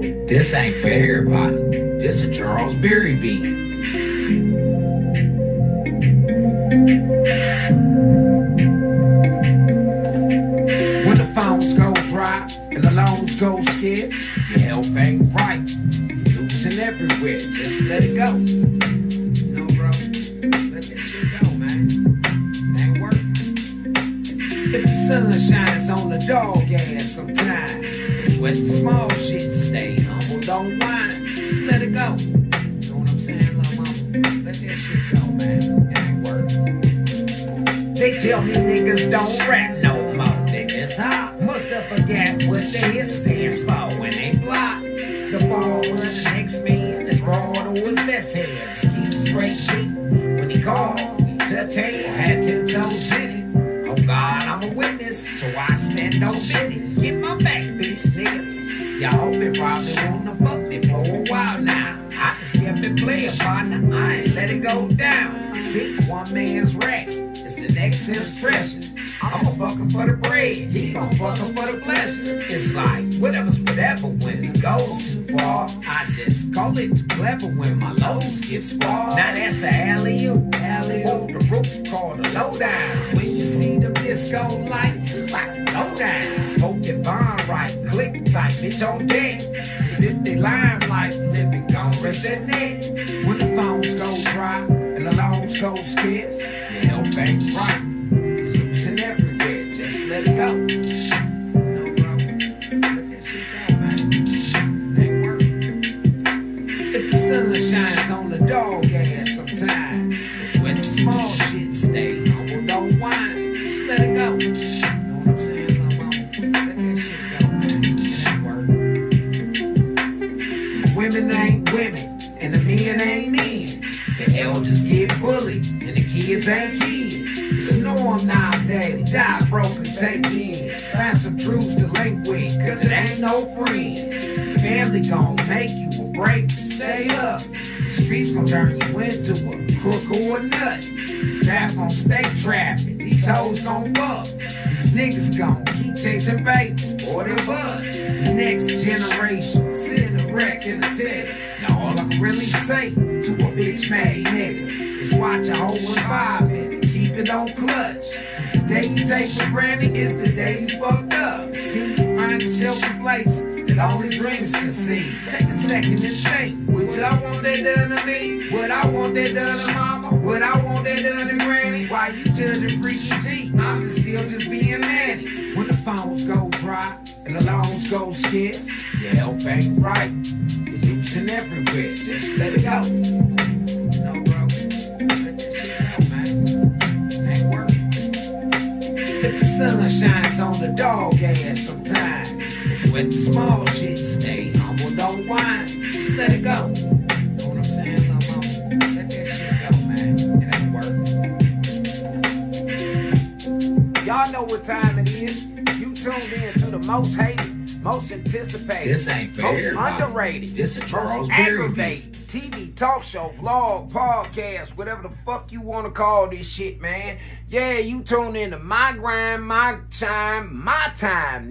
This ain't for everybody. This a Charles Berry beat. When the phones go dry and the loans go scarce, your health ain't right. You're losing everywhere. Just let it go. No, bro. Let that shit go, man. Ain't working. If the sun shines on the dog ass sometime, it's when the small shit stay humble, don't whine. Just let it go. You know what I'm saying, little mama? Let that shit go, man. It ain't working. They tell me niggas don't rap no more. Niggas hot. Must have forgot what the hip stands for when they block. The ball of the next man that's broad on his best head. Just keep it straight G. When he called, we touch hands, had 10 toes in it. Oh God, I'm a witness, so I stand on business. Get my back, bitch, niggas. Y'all been probably wanting to fuck me for a while now. I just kept it playing, partner. I ain't let it go down. See, one man's rack is the next man's treasure. I'm a fucker for the bread, he gon' fucker for the pleasure. It's like, whatever's whatever when it goes too far. I just call it too clever when my lows get sparred. Now that's a alley-oop, alley-oop. The roof called a lowdown. When you see them disco lights, it's like a lowdown. Hope your bond right, click tight, bitch on deck. Cause if they limelight living, gon' rest their neck. When the phones go dry and the loans go scarce, your health ain't right. Everywhere, just let it go. No, bro, let that shit go, man. Ain't working. If the sun shines on the dog ass sometime, it's when the small shit stay humble, don't whine. Just let it go. You know what I'm saying, little mama? Let that shit go, man. It ain't working. Women ain't women, and the men ain't men. The elders get bullied, and the kids ain't kids. It's a norm nowadays, die broken, take in. Find some truths to link with, cause it ain't no friend. Family gon' make you a break, stay up. The streets gon' turn you into a crook or a nut. The trap gon' stay trapping, these hoes gon' fuck. These niggas gon' keep chasing bait, or they bust. The next generation, sitting a wreck in a tent. Now all I can really say to a bitch made nigga is watch a whole environment. Keep it on clutch. Cause the day you take for granted is the day you fucked up. See, you find yourself in places that only dreams can see. Take a second and think. Would I want that done to me? Would I want that done to mama? Would I want that done to granny? Why you judging Freaky-G? I'm just still just being Manny. When the phones go dry and the loans go scarce, your health ain't right. You're losing everywhere. Just let it go. No, bro. Let that shit go, man. If the sun shines on the dog ass sometime, it's when the small shit stay humble, don't whine. Just let it go. You know what I'm saying, little mama? Let that shit go, man. It ain't working. Y'all know what time it is. You tuned in to the most hated, most anticipated, this ain't fair, most underrated, this is Charles most Berry aggravated TV talk show, vlog, podcast, whatever the fuck you want to call this shit, man. Yeah, you tune in to my grind, my time,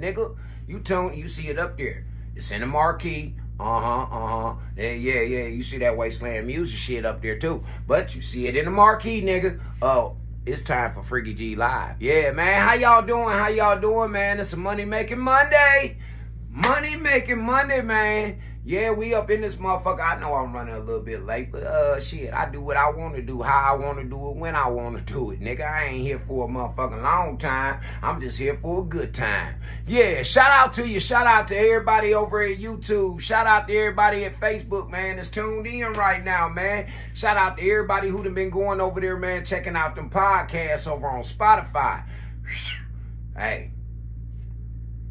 nigga. You see it up there. It's in the marquee. Yeah, you see that WastelandMuzik shit up there too. But you see it in the marquee, nigga. Oh, it's time for Freaky-G Live. Yeah, man. How y'all doing, man? It's a money-making Monday. Money-making Monday, man. Yeah, we up in this motherfucker. I know I'm running a little bit late, but shit, I do what I want to do, how I want to do it, when I want to do it, nigga. I ain't here for a motherfucking long time. I'm just here for a good time. Yeah, shout out to you. Shout out to everybody over at YouTube. Shout out to everybody at Facebook, man, that's tuned in right now, man. Shout out to everybody who done been going over there, man, checking out them podcasts over on Spotify. Hey,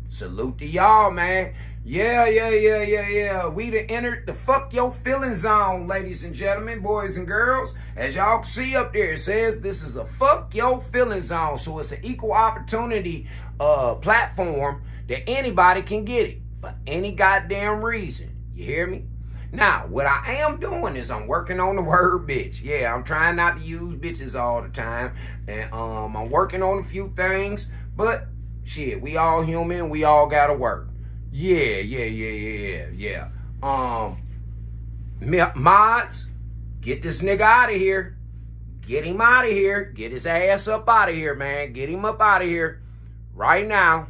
salute to y'all, man. Yeah. We done entered the fuck your feelings zone, ladies and gentlemen, boys and girls. As y'all can see up there, it says this is a fuck your feelings zone. So it's an equal opportunity platform that anybody can get it for any goddamn reason. You hear me? Now, what I am doing is I'm working on the word bitch. Yeah, I'm trying not to use bitches all the time. And I'm working on a few things. But shit, we all human. We all gotta work. Yeah. Mods, get this nigga out of here. Get him out of here. Get his ass up out of here, man. Get him up out of here right now.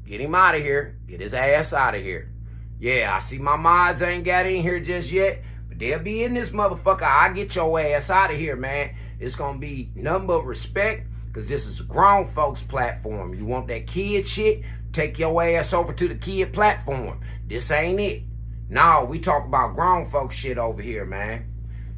Get him out of here. Get his ass out of here. Yeah, I see my mods ain't got in here just yet, but they'll be in this motherfucker. I get your ass out of here, man. It's gonna be nothing but respect, because this is a grown folks platform. You want that kid shit, take your ass over to the kid platform. This ain't it. No, we talk about grown folks shit over here, man.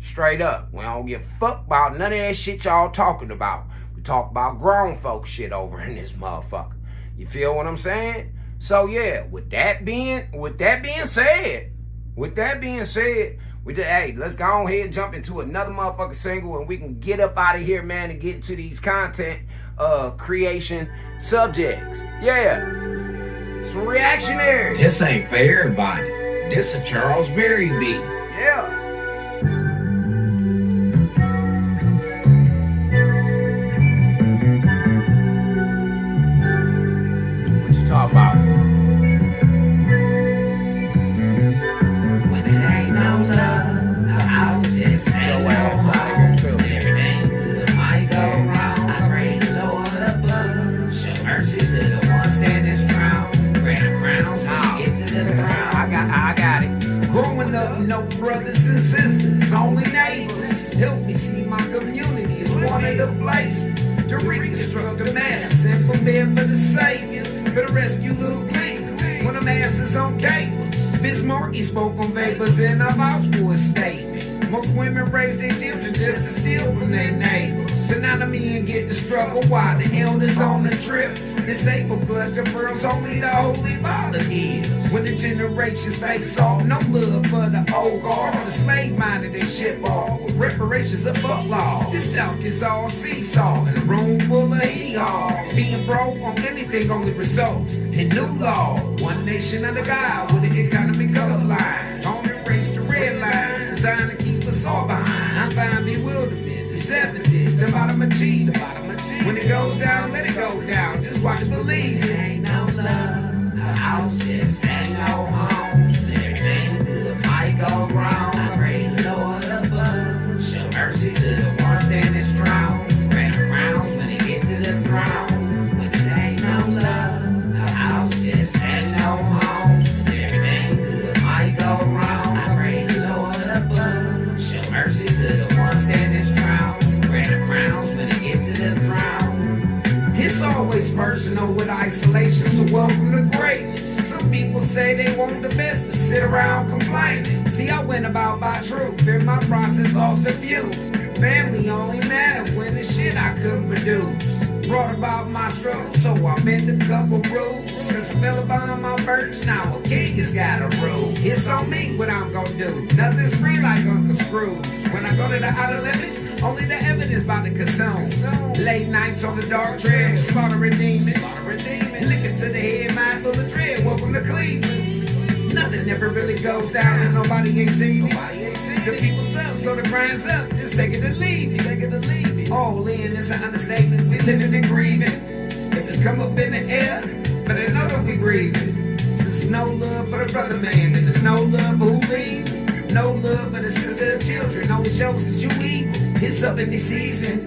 Straight up. We don't give a fuck about none of that shit y'all talking about. We talk about grown folks shit over in this motherfucker. You feel what I'm saying? So yeah, with that being said, hey, let's go ahead and jump into another motherfucking single, and we can get up out of here, man, and get into these content creation subjects. Yeah. Some reactionary. This ain't for everybody. This a Charles Berry beat. Yeah. What you talk about? When it ain't no love, I was just saying everything good might go wrong. I pray the Lord above. Show mercy to the ones standing strong. Grant the crowns when we get to the crown. I got it. Growing up, no brothers and sisters, only neighbors. Help me see my community as one of the places to reconstruct the masses and prepare for the savior, for the rescue little people. When the masses on cables, Bismarck he spoke on vapors, and I vouch for his statement. Most women raise their children just to steal from their neighbors. So now the men get the struggle while the elders on the trip. Disabled plus the pearls only the Holy Father gives. When the generations face off, no love for the old guard. The slave minded they ship off. Reparations of fuck law. This talk is all seesaw in a room full of hee-haws. Being broke on anything only results in new law. One nation under God with an economy colorblind. On erase the red lines designed to keep us all behind. I find bewilderment, the 70s, the bottom of G, the bottom of G. When it goes down, let it go down. Just watch believe. It ain't no love, a house just ain't no home. Everything good might go wrong. I pray the Lord above. Show mercy to the ones standing strong. Grant the crowns when they get to the throne. When it ain't no love, a house just ain't no home. Everything good might go wrong. I pray the Lord above. Show mercy to the ones standing strong. Grant the crowns when they get to the throne. It's always personal with isolation, so welcome to greatness. Some people say they want the best, but sit around complaining. See, I went about by truth, in my process lost a few. Family only mattered when the shit I couldn't produce. Brought about my struggle, so I bent a couple rules. Cause I fell upon my birch, now a king has got a rule. It's on me what I'm gonna do, nothing's free like Uncle Scrooge. When I go to the outer limits, only the evidence about to consume. Late nights on the dark trail, slaughtering demons. Looking to the head, mind full of dread, welcome to Cleveland. Nothing ever really goes down and nobody ain't seen it. The people tough, so the grind's up, just take it or leave it. All in is an understatement, we living and grieving. If it's come up in the air, better know that we breathing. Since no love for the brother man, and there's no love for who leaves. No love for the sister of children, only shows that you evil. It's up in the season,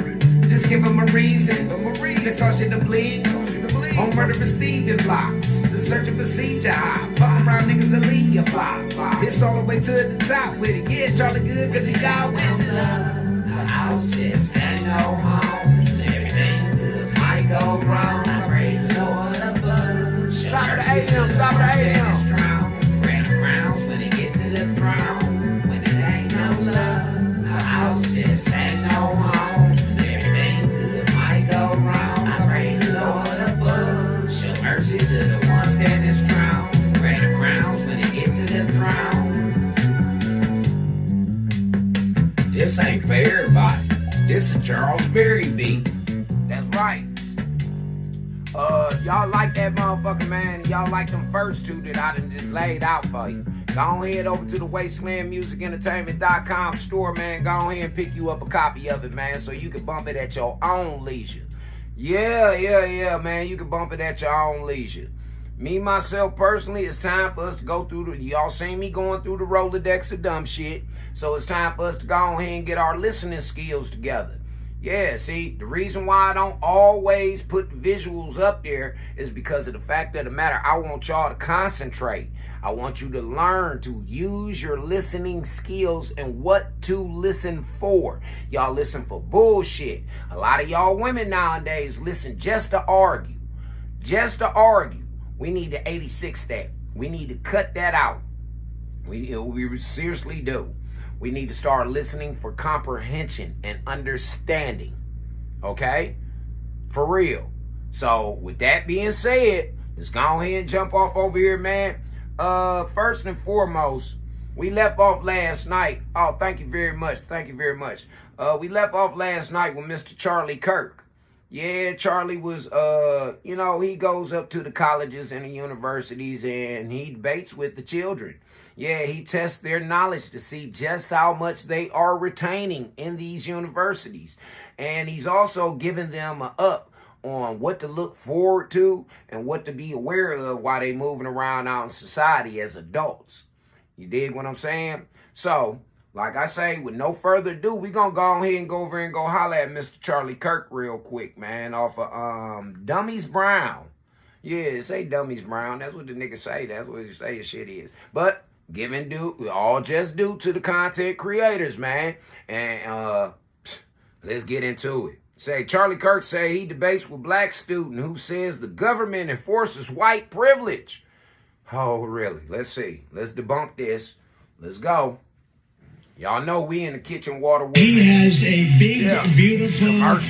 just give them a reason. To cause you to bleed, on murderous thieving blocks. The search and procedure high, fuck around niggas and leave you fly. It's all the way to the top with it, yeah, Charlie good cause he got witness. The house just ain't no home, everything good might go wrong. I pray the Lord above. Top of the AM, top of the AM. Strong, grant the crowns when they get to the throne. Just ain't no home. Everything good might go wrong. I pray the Lord above. Show mercy to the ones standing strong. Grant the crowns when they get to the throne. This ain't for everybody. This a Charles Berry beat. That's right. Y'all like that motherfucker, man. Y'all like them first two that I done just laid out for you. Go ahead over to the WastelandMusicEntertainment.com store, man. Go ahead and pick you up a copy of it, man, so you can bump it at your own leisure. Yeah, man. You can bump it at your own leisure. Me, myself, personally, it's time for us to go through y'all seen me going through the Rolodex of dumb shit. So it's time for us to go ahead and get our listening skills together. Yeah, see, the reason why I don't always put the visuals up there is because of the fact of the matter. I want y'all to concentrate. I want you to learn to use your listening skills and what to listen for. Y'all listen for bullshit. A lot of y'all women nowadays listen just to argue. Just to argue. We need to 86 that. We need to cut that out. We seriously do. We need to start listening for comprehension and understanding. Okay? For real. So, with that being said, let's go ahead and jump off over here, man. First and foremost, we left off last night. Oh, thank you very much. Thank you very much. We left off last night with Mr. Charlie Kirk. Yeah, Charlie was, he goes up to the colleges and the universities and he debates with the children. Yeah, he tests their knowledge to see just how much they are retaining in these universities. And he's also giving them a up on what to look forward to and what to be aware of while they moving around out in society as adults. You dig what I'm saying? So, like I say, with no further ado, we gonna go ahead and go over and go holler at Mr. Charlie Kirk real quick, man, off of Dummies Brown. Yeah, say Dummies Brown. That's what the nigga say. That's what he say his shit is. But giving due, all just due to the content creators, man. And let's get into it. Say Charlie Kirk say he debates with black student who says the government enforces white privilege. Oh, really? Let's see. Let's debunk this. Let's go. Y'all know we in the kitchen water. He has a big, beautiful, bright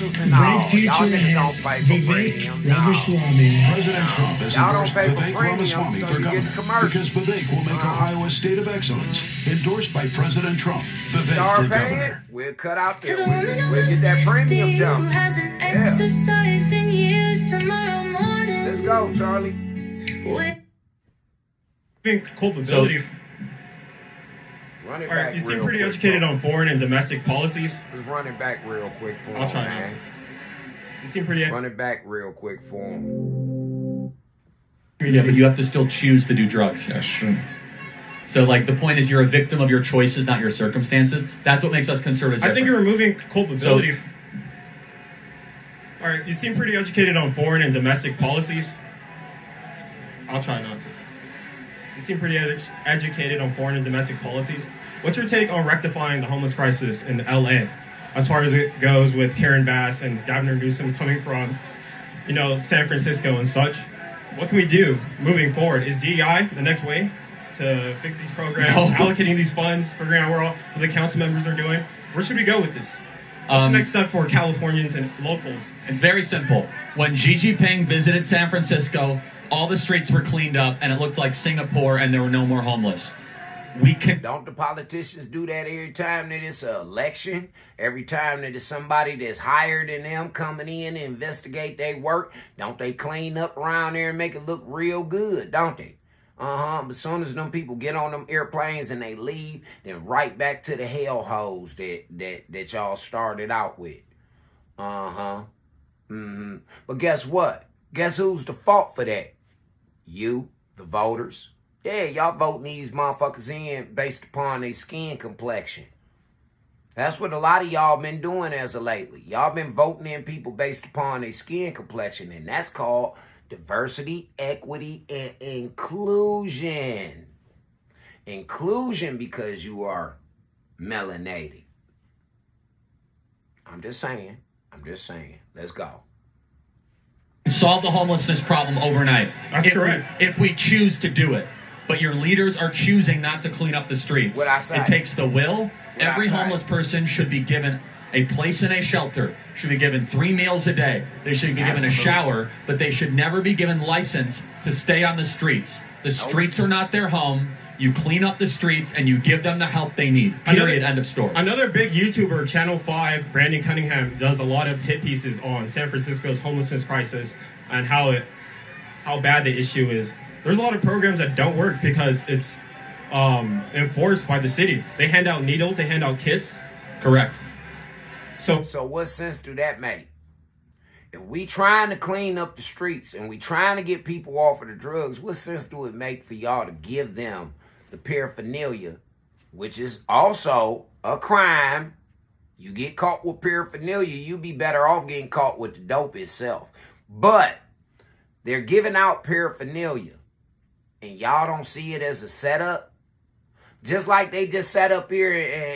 future ahead. Vivek Ramaswamy. President Trump has endorsed Vivek Ramaswamy for governor because Vivek will make Ohio a state of excellence. Endorsed by President Trump. Vivek for governor. We'll cut out there. We'll get that premium jump. Yeah. Let's go, Charlie. Culpability. Run it All back right, you seem real pretty quick, educated bro. on foreign and domestic policies. Just run it back real quick for him, I'll try not man. to. You seem pretty. Run it back real quick for him. Yeah, but you have to still choose to do drugs. That's true. So, like, the point is you're a victim of your choices, not your circumstances. That's what makes us conservatives I think different. you're removing culpability. All right, you seem pretty educated on foreign and domestic policies. I'll try not to. You seem pretty educated on foreign and domestic policies. What's your take on rectifying the homeless crisis in LA? As far as it goes with Karen Bass and Governor Newsom coming from, San Francisco and such. What can we do moving forward? Is DEI the next way to fix these programs, allocating these funds, figuring out what the council members are doing? Where should we go with this? What's the next step for Californians and locals? It's very simple. When Xi Jinping visited San Francisco, all the streets were cleaned up and it looked like Singapore and there were no more homeless. Don't the politicians do that every time that it's an election? Every time that it's somebody that's higher than them coming in to investigate their work? Don't they clean up around there and make it look real good, don't they? But as soon as them people get on them airplanes and they leave, then right back to the hellholes that y'all started out with. But guess what? Guess who's the fault for that? You, the voters. Yeah, y'all voting these motherfuckers in based upon their skin complexion. That's what a lot of y'all been doing as of lately. Y'all been voting in people based upon their skin complexion, and that's called diversity, equity, and inclusion. Inclusion because you are melanated. I'm just saying. Let's go. Solve the homelessness problem overnight. That's correct. If we choose to do it. But your leaders are choosing not to clean up the streets. What I say? It takes the will. Every I say? homeless person should be given a place in a shelter, should be given 3 meals a day. They should be given a shower, but they should never be given license to stay on the streets. The streets are not their home. You clean up the streets and you give them the help they need. Period. End of story. Another big YouTuber, Channel 5, Brandon Cunningham, does a lot of hit pieces on San Francisco's homelessness crisis and how bad the issue is. There's a lot of programs that don't work because it's enforced by the city. They hand out needles, they hand out kits. Correct. So what sense do that make? If we trying to clean up the streets and we trying to get people off of the drugs, what sense do it make for y'all to give them the paraphernalia, which is also a crime? You get caught with paraphernalia, you be better off getting caught with the dope itself. But they're giving out paraphernalia and y'all don't see it as a setup. Just like they just sat up here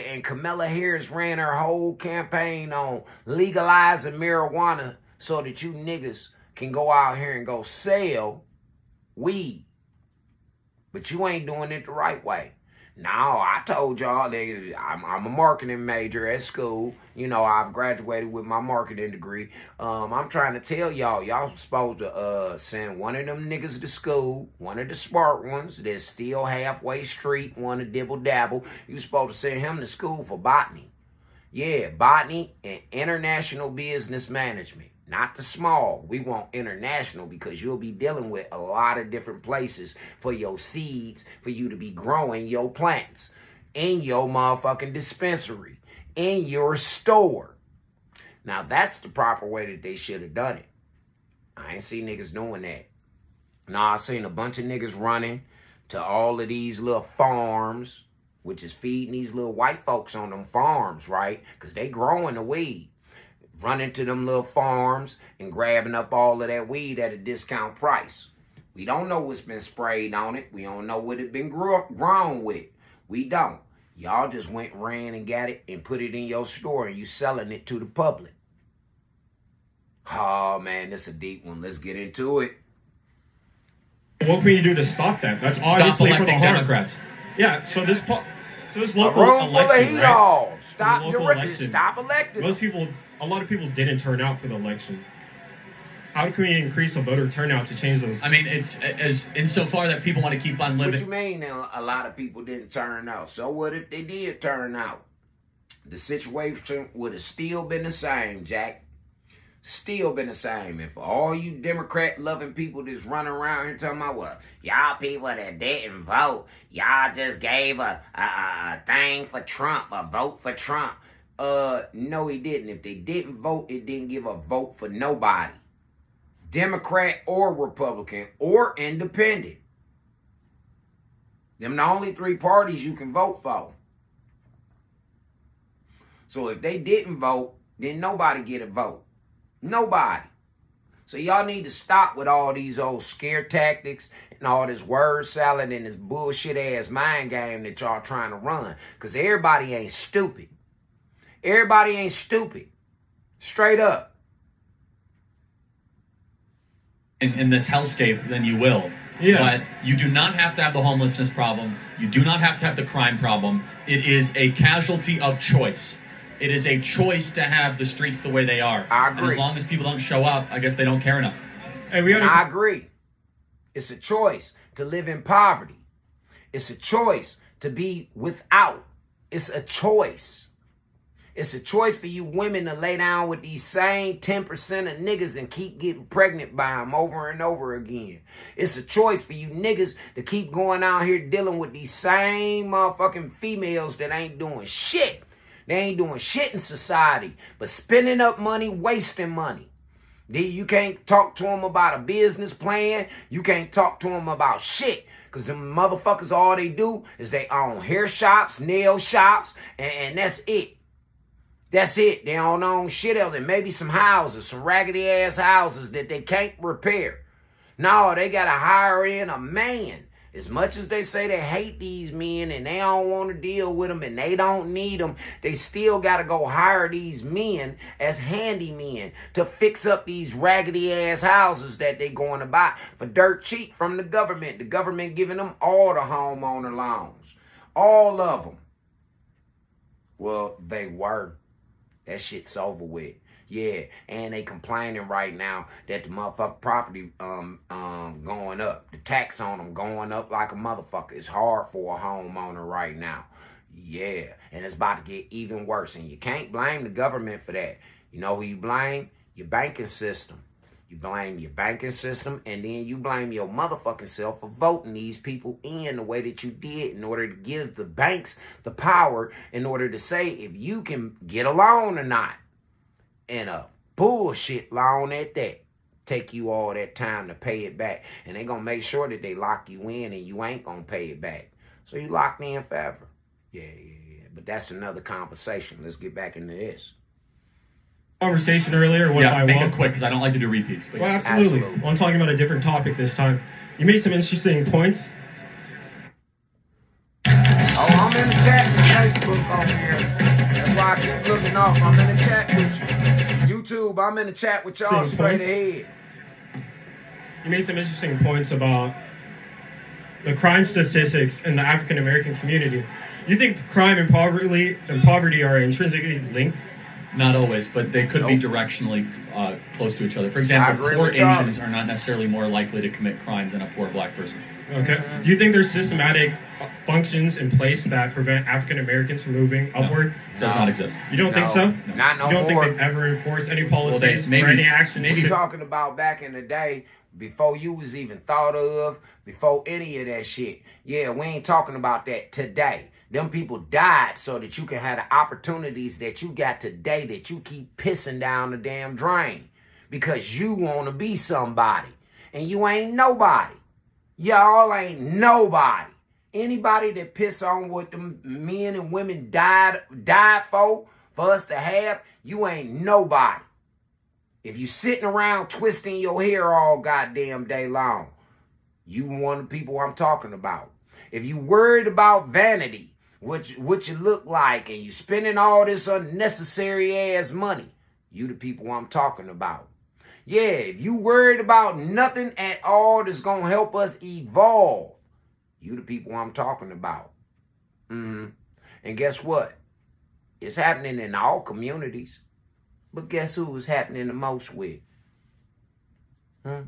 and Kamala Harris ran her whole campaign on legalizing marijuana so that you niggas can go out here and go sell weed. But you ain't doing it the right way. Now, I told y'all that I'm a marketing major at school. You know, I've graduated with my marketing degree. I'm trying to tell y'all supposed to send one of them niggas to school, one of the smart ones that's still halfway street, want to dibble-dabble. You supposed to send him to school for botany. Yeah, botany and international business management. Not the small. We want international because you'll be dealing with a lot of different places for your seeds, for you to be growing your plants in your motherfucking dispensary, in your store. Now, that's the proper way that they should have done it. I ain't seen niggas doing that. Now, I seen a bunch of niggas running to all of these little farms, which is feeding these little white folks on them farms, right? Because they growing the weed. Running to them little farms and grabbing up all of that weed at a discount price. We don't know what's been sprayed on it. We don't know what it been grown with. We don't. Y'all just ran and got it and put it in your store and you selling it to the public. Oh, man, this is a deep one. Let's get into it. What can we do to stop that? That's obviously stop for the electing harm. Democrats. Yeah, so this local a room full of election, right? Stop local directing. election. Stop electing. A lot of people didn't turn out for the election. How can we increase the voter turnout to change those? I mean, it's as insofar that people want to keep on living. What you mean a lot of people didn't turn out? So what if they did turn out? The situation would have still been the same, Jack. Still been the same. And for all you Democrat-loving people that's running around here talking about, well, y'all people that didn't vote, y'all just gave a thing for Trump, a vote for Trump. No, he didn't. If they didn't vote, it didn't give a vote for nobody. Democrat or Republican or independent. Them the only three parties you can vote for. So if they didn't vote, then nobody get a vote. Nobody. So y'all need to stop with all these old scare tactics and all this word salad and this bullshit ass mind game that y'all trying to run. Because everybody ain't stupid. Everybody ain't stupid. Straight up. In this hellscape, then you will. Yeah. But you do not have to have the homelessness problem. You do not have to have the crime problem. It is a casualty of choice. It is a choice to have the streets the way they are. I agree. And as long as people don't show up, I guess they don't care enough. And I agree. It's a choice to live in poverty. It's a choice to be without. It's a choice. It's a choice for you women to lay down with these same 10% of niggas and keep getting pregnant by them over and over again. It's a choice for you niggas to keep going out here dealing with these same motherfucking females that ain't doing shit. They ain't doing shit in society, but spending up money, wasting money. You can't talk to them about a business plan. You can't talk to them about shit. Because them motherfuckers, all they do is they own hair shops, nail shops, and that's it. That's it. They don't own shit else. And maybe some houses, some raggedy ass houses that they can't repair. No, they got to hire in a man. As much as they say they hate these men and they don't want to deal with them and they don't need them, they still got to go hire these men as handymen to fix up these raggedy ass houses that they going to buy for dirt cheap from the government. The government giving them all the homeowner loans. All of them. Well, they were. That shit's over with. Yeah, and they complaining right now that the motherfucking property going up. The tax on them going up like a motherfucker. It's hard for a homeowner right now. Yeah, and it's about to get even worse. And you can't blame the government for that. You know who you blame? Your banking system. You blame your banking system, and then you blame your motherfucking self for voting these people in the way that you did in order to give the banks the power in order to say if you can get a loan or not. And a bullshit loan at that. Take you all that time to pay it back. And they're going to make sure that they lock you in and you ain't going to pay it back. So you locked in forever. Yeah. But that's another conversation. Let's get back into this. Conversation earlier. Make it quick because I don't like to do repeats. But well, absolutely. Well, I'm talking about a different topic this time. You made some interesting points. Oh, I'm in the chat with Facebook over here. That's why I keep looking off. I'm in the chat with you. YouTube, I'm in the chat with y'all straight ahead. You made some interesting points about the crime statistics in the African American community. You think crime and poverty are intrinsically linked? Not always, but they could be directionally close to each other. For example, poor Asians are not necessarily more likely to commit crimes than a poor black person. Okay. Do you think there's systematic functions in place that prevent African Americans from moving upward? Does not exist. You don't think so? No. Not no more. You don't think they've ever enforced any policies or any action? We talking about back in the day, before you was even thought of, before any of that shit. Yeah, we ain't talking about that today. Them people died so that you can have the opportunities that you got today that you keep pissing down the damn drain. Because you want to be somebody. And you ain't nobody. Y'all ain't nobody. Anybody that piss on what the men and women died for us to have, you ain't nobody. If you sitting around twisting your hair all goddamn day long, you one of the people I'm talking about. If you worried about vanity, what you look like, and you spending all this unnecessary ass money, you the people I'm talking about. Yeah, if you worried about nothing at all that's going to help us evolve, you the people I'm talking about. And guess what? It's happening in all communities. But guess who is happening the most with? And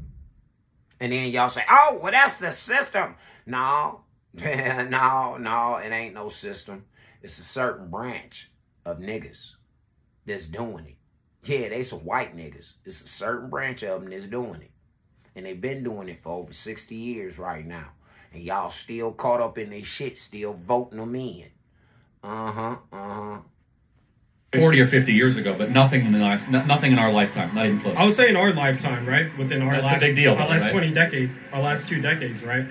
then y'all say, oh, well, that's the system. No, no, it ain't no system. It's a certain branch of niggas that's doing it. Yeah, they some white niggas. It's a certain branch of them that's doing it. And they've been doing it for over 60 years right now. And y'all still caught up in their shit, still voting them in. 40 or 50 years ago, but nothing in our lifetime, not even close. I would say in our lifetime, right? Within our That's a big deal, our last right? 20 decades, our last 2 decades, right?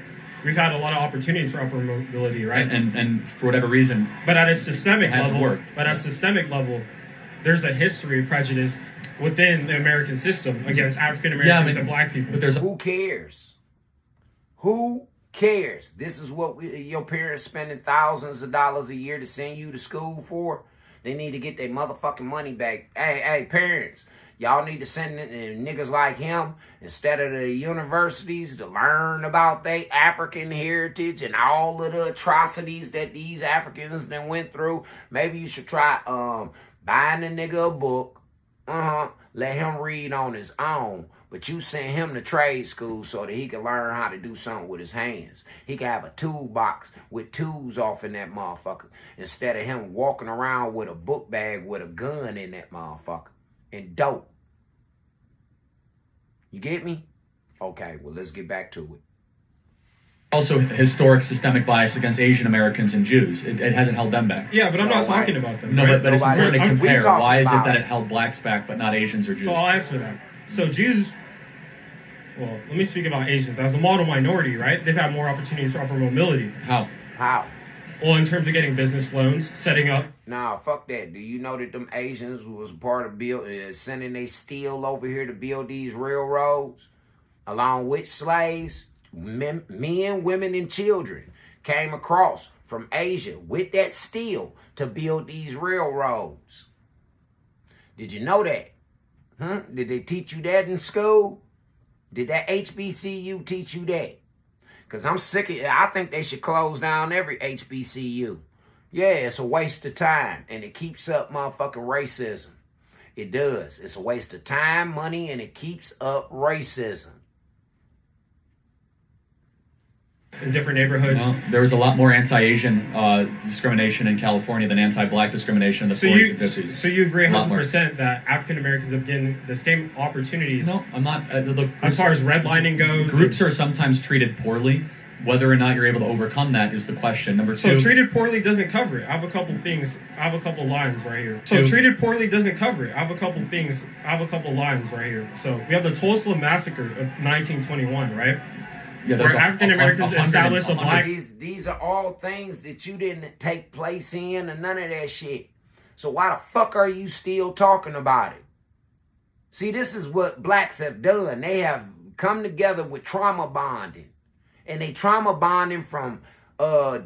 We've had a lot of opportunities for upward mobility, right? And for whatever reason, but at a systemic level, worked. There's a history of prejudice within the American system against African Americans and black people. But who cares? Who cares? This is what your parents spending thousands of dollars a year to send you to school for. They need to get their motherfucking money back. Hey, parents, y'all need to send niggas like him instead of the universities to learn about their African heritage and all of the atrocities that these Africans then went through. Maybe you should try buying a nigga a book. Let him read on his own. But you send him to trade school so that he can learn how to do something with his hands. He can have a toolbox with tools off in that motherfucker instead of him walking around with a book bag with a gun in that motherfucker and dope. You get me? Okay, well, let's get back to it. Also, historic systemic bias against Asian Americans and Jews. It hasn't held them back. Yeah, but I'm not talking about them. No, right? but it's important to compare. Why is it that it it held blacks back but not Asians or Jews? So I'll answer that. So Jews, well, let me speak about Asians. As a model minority, right? They've had more opportunities for upward mobility. How? Well, in terms of getting business loans, setting up. Nah, fuck that. Do you know that them Asians was part of sending they steel over here to build these railroads? Along with slaves, men, women, and children came across from Asia with that steel to build these railroads. Did you know that? Did they teach you that in school? Did that HBCU teach you that? Because I'm sick of it. I think they should close down every HBCU. Yeah, it's a waste of time. And it keeps up motherfucking racism. It does. It's a waste of time, money, and it keeps up racism. In different neighborhoods. No, there was a lot more anti-Asian discrimination in California than anti-black discrimination in the 40s and 50s. So you agree 100% that African Americans have given the same opportunities? No, I'm not. Look, as far as redlining goes? Groups are sometimes treated poorly whether or not you're able to overcome that is the question. Number So two, treated poorly doesn't cover it. I have a couple things. I have a couple lines right here. So treated poorly doesn't cover it. I have a couple things. I have a couple lines right here. So we have the Tulsa Massacre of 1921, right? yeah, Where African Americans established a black. These are all things that you didn't take place in or none of that shit. So why the fuck are you still talking about it? See, this is what blacks have done. They have come together with trauma bonding. And they trauma bonding from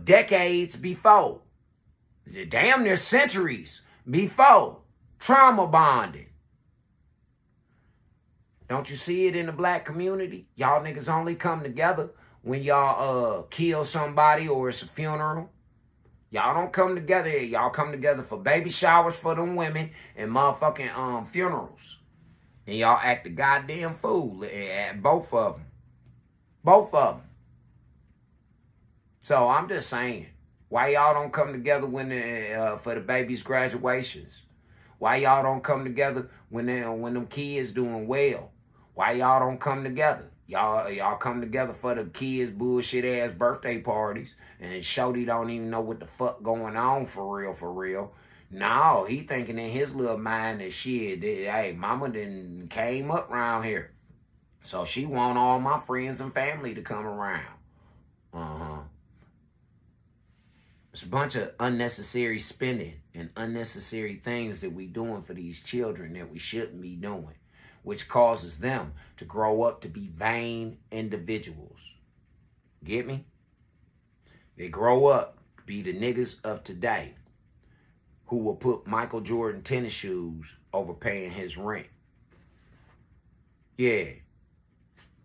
decades before. Damn near centuries before. Trauma bonding. Don't you see it in the black community? Y'all niggas only come together when y'all kill somebody or it's a funeral. Y'all don't come together. Y'all come together for baby showers for them women and motherfucking funerals. And y'all act a goddamn fool at both of them. Both of them. So I'm just saying, why y'all don't come together when for the baby's graduations? Why y'all don't come together when them kids doing well? Why y'all don't come together? Y'all come together for the kids' bullshit ass birthday parties, and Shorty don't even know what the fuck going on for real. No, he thinking in his little mind that shit, hey, mama done came up around here. So she want all my friends and family to come around. It's a bunch of unnecessary spending and unnecessary things that we doing for these children that we shouldn't be doing, which causes them to grow up to be vain individuals. Get me? They grow up to be the niggas of today who will put Michael Jordan tennis shoes over paying his rent. Yeah.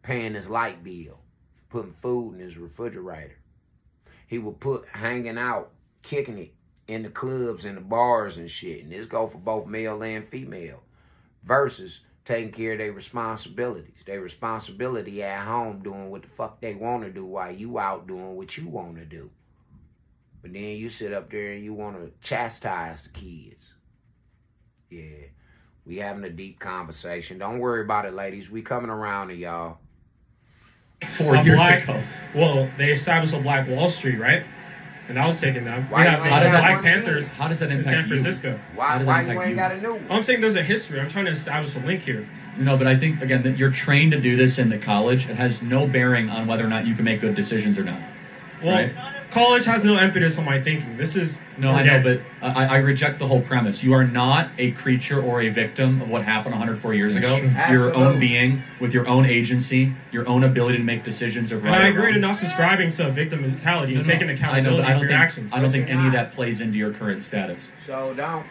Paying his light bill. Putting food in his refrigerator. He will put hanging out, kicking it in the clubs and the bars and shit. And this go for both male and female. Versus taking care of their responsibilities. Their responsibility at home doing what the fuck they want to do while you out doing what you want to do. But then you sit up there and you want to chastise the kids. Yeah, we having a deep conversation. Don't worry about it, ladies. We coming around to y'all. 4 years ago. Well, they established a Black Wall Street, right? And I was taking them. Why We you have ain't got Black one Panthers How does that in impact San Francisco. Why you ain't got a new one? I'm saying there's a history. I'm trying to establish a link here. No, but I think, again, that you're trained to do this in the college. It has no bearing on whether or not you can make good decisions or not. Well, right? college has no impetus on my thinking. This is... No, I know, but I reject the whole premise. You are not a creature or a victim of what happened 104 years ago. You're your own being with your own agency, your own ability to make decisions of right. And I or agree wrong. to not subscribing to victim mentality and taking accountability for your actions. I don't think any of that plays into your current status. So don't.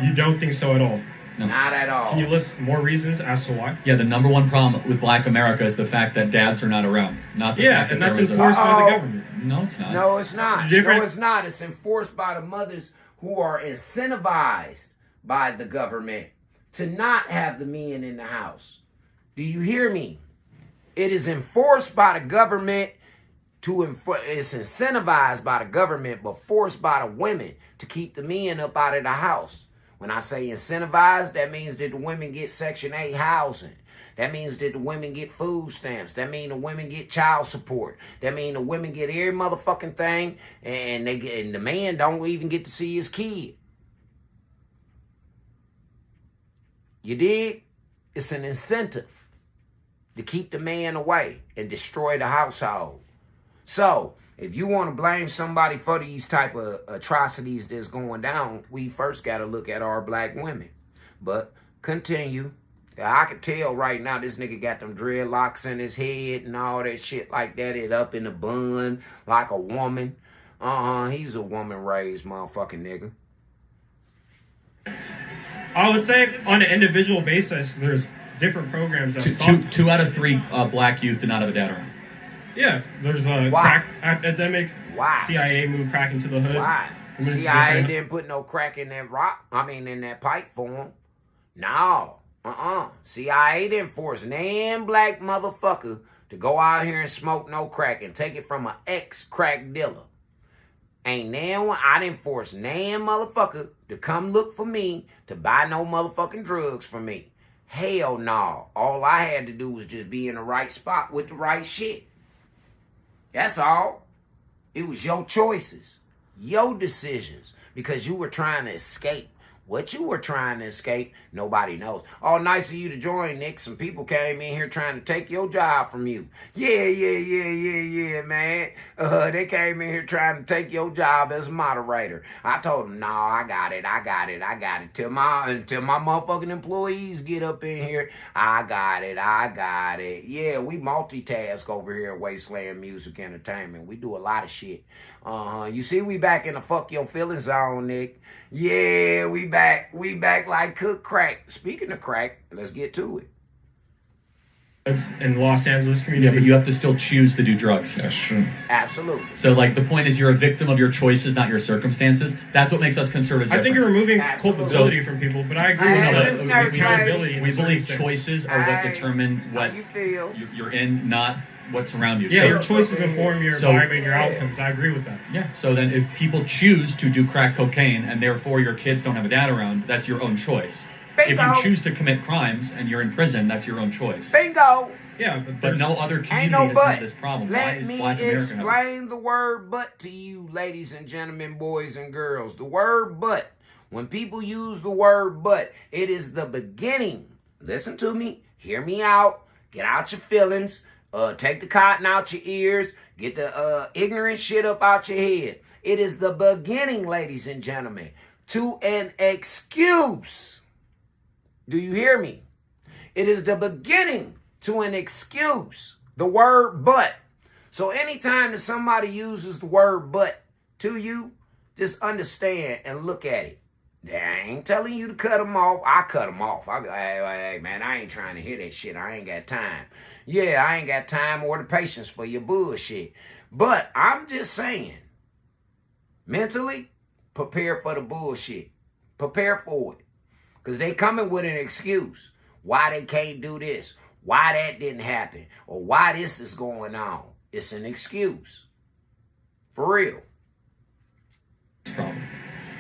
You don't think so at all? No. Not at all. Can you list more reasons as to why? Yeah, the number one problem with Black America is the fact that dads are not around. Not the fact that and that's there was enforced by the government. No, it's not. No, it's not. Different- No, it's not. It's enforced by the mothers who are incentivized by the government to not have the men in the house. Do you hear me? It is enforced by the government it's incentivized by the government, but forced by the women to keep the men up out of the house. When I say incentivized, that means that the women get Section 8 housing. That means that the women get food stamps. That means the women get child support. That means the women get every motherfucking thing, and the man don't even get to see his kid. You dig? It's an incentive to keep the man away and destroy the household. So, if you want to blame somebody for these type of atrocities that's going down, we first got to look at our black women. But continue. I can tell right now this nigga got them dreadlocks in his head and all that shit like that. It up in a bun like a woman. He's a woman-raised motherfucking nigga. I would say on an individual basis, there's different programs that stop. Two out of three black youth did not have a dad around. Yeah, there's a crack epidemic. Why? CIA moved crack into the hood. Why? Women's CIA different. didn't put no crack in that rock. In that pipe for him. No. CIA didn't force nan black motherfucker to go out here and smoke no crack and take it from an ex-crack dealer. Ain't nan one. I didn't force nan motherfucker to come look for me to buy no motherfucking drugs for me. Hell no. All I had to do was just be in the right spot with the right shit. That's all. It was your choices, your decisions, because you were trying to escape. What you were trying to escape, nobody knows. Oh, nice of you to join, Nick. Some people came in here trying to take your job from you. Yeah, man. They came in here trying to take your job as moderator. I told them, no, I got it. Till my motherfucking employees get up in here, I got it. Yeah, we multitask over here at Wasteland Music Entertainment. We do a lot of shit. You see, we back in the fuck your feelings zone, Nick. Yeah, we back like cook crack. Speaking of crack, let's get to it. It's in Los Angeles community. Yeah, but you have to still choose to do drugs. That's true. Absolutely. So, like, the point is you're a victim of your choices, not your circumstances. That's what makes us conservatives I think different. you're removing Absolutely. culpability from people, but I agree with accountability. We believe choices are what determine what How you feel. you're in, not what's around you. Yeah, So- your choices inform your So- environment, your outcomes. I agree with that. Yeah. So then, if people choose to do crack cocaine and therefore your kids don't have a dad around, that's your own choice. If Bingo. you choose to commit crimes and you're in prison, that's your own choice. Bingo. Yeah, But no other Ain't community no has but. had this problem. Why Let is me Black America having it? explain the word but to you, ladies and gentlemen, boys and girls. The word but. When people use the word but, it is the beginning. Listen to me. Hear me out. Get out your feelings. Take the cotton out your ears. Get the ignorant shit up out your head. It is the beginning, ladies and gentlemen, to an excuse. Do you hear me? It is the beginning to an excuse. The word but. So anytime that somebody uses the word but to you, just understand and look at it. I ain't telling you to cut them off. I cut them off. I be like, hey, man, I ain't trying to hear that shit. I ain't got time. Yeah, I ain't got time or the patience for your bullshit. But I'm just saying, mentally, prepare for the bullshit. Prepare for it. Because they coming with an excuse. Why they can't do this. Why that didn't happen. Or why this is going on. It's an excuse. For real. Problem.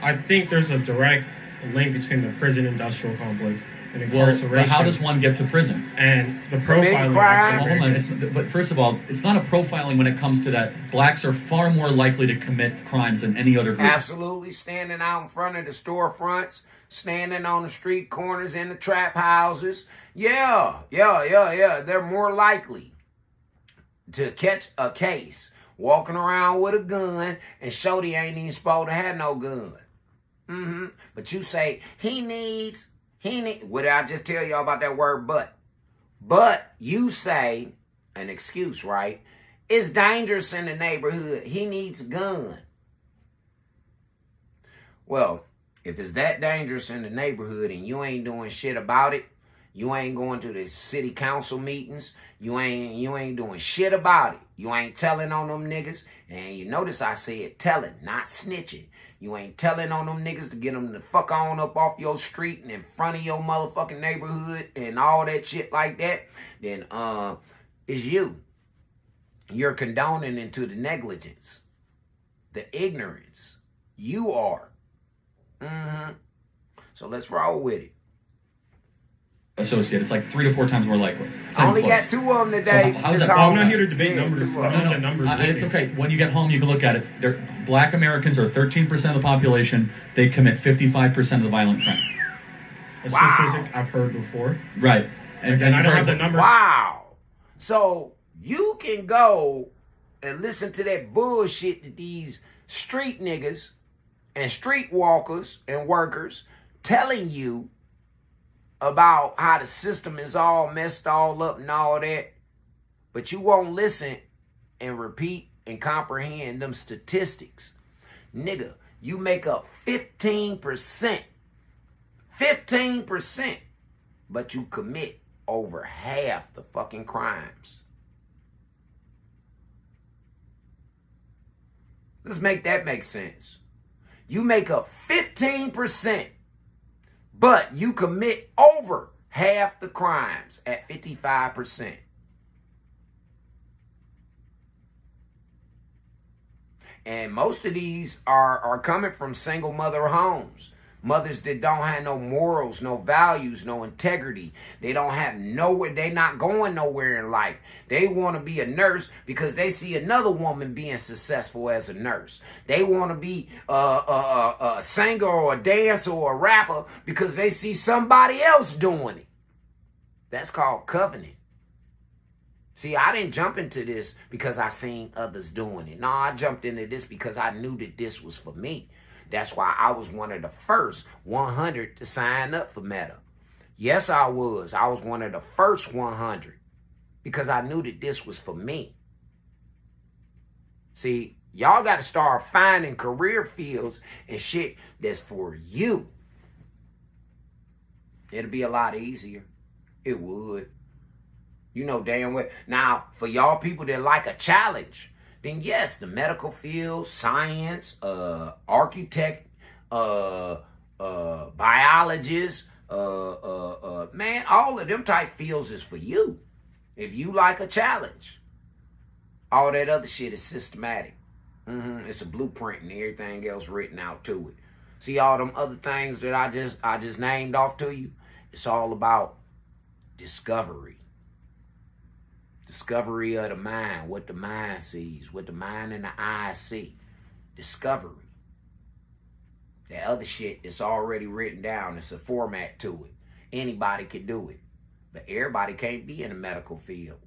I think there's a direct link between the prison industrial complex and Well, incarceration. but how does one get to prison? and the Committing profiling? crime. Well, hold on. But first of all, it's not a profiling when it comes to that. Blacks are far more likely to commit crimes than any other group. Absolutely. Standing out in front of the storefronts. Standing on the street corners in the trap houses. Yeah. They're more likely to catch a case walking around with a gun, and Shorty ain't even supposed to have no gun. But you say, he needs, what did I just tell y'all about that word but? But you say, an excuse, right? It's dangerous in the neighborhood. He needs a gun. Well, if it's that dangerous in the neighborhood and you ain't doing shit about it, you ain't going to the city council meetings, you ain't doing shit about it. You ain't telling on them niggas. And you notice I said telling, not snitching. You ain't telling on them niggas to get them the fuck on up off your street and in front of your motherfucking neighborhood and all that shit like that, then it's you. You're condoning into the negligence, the ignorance. You are. So let's roll with it. Associate, it's like 3 to 4 times more likely. It's I not only close. got 2 of them today. So how's It's that- all- I'm not here to debate numbers. Yeah, I know the numbers. And it's okay. When you get home, you can look at it. Black Americans are 13% of the population. They commit 55% of the violent crime. A statistic I've heard before. Right. And I don't have the number. Wow. So you can go and listen to that bullshit that these street niggas and street walkers and workers telling you about how the system is all messed all up and all that. But you won't listen and repeat and comprehend them statistics. Nigga, you make up 15%. 15%. But you commit over half the fucking crimes. Let's make that make sense. You make up 15%, but you commit over half the crimes at 55%. And most of these are coming from single mother homes. Mothers that don't have no morals, no values, no integrity. They don't have nowhere. They not going nowhere in life. They want to be a nurse because they see another woman being successful as a nurse. They want to be a singer or a dancer or a rapper because they see somebody else doing it. That's called covenant. See, I didn't jump into this because I seen others doing it. No, I jumped into this because I knew that this was for me. That's why I was one of the first 100 to sign up for Meta. Yes, I was. I was one of the first 100 because I knew that this was for me. See, y'all got to start finding career fields and shit that's for you. It'll be a lot easier. It would. You know damn well. Now, for y'all people that like a challenge, then yes, the medical field, science, architect, biologist, man, all of them type fields is for you. If you like a challenge. All that other shit is systematic. It's a blueprint and everything else written out to it. See all them other things that I just named off to you? It's all about discovery. Discovery of the mind, what the mind sees, what the mind and the eye see. Discovery. That other shit is already written down. It's a format to it. Anybody can do it. But everybody can't be in the medical field.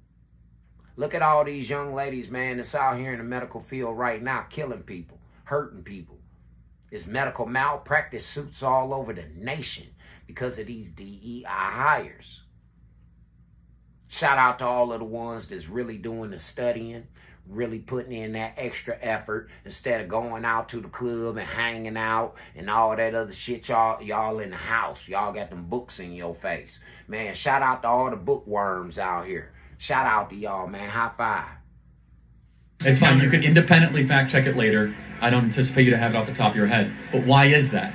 Look at all these young ladies, man, that's out here in the medical field right now, killing people, hurting people. There's medical malpractice suits all over the nation because of these DEI hires. Shout out to all of the ones that's really doing the studying, really putting in that extra effort instead of going out to the club and hanging out and all that other shit. Y'all in the house. Y'all got them books in your face. Man, shout out to all the bookworms out here. Shout out to y'all, man. High five. It's fine. You can independently fact check it later. I don't anticipate you to have it off the top of your head. But why is that?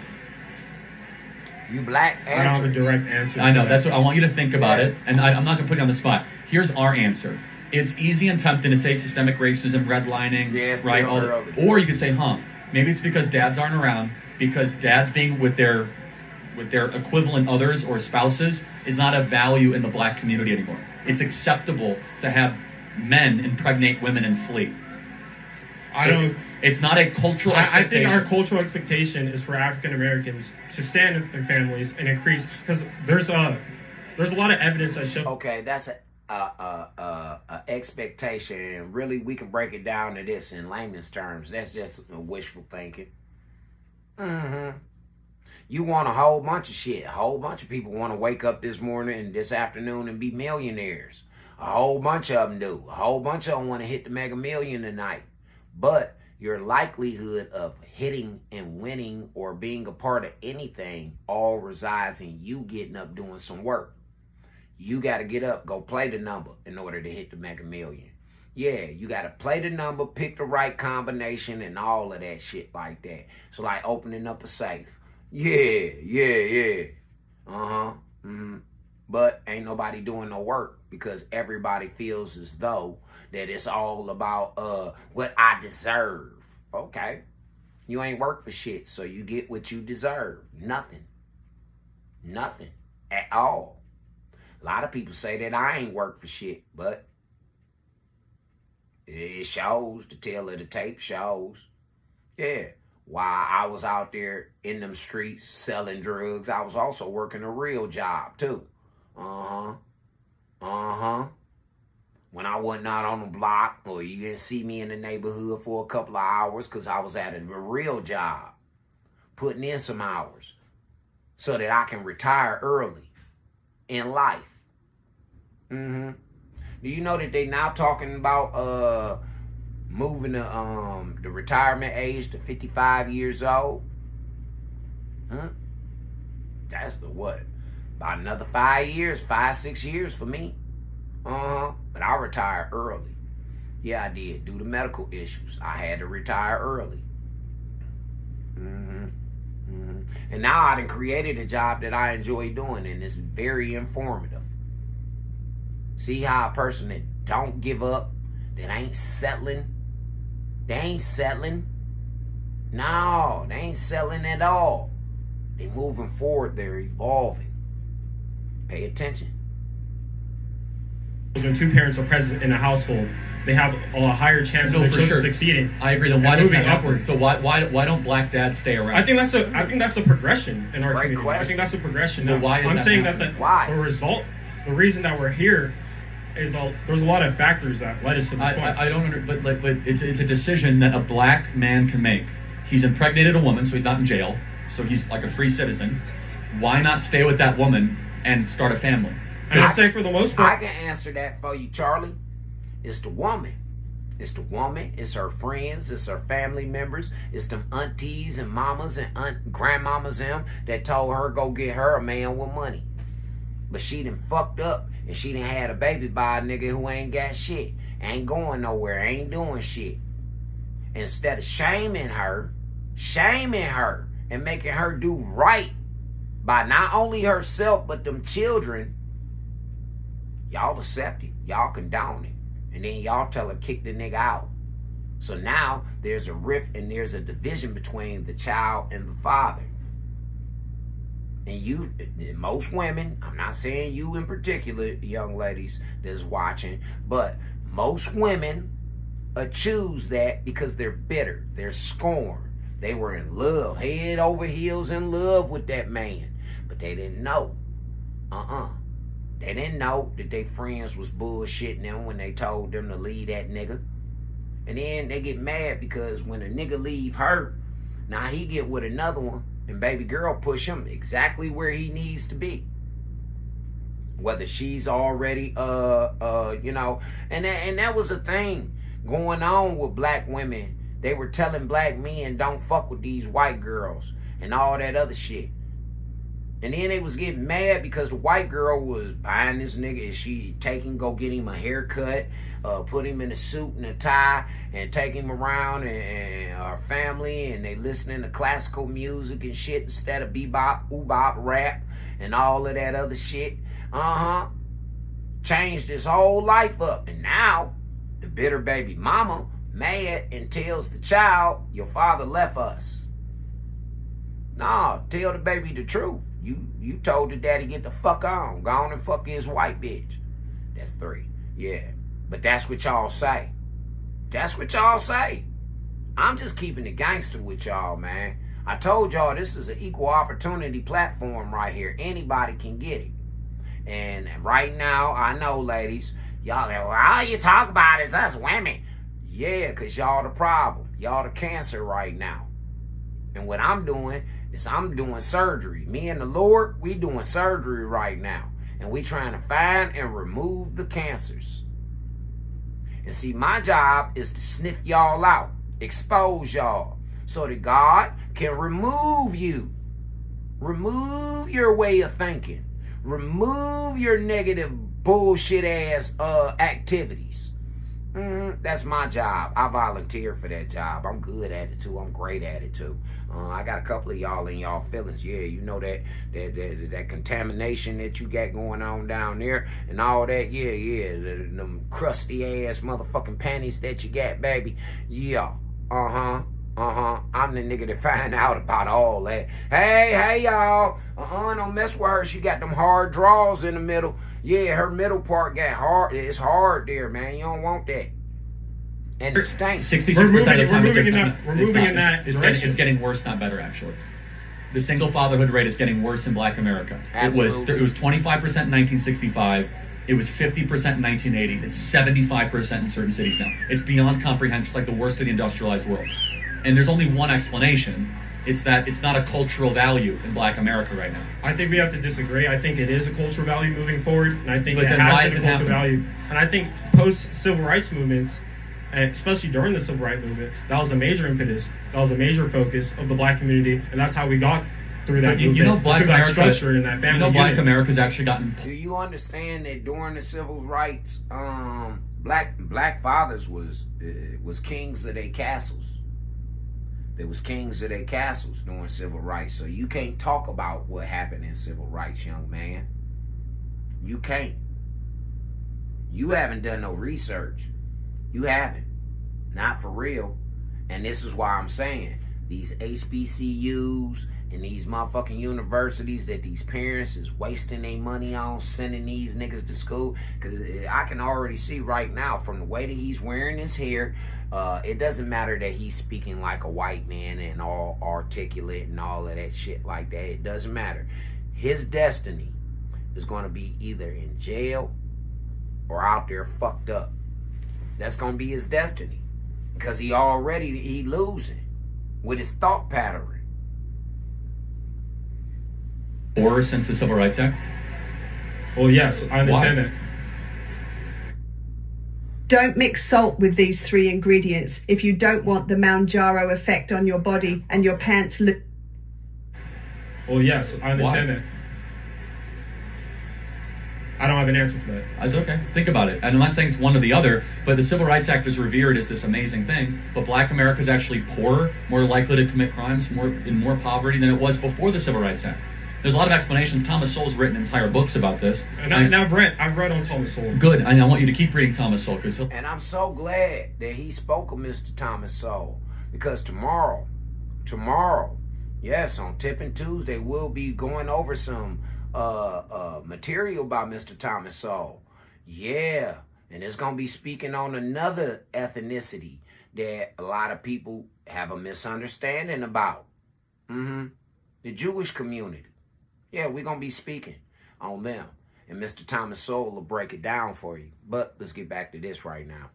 You black answer. I don't have a direct answer. I know. That's what I want you to think about it. And I'm not going to put you on the spot. Here's our answer. It's easy and tempting to say systemic racism, redlining, right? Or you could say, maybe it's because dads aren't around, because dads being with their equivalent others or spouses is not a value in the black community anymore. It's acceptable to have men impregnate women and flee. It's not a cultural expectation. I think our cultural expectation is for African Americans to stand with their families and increase, because there's a lot of evidence that shows. Okay, that's a expectation. Really, we can break it down to this in layman's terms. That's just wishful thinking. You want a whole bunch of shit. A whole bunch of people want to wake up this morning and this afternoon and be millionaires. A whole bunch of them do. A whole bunch of them want to hit the Mega Million tonight. But your likelihood of hitting and winning or being a part of anything all resides in you getting up doing some work. You got to get up, go play the number in order to hit the Mega Million. Yeah, you got to play the number, pick the right combination, and all of that shit like that. So like opening up a safe. Yeah. But ain't nobody doing no work because everybody feels as though that it's all about what I deserve. Okay. You ain't work for shit, so you get what you deserve. Nothing at all. A lot of people say that I ain't work for shit, but it shows. The tail of the tape shows. Yeah. While I was out there in them streets selling drugs, I was also working a real job too. When I wasn't out on the block or you didn't see me in the neighborhood for a couple of hours because I was at a real job, putting in some hours so that I can retire early in life. Do you know that they now talking about moving the retirement age to 55 years old? That's the what? About another 6 years for me. But I retired early. Yeah, I did. Due to medical issues, I had to retire early. And now I done created a job that I enjoy doing, and it's very informative. See how a person that don't give up, that ain't settling, they ain't settling. No, they ain't settling at all. They moving forward. They're evolving. Pay attention. When two parents are present in a household, they have a higher chance of their children succeeding. I agree. Then why does that happen? Upward. So why don't black dads stay around? I think that's a progression in our community. Question. I think that's a progression. Well, why is I'm that saying happening? that the reason that we're here is there's a lot of factors that led us to this point. I don't but it's a decision that a black man can make. He's impregnated a woman, so he's not in jail. So he's like a free citizen. Why not stay with that woman and start a family? And I'd say for the most part, I can answer that for you, Charlie. It's the woman. It's the woman. It's her friends. It's her family members. It's them aunties and mamas and grandmamas them that told her go get her a man with money. But she done fucked up and she done had a baby by a nigga who ain't got shit. Ain't going nowhere. Ain't doing shit. Instead of shaming her and making her do right by not only herself but them children, y'all accept it. Y'all condone it. And then y'all tell her kick the nigga out. So now there's a rift and there's a division between the child and the father. And most women, I'm not saying you in particular, young ladies that's watching, but most women choose that because they're bitter. They're scorned. They were in love, head over heels in love with that man. But they didn't know. They didn't know that their friends was bullshitting them when they told them to leave that nigga. And then they get mad because when a nigga leave her, now he get with another one, and baby girl push him exactly where he needs to be. Whether she's already, and that was a thing going on with black women. They were telling black men don't fuck with these white girls and all that other shit. And then they was getting mad because the white girl was buying this nigga and she go get him a haircut, put him in a suit and a tie, and take him around and our family, and they listening to classical music and shit instead of bebop, oobop, rap, and all of that other shit. Changed his whole life up. And now, the bitter baby mama mad and tells the child, your father left us. Nah, tell the baby the truth. You told the daddy get the fuck on. Go on and fuck his white bitch. That's 3. Yeah. But that's what y'all say. That's what y'all say. I'm just keeping it gangster with y'all, man. I told y'all this is an equal opportunity platform right here. Anybody can get it. And right now, I know, ladies, y'all go, well, all you talk about is us women. Yeah, because y'all the problem. Y'all the cancer right now. And what I'm doing is I'm doing surgery. Me and the Lord, we doing surgery right now. And we trying to find and remove the cancers. And see, my job is to sniff y'all out, expose y'all, so that God can remove you. Remove your way of thinking. Remove your negative bullshit ass activities. That's my job. I volunteer for that job. I'm good at it too. I'm great at it too. I got a couple of y'all in y'all feelings. Yeah, you know that contamination that you got going on down there and all that. Yeah. Them crusty ass motherfucking panties that you got, baby. Yeah. I'm the nigga that find out about all that. Hey, y'all. Don't mess with her. She got them hard draws in the middle. Yeah, her middle part got hard. It's hard there, man. You don't want that. And it stinks. 66% of the time, it's getting worse, not better, actually. The single fatherhood rate is getting worse in Black America. Absolutely. It was 25% in 1965. It was 50% in 1980. It's 75% in certain cities now. It's beyond comprehension. It's like the worst of the industrialized world. And there's only one explanation. It's that it's not a cultural value in Black America right now. I think we have to disagree. I think it is a cultural value moving forward, and I think But it then has why been is a it cultural happening? value. And I think post-civil rights movement, and especially during the civil rights movement, that was a major impetus. That was a major focus of the Black community, and that's how we got through that movement. You know, Black through that America, structure and that family you know, Black unit. America's actually gotten. Do you understand that during the civil rights, black fathers was kings of their castles? There was kings of their castles during civil rights. So you can't talk about what happened in civil rights, young man. You can't. You haven't done no research. You haven't. Not for real. And this is why I'm saying these HBCUs and these motherfucking universities that these parents is wasting their money on sending these niggas to school. Because I can already see right now from the way that he's wearing his hair, it doesn't matter that he's speaking like a white man and all articulate and all of that shit like that. It doesn't matter. His destiny is going to be either in jail or out there fucked up. That's going to be his destiny. Because he losing with his thought pattern. Or since the Civil Rights Act? Well, yes, I understand that. Don't mix salt with these 3 ingredients if you don't want the Mount Jaro effect on your body and your pants look. Well, yes, I understand that. I don't have an answer for that. It's okay. Think about it. And I'm not saying it's one or the other, but the Civil Rights Act is revered as this amazing thing. But Black America is actually poorer, more likely to commit crimes, in more poverty than it was before the Civil Rights Act. There's a lot of explanations. Thomas Sowell's written entire books about this. And I've read on Thomas Sowell. Good. And I want you to keep reading Thomas Sowell. And I'm so glad that he spoke of Mr. Thomas Sowell. Because tomorrow, yes, on Tipping Tuesday, we'll be going over some material by Mr. Thomas Sowell. Yeah. And it's going to be speaking on another ethnicity that a lot of people have a misunderstanding about. The Jewish community. Yeah, we're going to be speaking on them. And Mr. Thomas Sowell will break it down for you. But let's get back to this right now.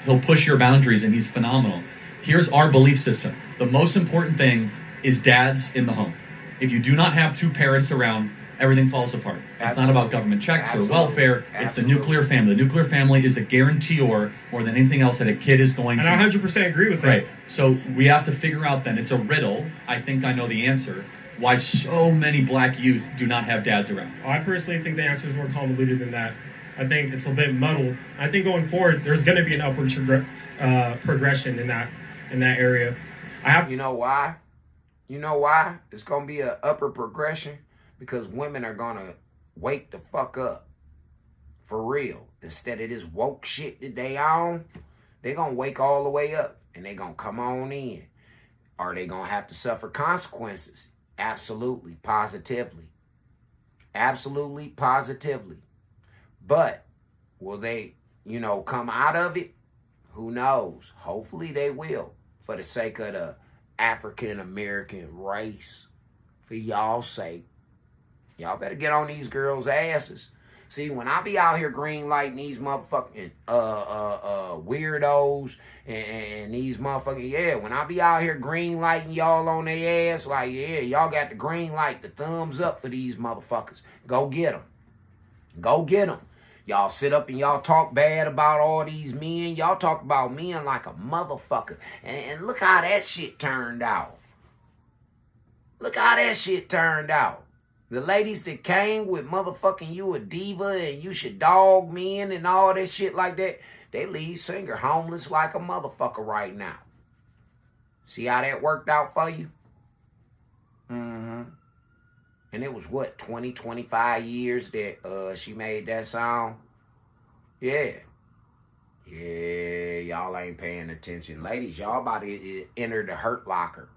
He'll push your boundaries, and he's phenomenal. Here's our belief system. The most important thing is dads in the home. If you do not have 2 parents around, everything falls apart. It's not about government checks or welfare. It's the nuclear family. The nuclear family is a guarantor more than anything else that a kid is going to. And I 100% agree with that. Right. So we have to figure out then, it's a riddle. I think I know the answer. Why so many black youth do not have dads around. I personally think the answer is more convoluted than that. I think it's a bit muddled. I think going forward, there's going to be an upward progression in that area. You know why? You know why it's going to be an upper progression? Because women are going to wake the fuck up. For real. Instead of this woke shit that they on, they going to wake all the way up. And they going to come on in. Are they going to have to suffer consequences? Absolutely. Positively. Absolutely. Positively. But will they, come out of it? Who knows? Hopefully they will. For the sake of the African American race. For y'all's sake. Y'all better get on these girls' asses. See, when I be out here green lighting these motherfucking weirdos and these motherfucking, when I be out here green lighting y'all on their ass, like, y'all got the green light, the thumbs up for these motherfuckers. Go get them. Go get them. Y'all sit up and y'all talk bad about all these men. Y'all talk about men like a motherfucker. And look how that shit turned out. Look how that shit turned out. The ladies that came with motherfucking you a diva and you should dog men and all that shit like that, they leave Singer homeless like a motherfucker right now. See how that worked out for you? And it was 20, 25 years that she made that song? Yeah. Yeah, y'all ain't paying attention. Ladies, y'all about to enter the hurt locker.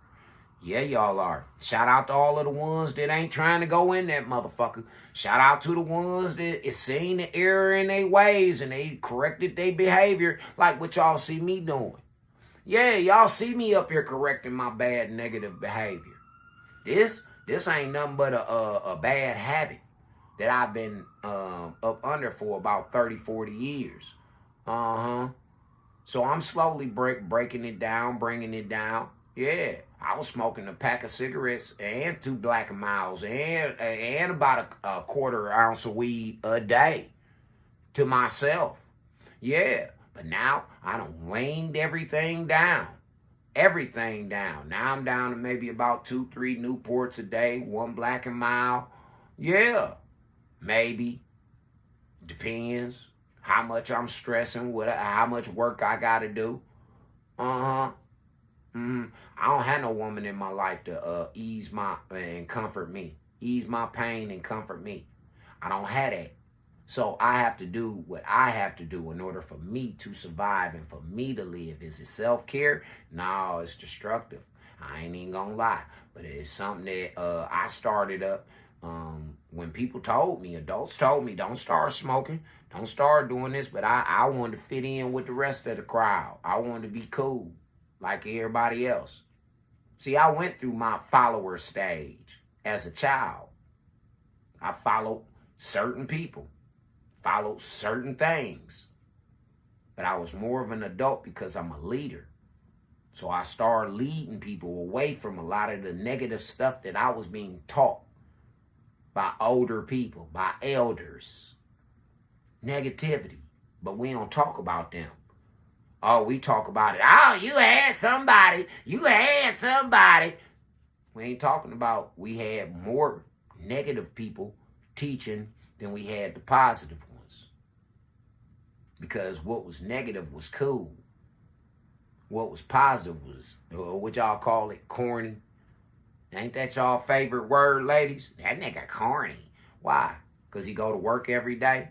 Yeah, y'all are. Shout out to all of the ones that ain't trying to go in that motherfucker. Shout out to the ones that is seeing the error in their ways and they corrected their behavior like what y'all see me doing. Yeah, y'all see me up here correcting my bad negative behavior. This ain't nothing but a bad habit that I've been up under for about 30, 40 years. So I'm slowly breaking it down, bringing it down. Yeah, I was smoking a pack of cigarettes and 2 Black & Milds and about a quarter ounce of weed a day to myself. Yeah, but now I done waned everything down. Everything down. Now I'm down to maybe about 2, 3 Newports a day, 1 Black & Mild. Yeah, maybe. Depends how much I'm stressing, how much work I got to do. I don't have no woman in my life to ease my and comfort me. Ease my pain and comfort me. I don't have that. So I have to do what I have to do in order for me to survive and for me to live. Is it self-care? No, it's destructive. I ain't even gonna lie. But it's something that I started up when people told me, adults told me, don't start smoking, don't start doing this. But I wanted to fit in with the rest of the crowd. I wanted to be cool like everybody else. See, I went through my follower stage as a child. I followed certain people. Followed certain things. But I was more of an adult because I'm a leader. So I started leading people away from a lot of the negative stuff that I was being taught by older people, by elders. Negativity. But we don't talk about them. Oh, we talk about it. Oh, you had somebody. You had somebody. We ain't talking about we had more negative people teaching than we had the positive ones. Because what was negative was cool. What was positive was, what y'all call it, corny. Ain't that y'all favorite word, ladies? That nigga corny. Why? Because he go to work every day?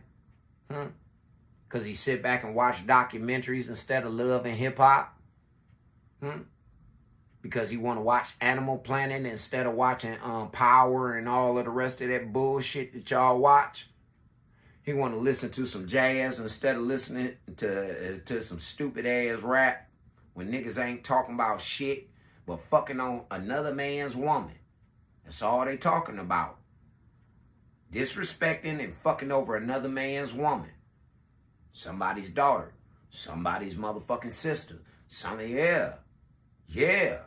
Because he sit back and watch documentaries instead of love and hip-hop? Because he want to watch Animal Planet instead of watching Power and all of the rest of that bullshit that y'all watch? He want to listen to some jazz instead of listening to some stupid-ass rap when niggas ain't talking about shit but fucking on another man's woman. That's all they talking about. Disrespecting and fucking over another man's woman. Somebody's daughter. Somebody's motherfucking sister. Yeah.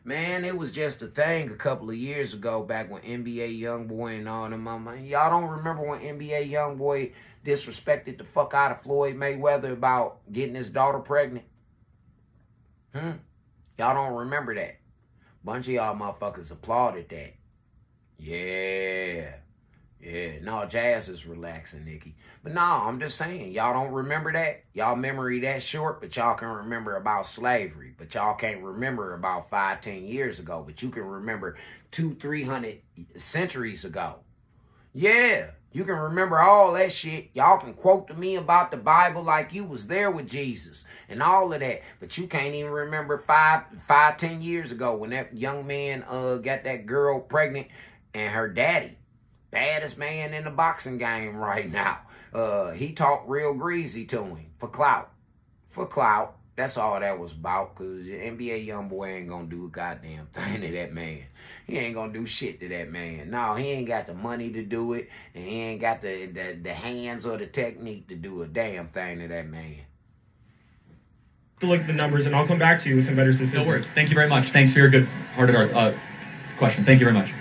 Man, it was just a thing a couple of years ago back when NBA Youngboy and all them. Y'all don't remember when NBA Youngboy disrespected the fuck out of Floyd Mayweather about getting his daughter pregnant? Y'all don't remember that. Bunch of y'all motherfuckers applauded that. Yeah. No, jazz is relaxing, Nikki. But no, I'm just saying, y'all don't remember that? Y'all memory that short, but y'all can remember about slavery. But y'all can't remember about 5-10 years ago. But you can remember 200-300 centuries ago. Yeah, you can remember all that shit. Y'all can quote to me about the Bible like you was there with Jesus and all of that. But you can't even remember 5-10 years ago when that young man got that girl pregnant and her daddy. Baddest man in the boxing game right now. He talked real greasy to him for clout. That's all that was about, because the NBA Youngboy ain't going to do a goddamn thing to that man. He ain't going to do shit to that man. No, he ain't got the money to do it, and he ain't got the hands or the technique to do a damn thing to that man. To look at the numbers, and I'll come back to you with some better statistics. No worries. Thank you very much. Thanks for your good-hearted question. Thank you very much.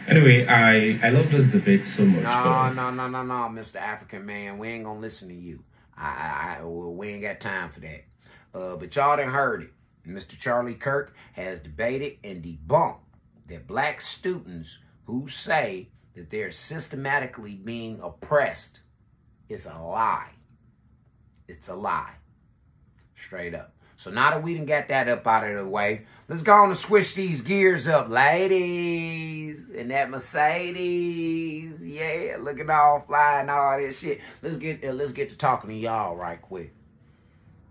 Anyway, I love this debate so much. No, Mr. African man. We ain't gonna listen to you. We ain't got time for that. But y'all done heard it. Mr. Charlie Kirk has debated and debunked that black students who say that they're systematically being oppressed is a lie. It's a lie. Straight up. So now that we done got that up out of the way, let's go on and switch these gears up, ladies. And that Mercedes, yeah, looking all fly and all this shit. Let's get to talking to y'all right quick.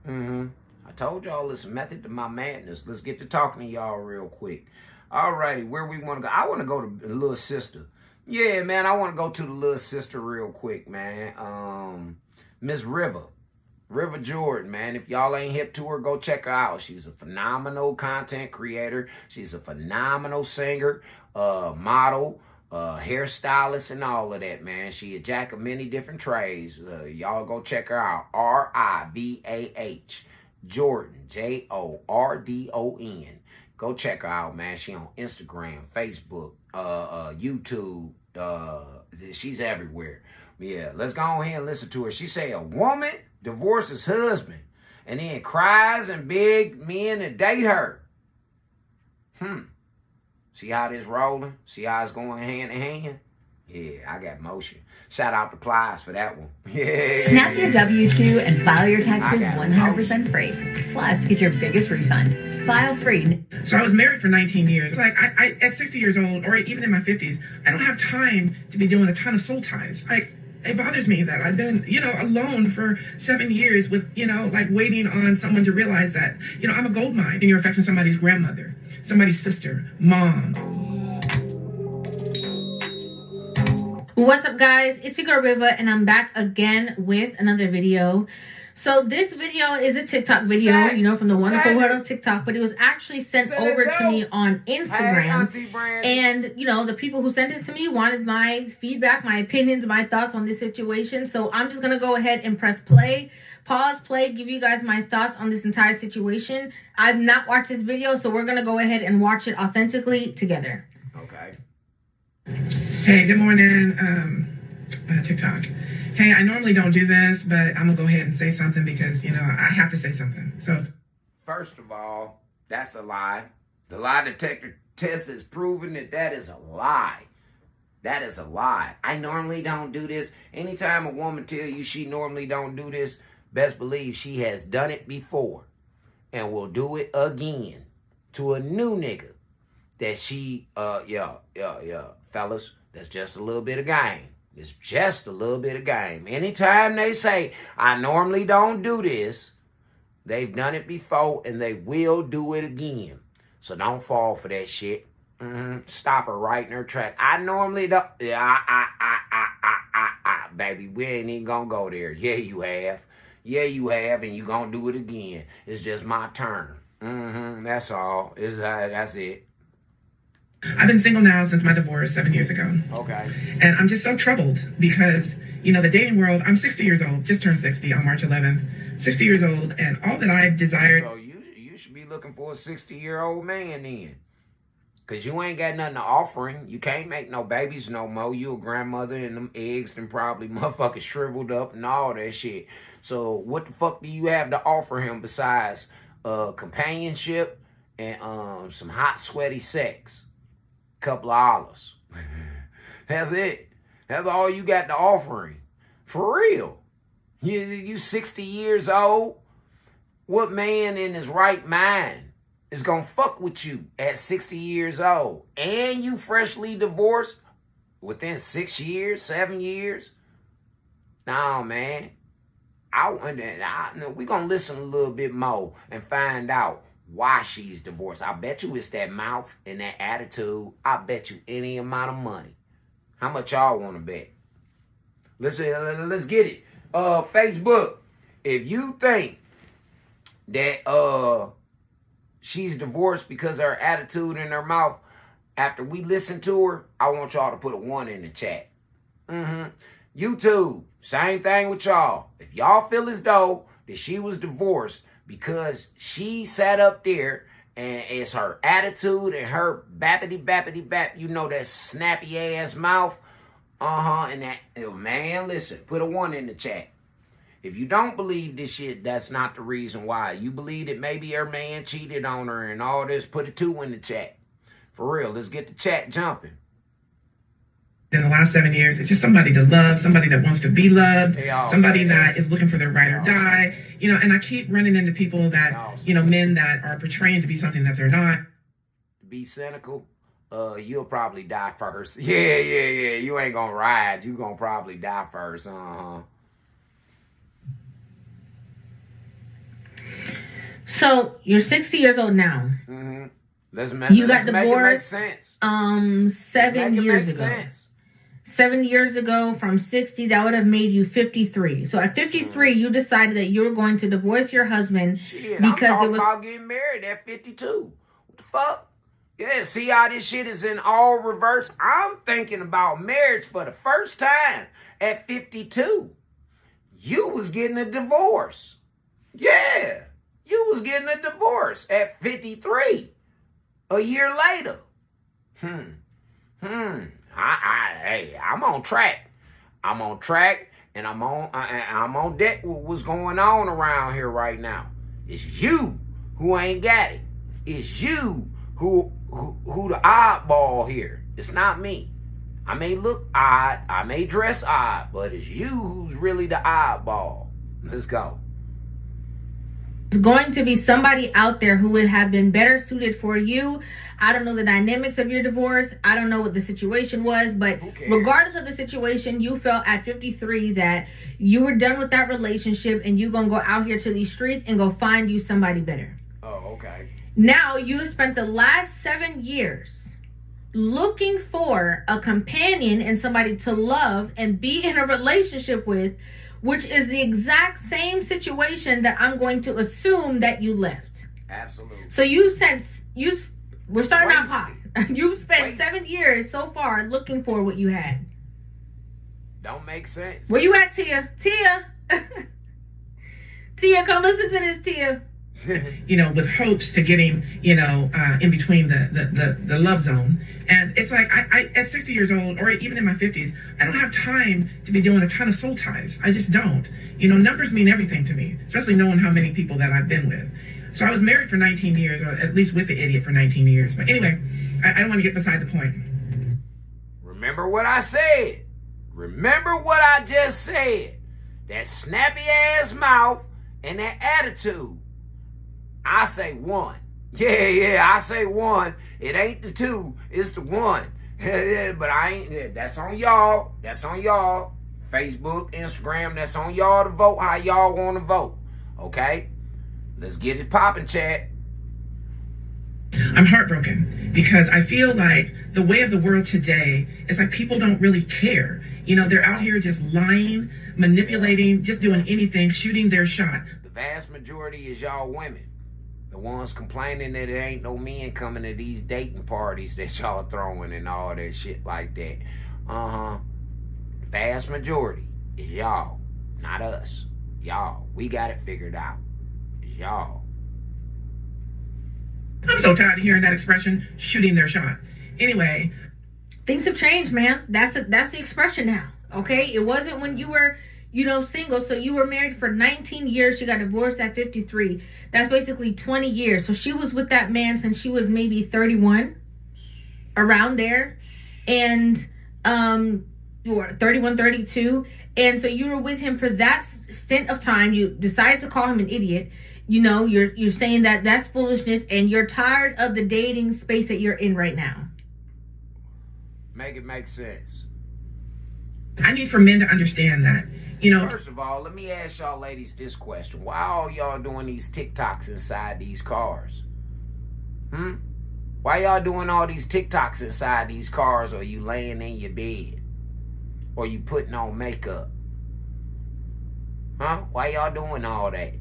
I told y'all it's a method to my madness. Let's get to talking to y'all real quick. Alrighty, where we want to go? I want to go to the little sister. Yeah, man, I want to go to the little sister real quick, man. Miss River Jordan, man. If y'all ain't hip to her, go check her out. She's a phenomenal content creator. She's a phenomenal singer, model, hairstylist, and all of that, man. She a jack of many different trades. Y'all go check her out. RIVAH Jordan, JORDON. Go check her out, man. She on Instagram, Facebook, YouTube. She's everywhere. Yeah, let's go ahead and listen to her. She say a woman divorces husband and then cries and beg men to date her. See how this rolling? See how it's going hand in hand? Yeah, I got motion. Shout out to Plies for that one. Yeah. Snap your W-2 and file your taxes 100% free. Plus, get your biggest refund. File free. So I was married for 19 years. It's like, I at 60 years old, or even in my 50s, I don't have time to be doing a ton of soul ties. Like, It bothers me that I've been, alone for 7 years with, like waiting on someone to realize that, I'm a gold mine and you're affecting somebody's grandmother, somebody's sister, mom. What's up, guys? It's your girl Riva, and I'm back again with another video. So this video is a TikTok video, from the wonderful world of TikTok, but it was actually sent over to me on Instagram. And, the people who sent it to me wanted my feedback, my opinions, my thoughts on this situation. So I'm just going to go ahead and press play, pause, play, give you guys my thoughts on this entire situation. I've not watched this video, so we're going to go ahead and watch it authentically together. Okay. Hey, good morning, TikTok. Hey, I normally don't do this, but I'm going to go ahead and say something because, I have to say something. So, first of all, that's a lie. The lie detector test has proven that is a lie. That is a lie. I normally don't do this. Anytime a woman tell you she normally don't do this, best believe she has done it before and will do it again to a new nigga that she, fellas, that's just a little bit of game. It's just a little bit of game. Anytime they say, I normally don't do this, they've done it before and they will do it again. So don't fall for that shit. Stop her right in her track. I normally don't. Baby, we ain't even gonna go there. Yeah, you have. Yeah, you have, and you gonna do it again. It's just my turn. That's all. That's it. I've been single now since my divorce 7 years ago. Okay. And I'm just so troubled because, the dating world, I'm 60 years old, just turned 60 on March 11th. 60 years old, and all that I've desired. So you should be looking for a 60-year-old man then. Because you ain't got nothing to offer him. You can't make no babies no more. You a grandmother and them eggs and probably motherfuckers shriveled up and all that shit. So what the fuck do you have to offer him besides companionship and some hot, sweaty sex? Couple of dollars. That's it. That's all you got to offer him. For real. You 60 years old? What man in his right mind is gonna fuck with you at 60 years old? And you freshly divorced within 6 years, 7 years? No, man. We're gonna listen a little bit more and find out why she's divorced. I bet you it's that mouth and that attitude. I bet you any amount of money. How much y'all want to bet? Let's get it. Facebook, if you think that she's divorced because of her attitude and her mouth, after we listen to her, I want y'all to put a 1 in the chat. YouTube, same thing with y'all. If y'all feel as though that she was divorced because she sat up there and it's her attitude and her bappity bap, that snappy ass mouth. And that, man, listen, put a 1 in the chat. If you don't believe this shit, that's not the reason why. You believe that maybe her man cheated on her and all this, put a 2 in the chat. For real, let's get the chat jumping. In the last 7 years, it's just somebody to love, somebody that wants to be loved, somebody that is looking for their ride or die. And I keep running into people that, men that are portraying to be something that they're not. To be cynical, you'll probably die first. Yeah. You ain't gonna ride. You gonna probably die first. So you're 60 years old now. You got divorced 7 years ago. Sense. 7 years ago from 60, that would have made you 53. So at 53, you decided that you were going to divorce your husband shit, because I'm talking about getting married at 52. What the fuck? Yeah, see how this shit is in all reverse? I'm thinking about marriage for the first time at 52. You was getting a divorce. Yeah, you was getting a divorce at 53. A year later. Hey, I'm on track. I'm on track, and I'm on deck with what's going on around here right now. It's you who ain't got it. It's you who the oddball here. It's not me. I may look odd, I may dress odd, but it's you who's really the oddball. Let's go. There's going to be somebody out there who would have been better suited for you. I don't know the dynamics of your divorce. I don't know what the situation was, but regardless of the situation, you felt at 53 that you were done with that relationship and you're going to go out here to these streets and go find you somebody better. Oh, okay. Now you have spent the last 7 years looking for a companion and somebody to love and be in a relationship with, which is the exact same situation that I'm going to assume that you left. Absolutely. So we're starting out hot. You've spent 7 years so far looking for what you had. Don't make sense. Where you at, Tia? Tia, come listen to this, Tia. You know, with hopes to getting, you know, in between the love zone. And it's like, I at 60 years old, or even in my 50s, I don't have time to be doing a ton of soul ties. I just don't. You know, numbers mean everything to me, especially knowing how many people that I've been with. So I was married for 19 years, or at least with the idiot for 19 years. But anyway, I don't want to get beside the point. Remember what I said. Remember what I just said. That snappy ass mouth and that attitude. I say 1. Yeah, I say 1. It ain't the 2, it's the 1. But I ain't, that's on y'all. That's on y'all. Facebook, Instagram, that's on y'all to vote how y'all want to vote. Okay? Let's get it popping, chat. I'm heartbroken because I feel like the way of the world today is like people don't really care. You know, they're out here just lying, manipulating, just doing anything, shooting their shot. The vast majority is y'all women. The ones complaining that it ain't no men coming to these dating parties that y'all throwing and all that shit like that. The vast majority is y'all, not us. Y'all, we got it figured out. It's y'all. I'm so tired of hearing that expression, shooting their shot. Anyway. Things have changed, man. That's the expression now, okay? It wasn't when you were, you know, single. So you were married for 19 years. She got divorced at 53. That's basically 20 years. So she was with that man since she was maybe 31, around there. And you were 31, 32. And so you were with him for that stint of time. You decided to call him an idiot. You know, you're saying that that's foolishness, and you're tired of the dating space that you're in right now. Make it make sense. I need for men to understand that. You know, first of all, let me ask y'all ladies this question. Why all y'all doing these TikToks inside these cars? Why y'all doing all these TikToks inside these cars, or you laying in your bed? Or you putting on makeup? Why y'all doing all that?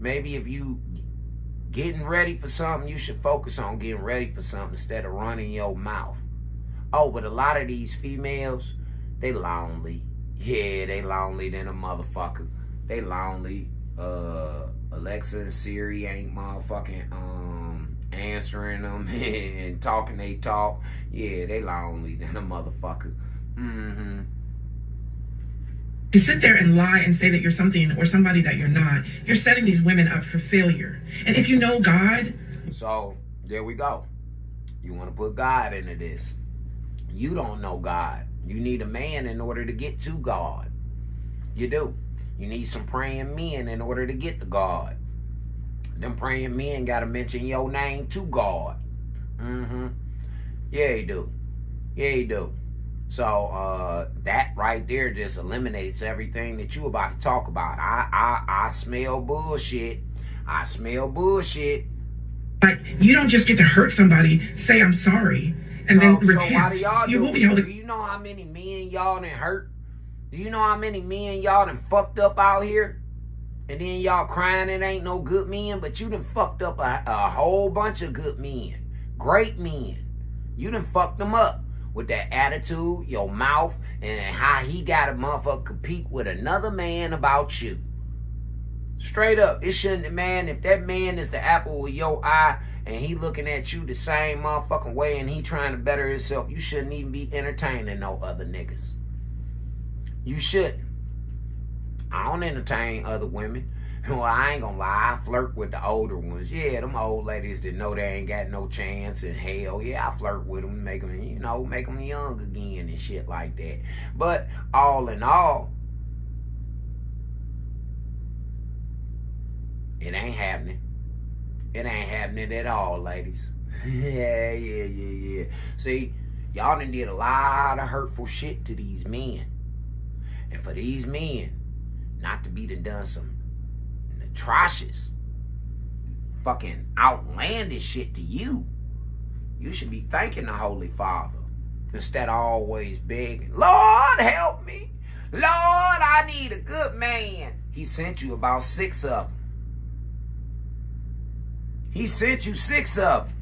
Maybe if you getting ready for something, you should focus on getting ready for something instead of running your mouth. Oh, but a lot of these females, they lonely. Yeah, they lonely than a motherfucker. They lonely. Alexa and Siri ain't motherfucking answering them and talking they talk. Yeah, they lonely than a motherfucker. To sit there and lie and say that you're something or somebody that you're not, you're setting these women up for failure. And if you know God... So, there we go. You want to put God into this. You don't know God. You need a man in order to get to God. You do. You need some praying men in order to get to God. Them praying men got to mention your name to God. Yeah, you do. Yeah, you do. So that right there just eliminates everything that you about to talk about. I smell bullshit. I smell bullshit. Like, you don't just get to hurt somebody, say I'm sorry, and then repent. So why do y'all you will be held. Do you know how many men y'all done hurt? Do you know how many men y'all done fucked up out here? And then y'all crying it ain't no good men, but you done fucked up a whole bunch of good men. Great men. You done fucked them up. With that attitude, your mouth, and how he got a motherfucker compete with another man about you. Straight up, it shouldn't, man, if that man is the apple of your eye and he looking at you the same motherfucking way and he trying to better himself, you shouldn't even be entertaining no other niggas. You shouldn't. I don't entertain other women. Well, I ain't gonna lie, I flirt with the older ones. Yeah, them old ladies that know they ain't got no chance in hell. Yeah, I flirt with them, make them, you know, make them young again and shit like that. But all in all, It ain't happening. It ain't happening at all, ladies. Yeah. See, y'all done did a lot of hurtful shit to these men. And for these men not to be done some atrocious, fucking outlandish shit to you, you should be thanking the Holy Father instead of always begging, Lord, help me. Lord, I need a good man. He sent you about 6 of them. He sent you 6 of them.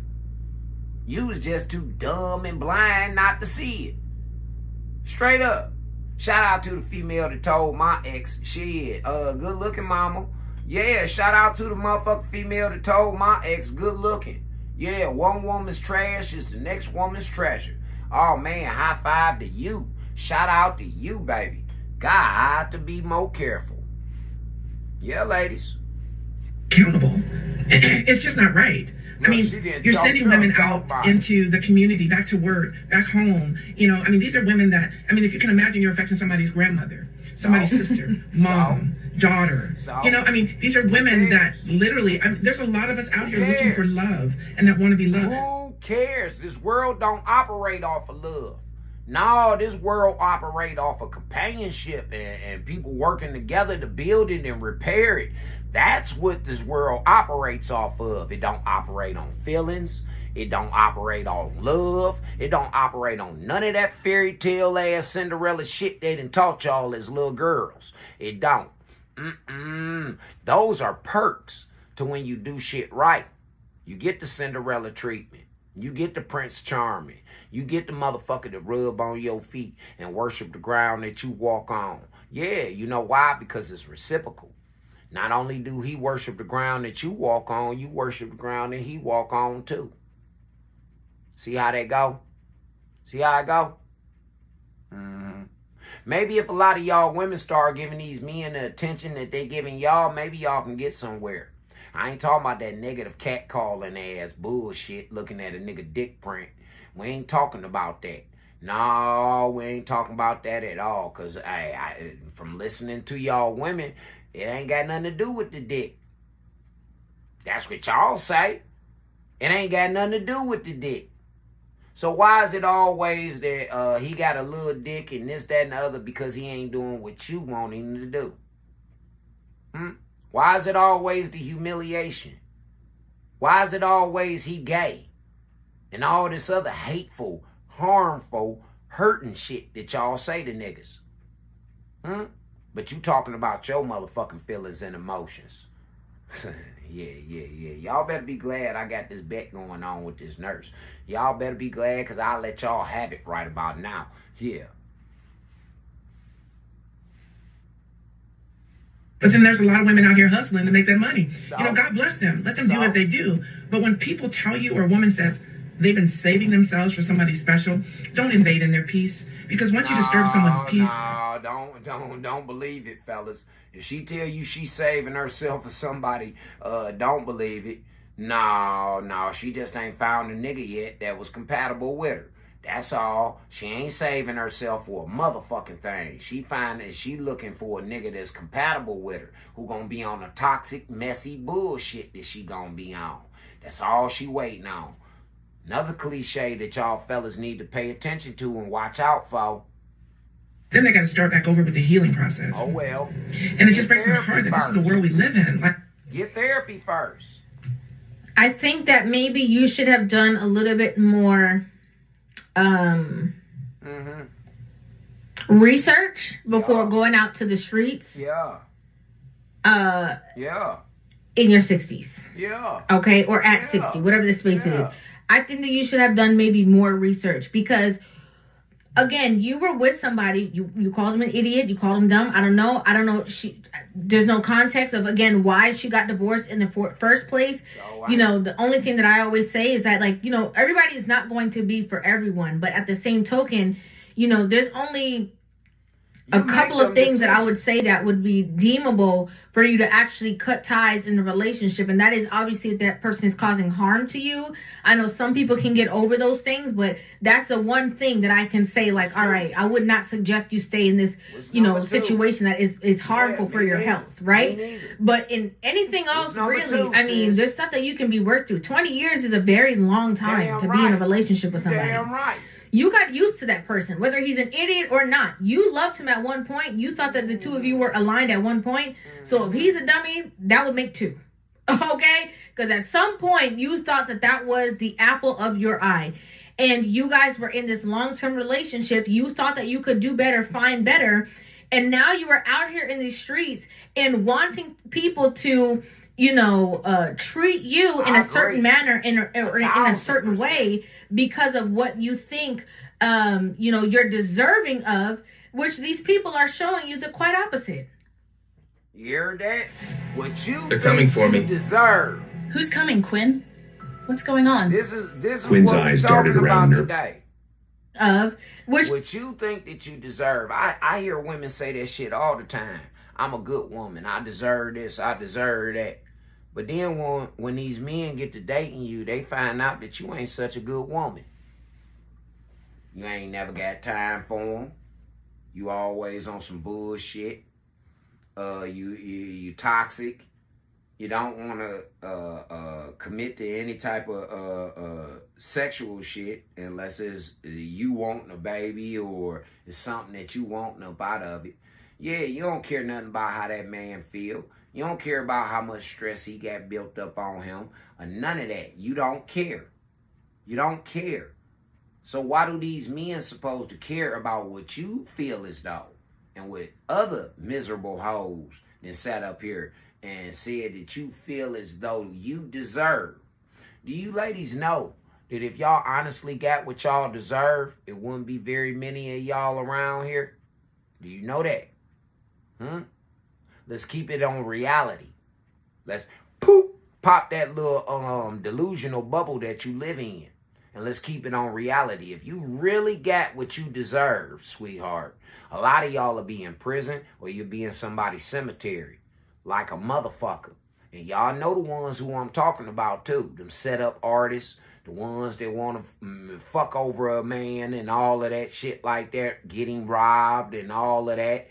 You was just too dumb and blind not to see it. Straight up. Shout out to the female that told my ex, shit, good looking mama. Yeah, shout out to the motherfucking female that told my ex, good looking. Yeah, one woman's trash is the next woman's treasure. Oh man, high five to you. Shout out to you, baby. Got to be more careful. Yeah, ladies. Accountable. It's just not right. I mean, you're sending women out into the community, back to work, back home. You know, I mean, these are women that, I mean, if you can imagine, you're affecting somebody's grandmother, somebody's sister, mom, daughter. You know, I mean, these are women that literally, I mean, there's a lot of us out here looking for love and that want to be loved. Who cares? This world don't operate off of love. No, this world operate off of companionship and people working together to build it and repair it. That's what this world operates off of. It don't operate on feelings. It don't operate on love. It don't operate on none of that fairy tale ass Cinderella shit they done taught y'all as little girls. It don't. Those are perks to when you do shit right. You get the Cinderella treatment. You get the Prince Charming. You get the motherfucker to rub on your feet and worship the ground that you walk on. Yeah, you know why? Because it's reciprocal. Not only do he worship the ground that you walk on, you worship the ground that he walk on too. See how that go? See how it go? Maybe if a lot of y'all women start giving these men the attention that they giving y'all, maybe y'all can get somewhere. I ain't talking about that negative catcalling ass bullshit looking at a nigga dick print. We ain't talking about that. No, we ain't talking about that at all. Because from listening to y'all women, it ain't got nothing to do with the dick. That's what y'all say. It ain't got nothing to do with the dick. So why is it always that he got a little dick and this, that, and the other because he ain't doing what you want him to do? Why is it always the humiliation? Why is it always he gay? And all this other hateful, harmful, hurting shit that y'all say to niggas. But you talking about your motherfucking feelings and emotions. Yeah. Y'all better be glad I got this bet going on with this nurse. Y'all better be glad because I'll let y'all have it right about now. Yeah. But then there's a lot of women out here hustling to make that money. You know, God bless them. Let them do as they do. But when people tell you, or a woman says they've been saving themselves for somebody special, don't invade in their peace. Because once you disturb someone's peace... Don't believe it, fellas. If she tell you she's saving herself for somebody, don't believe it. No, she just ain't found a nigga yet that was compatible with her. That's all. She ain't saving herself for a motherfucking thing. She looking for a nigga that's compatible with her, who gonna be on the toxic, messy bullshit that she gonna be on. That's all she waiting on. Another cliche that y'all fellas need to pay attention to and watch out for. Then they got to start back over with the healing process. Oh, well. And it just breaks my heart that this is the world we live in. Get therapy first. I think that maybe you should have done a little bit more research before going out to the streets. Yeah. In your 60s. Yeah. Okay? Or at 60, whatever the space it is. I think that you should have done maybe more research because... Again, you were with somebody, you called him an idiot, you called him dumb, I don't know, there's no context of, again, why she got divorced in the first place. You know, the only thing that I always say is that, like, you know, everybody is not going to be for everyone, but at the same token, you know, there's only a couple of things that I would say that would be deemable for you to actually cut ties in a relationship. And that is obviously if that person is causing harm to you. I know some people can get over those things, but that's the one thing that I can say, like, all right, I would not suggest you stay in this, situation that is harmful for your health, right? But in anything else, really, I mean, there's stuff that you can be worked through. 20 years is a very long time to be in a relationship with somebody. Damn right. You got used to that person, whether he's an idiot or not. You loved him at one point. You thought that the two of you were aligned at one point. So if he's a dummy, that would make two. Okay? Because at some point, you thought that that was the apple of your eye. And you guys were in this long-term relationship. You thought that you could do better, find better. And now you are out here in the streets and wanting people to, treat you in a certain manner or in a certain way because of what you think, you're deserving of, which these people are showing you the quite opposite. You hear that? What you They're coming for me. Deserve. Who's coming, Quinn? What's going on? This is Quinn's what eyes we're darted talking around about her. today. What you think that you deserve. I hear women say that shit all the time. I'm a good woman. I deserve this. I deserve that. But then when these men get to dating you, they find out that you ain't such a good woman. You ain't never got time for them. You always on some bullshit. You toxic. You don't want to commit to any type of sexual shit unless it's you wanting a baby or it's something that you want up out of it. Yeah, you don't care nothing about how that man feel. You don't care about how much stress he got built up on him or none of that. You don't care. You don't care. So why do these men supposed to care about what you feel as though and what other miserable hoes that sat up here and said that you feel as though you deserve? Do you ladies know that if y'all honestly got what y'all deserve, it wouldn't be very many of y'all around here? Do you know that? Let's keep it on reality. Let's pop that little delusional bubble that you live in. And let's keep it on reality. If you really got what you deserve, sweetheart, a lot of y'all will be in prison or you'll be in somebody's cemetery like a motherfucker. And y'all know the ones who I'm talking about too. Them set up artists, the ones that want to fuck over a man and all of that shit like that, getting robbed and all of that.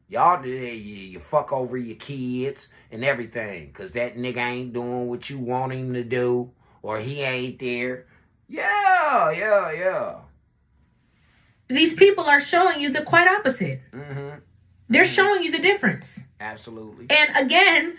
Y'all do that. You fuck over your kids and everything because that nigga ain't doing what you want him to do or he ain't there. Yeah. These people are showing you the quite opposite. They're showing you the difference. Absolutely. And again,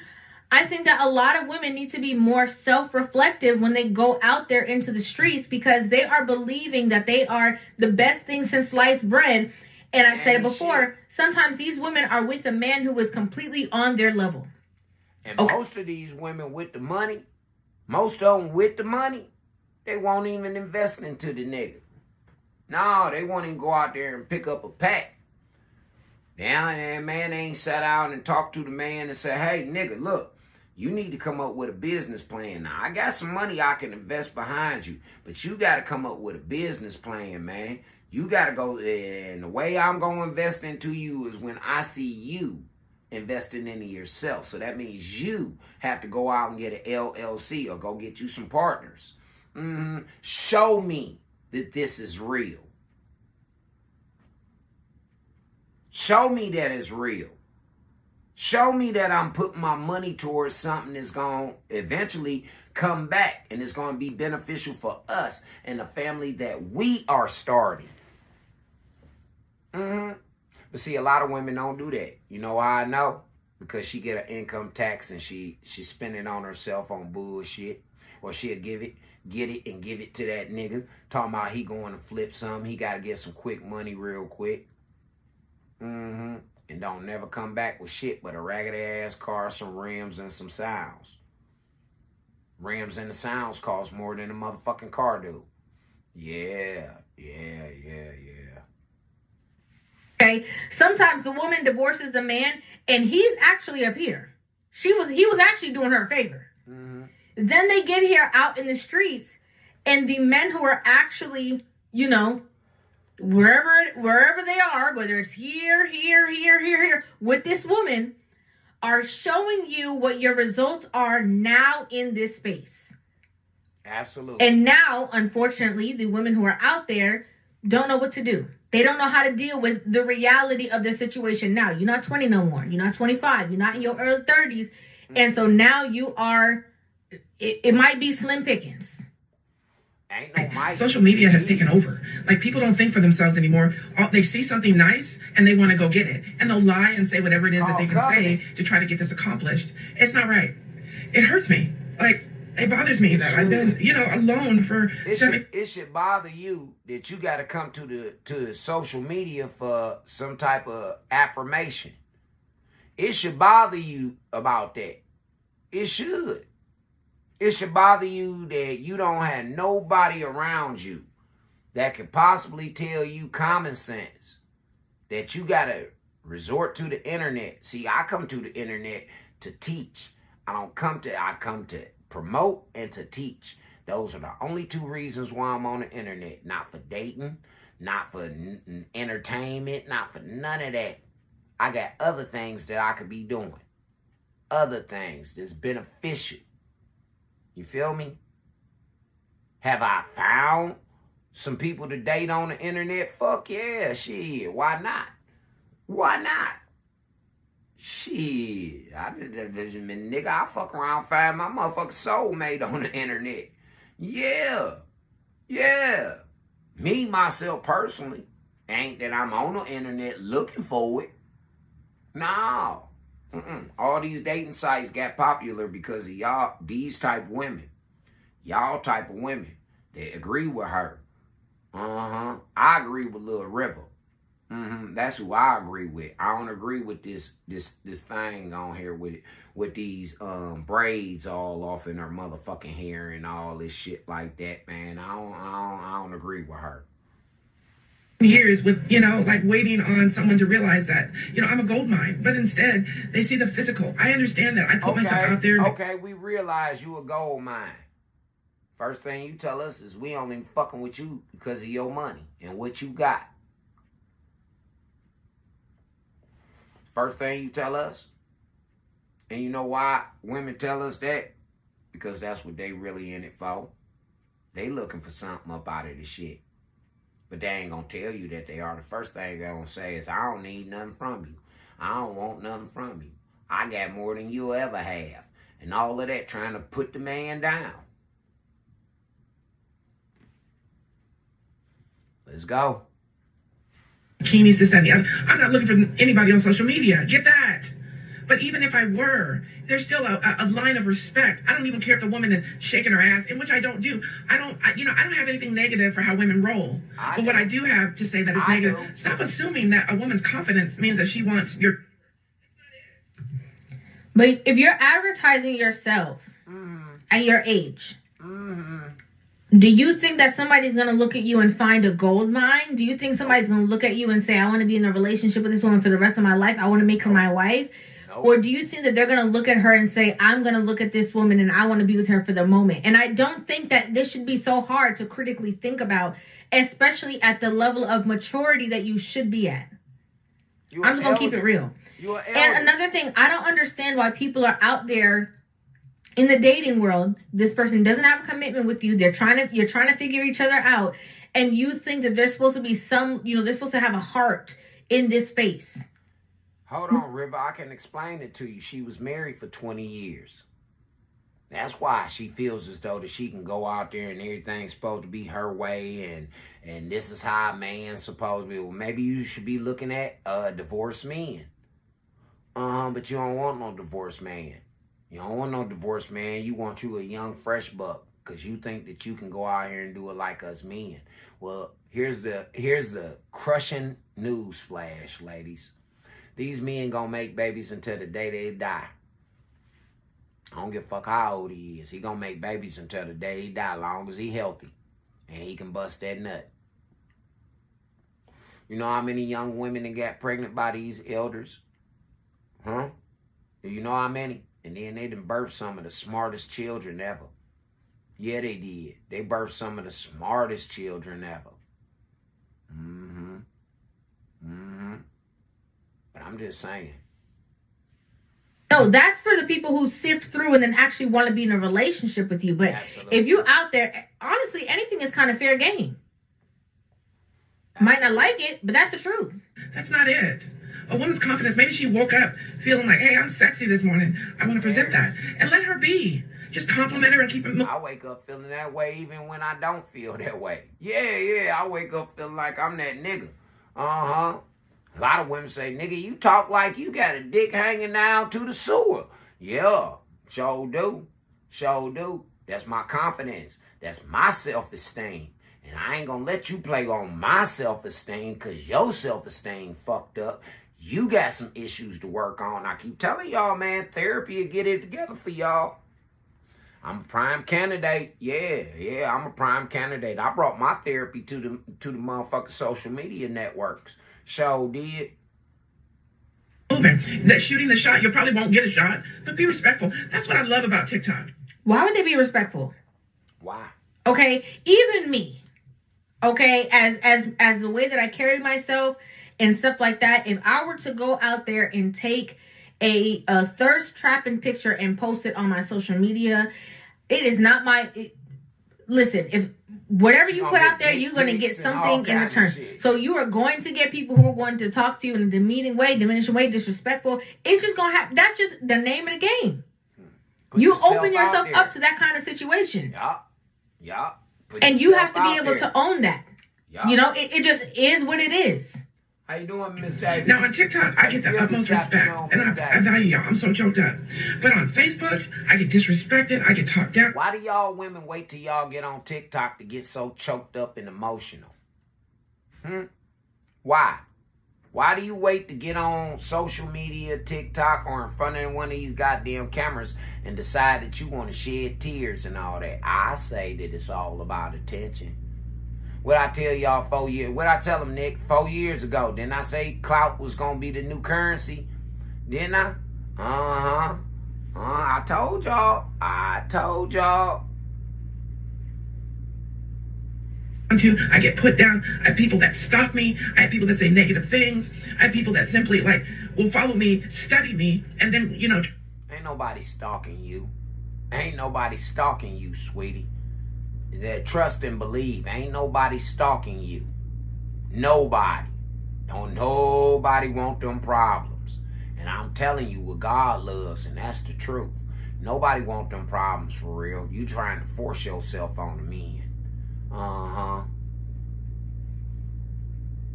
I think that a lot of women need to be more self-reflective when they go out there into the streets because they are believing that they are the best thing since sliced bread. And I said before, sometimes these women are with a man who is completely on their level. And most of these women with the money, most of them with the money, they won't even invest into the nigga. No, they won't even go out there and pick up a pack. Now, that man ain't sat down and talked to the man and said, hey, nigga, look, you need to come up with a business plan. Now, I got some money I can invest behind you, but you got to come up with a business plan, man. You got to go, and the way I'm going to invest into you is when I see you investing into yourself. So that means you have to go out and get an LLC or go get you some partners. Show me that this is real. Show me that it's real. Show me that I'm putting my money towards something that's going to eventually come back and it's going to be beneficial for us and the family that we are starting. But see, a lot of women don't do that. You know why I know? Because she get an income tax and she spending on herself on bullshit. Or she'll get it and give it to that nigga. Talking about he going to flip some. He got to get some quick money real quick. And don't never come back with shit but a raggedy ass car, some rims, and some sounds. Rims and the sounds cost more than a motherfucking car do. Yeah. Okay, sometimes the woman divorces the man and he's actually up here. He was actually doing her a favor. Then they get here out in the streets and the men who are actually, wherever they are, whether it's here, with this woman, are showing you what your results are now in this space. Absolutely. And now, unfortunately, the women who are out there don't know what to do. They don't know how to deal with the reality of the situation now. You're not 20 no more. You're not 25. You're not in your early 30s. And so now you are, it might be slim pickings. Ain't no mic. Social media has taken over. Like, people don't think for themselves anymore. They see something nice and they want to go get it. And they'll lie and say whatever it is that they can say to try to get this accomplished. It's not right. It hurts me. Like, it bothers me that I've been, alone for it should bother you that you got to come to social media for some type of affirmation. It should bother you about that. It should. It should bother you that you don't have nobody around you that could possibly tell you common sense, that you got to resort to the internet. See, I come to the internet to teach. I come to promote and to teach. Those are the only two reasons why I'm on the internet. Not for dating, not for entertainment, not for none of that. I got other things that I could be doing. Other things that's beneficial. You feel me? Have I found some people to date on the internet? Fuck yeah, shit. Why not? Why not? Shit. Nigga, I fuck around and find my motherfucking soulmate on the internet. Yeah. Yeah. Me, myself, personally, ain't that I'm on the internet looking for it. No. All these dating sites got popular because of y'all, these type of women. Y'all type of women that agree with her. I agree with Lil River. That's who I agree with. I don't agree with this thing on here with these braids all off in her motherfucking hair and all this shit like that, man. I don't agree with her. Years with, like waiting on someone to realize that, I'm a gold mine, but instead they see the physical. I understand that. I put myself out there. Okay, we realize you a gold mine. First thing you tell us is we only fucking with you because of your money and what you got. First thing you tell us. And you know why women tell us that? Because that's what they really in it for. They looking for something up out of this shit. But they ain't gonna tell you that they are. The first thing they're gonna say is, I don't need nothing from you. I don't want nothing from you. I got more than you'll ever have. And all of that trying to put the man down. Let's go. Bikinis, this, that, and the other. I'm not looking for anybody on social media. Get that. But even if I were, there's still a line of respect. I don't even care if the woman is shaking her ass, in which I don't do. I don't have anything negative for how women roll. But what I do have to say that is negative, stop assuming that a woman's confidence means that she wants your... But if you're advertising yourself at your age, do you think that somebody's going to look at you and find a gold mine? Do you think somebody's going to look at you and say, I want to be in a relationship with this woman for the rest of my life. I want to make her my wife? Or do you think that they're going to look at her and say, I'm going to look at this woman and I want to be with her for the moment? And I don't think that this should be so hard to critically think about, especially at the level of maturity that you should be at. I'm just going to keep it real. And another thing, I don't understand why people are out there in the dating world. This person doesn't have a commitment with you. You're trying to figure each other out. And you think that there's supposed to be they're supposed to have a heart in this space. Hold on, River. I can explain it to you. She was married for 20 years. That's why she feels as though that she can go out there and everything's supposed to be her way and this is how a man's supposed to be. Well, maybe you should be looking at divorced men. But you don't want no divorced man. You don't want no divorced man. You want you a young, fresh buck because you think that you can go out here and do it like us men. Well, here's the crushing news flash, ladies. These men gonna make babies until the day they die. I don't give a fuck how old he is. He gonna make babies until the day he die, as long as he healthy. And he can bust that nut. You know how many young women that got pregnant by these elders? Huh? Do you know how many? And then they done birthed some of the smartest children ever. Yeah, they did. They birthed some of the smartest children ever. I'm just saying. No, that's for the people who sift through and then actually want to be in a relationship with you. But if you're out there, honestly, anything is kind of fair game. Might not like it, but that's the truth. That's not it. A woman's confidence, maybe she woke up feeling like, hey, I'm sexy this morning. I want to present that. And let her be. Just compliment her and keep it moving. I wake up feeling that way even when I don't feel that way. Yeah, I wake up feeling like I'm that nigga. Uh-huh. A lot of women say, nigga, you talk like you got a dick hanging down to the sewer. Yeah, sure do. That's my confidence. That's my self-esteem. And I ain't gonna let you play on my self-esteem because your self-esteem fucked up. You got some issues to work on. I keep telling y'all, man, therapy will get it together for y'all. I'm a prime candidate. Yeah, I'm a prime candidate. I brought my therapy to the motherfucking social media networks. Sure did. Moving. That shooting the shot, you probably won't get a shot, but be respectful. That's what I love about TikTok. Why would they be respectful? Why? Okay, even me. Okay, as the way that I carry myself and stuff like that, if I were to go out there and take a thirst trapping picture and post it on my social media, it is not my... Listen, if whatever you put out there, you're going to get something in return. So you are going to get people who are going to talk to you in a demeaning way, diminishing way, disrespectful. It's just going to happen. That's just the name of the game. You open yourself up to that kind of situation. Yeah. And you have to be able to own that. You know, it just is what it is. How you doing, Miss Davis? Now on TikTok, I get the utmost respect, and I value y'all. I'm so choked up. But on Facebook, I get disrespected. I get talked down. Why do y'all women wait till y'all get on TikTok to get so choked up and emotional? Why? Why do you wait to get on social media, TikTok, or in front of one of these goddamn cameras and decide that you want to shed tears and all that? I say that it's all about attention. What I tell y'all 4 years, what I tell them, Nick, 4 years ago, didn't I say clout was going to be the new currency? Didn't I? I told y'all. I get put down. I have people that stalk me. I have people that say negative things. I have people that simply will follow me, study me, and then, Ain't nobody stalking you. Ain't nobody stalking you, sweetie. That trust and believe. Ain't nobody stalking you. Nobody. Don't nobody want them problems. And I'm telling you what God loves, and that's the truth. Nobody want them problems for real. You trying to force yourself on the men. Trying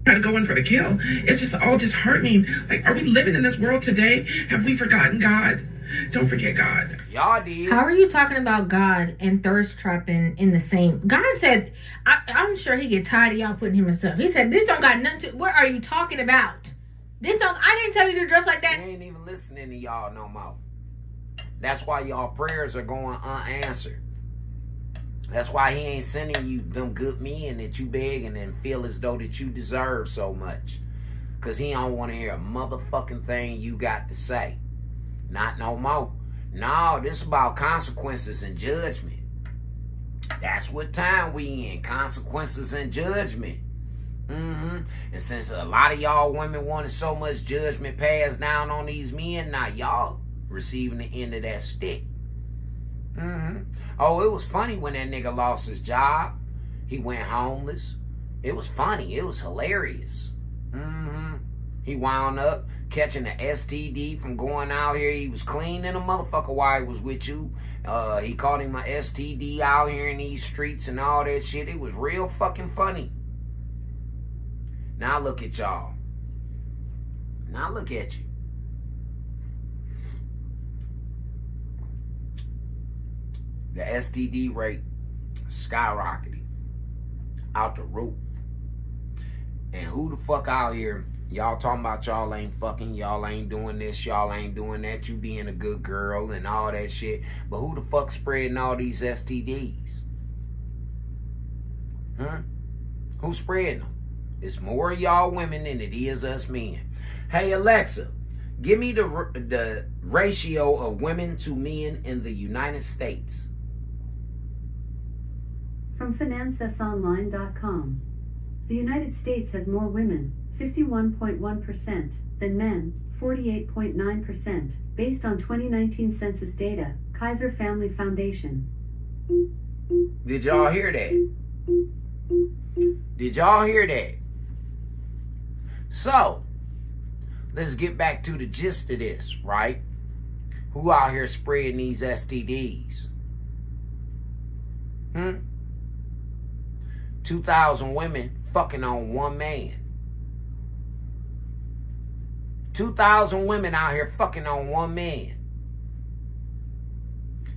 to go in for the kill. It's just all disheartening. Like, are we living in this world today? Have we forgotten God? Don't forget God. Y'all did. How are you talking about God and thirst trapping in the same? God said, I'm sure he get tired of y'all putting him in stuff. He said, this don't got nothing to... What are you talking about? This don't... I didn't tell you to dress like that. He ain't even listening to y'all no more. That's why y'all prayers are going unanswered. That's why he ain't sending you them good men that you begging and feel as though that you deserve so much. Because he don't want to hear a motherfucking thing you got to say. Not no more. No, this is about consequences and judgment. That's what time we in. Consequences and judgment. And since a lot of y'all women wanted so much judgment passed down on these men, now y'all receiving the end of that stick. Oh, it was funny when that nigga lost his job. He went homeless. It was funny. It was hilarious. He wound up catching an STD from going out here. He was clean in a motherfucker while he was with you. He caught him an STD out here in these streets and all that shit. It was real fucking funny. Now look at y'all. Now look at you. The STD rate skyrocketed out the roof. And who the fuck out here, y'all talking about y'all ain't fucking, y'all ain't doing this, y'all ain't doing that, you being a good girl and all that shit. But who the fuck spreading all these STDs? Who's spreading them? It's more of y'all women than it is us men. Hey Alexa, give me the ratio of women to men in the United States. From FinancesOnline.com. The United States has more women, 51.1%, than men, 48.9%, based on 2019 census data, Kaiser Family Foundation. Did y'all hear that? Did y'all hear that? So, let's get back to the gist of this, right? Who out here spreading these STDs? 2,000 women fucking on one man. 2,000 women out here fucking on one man.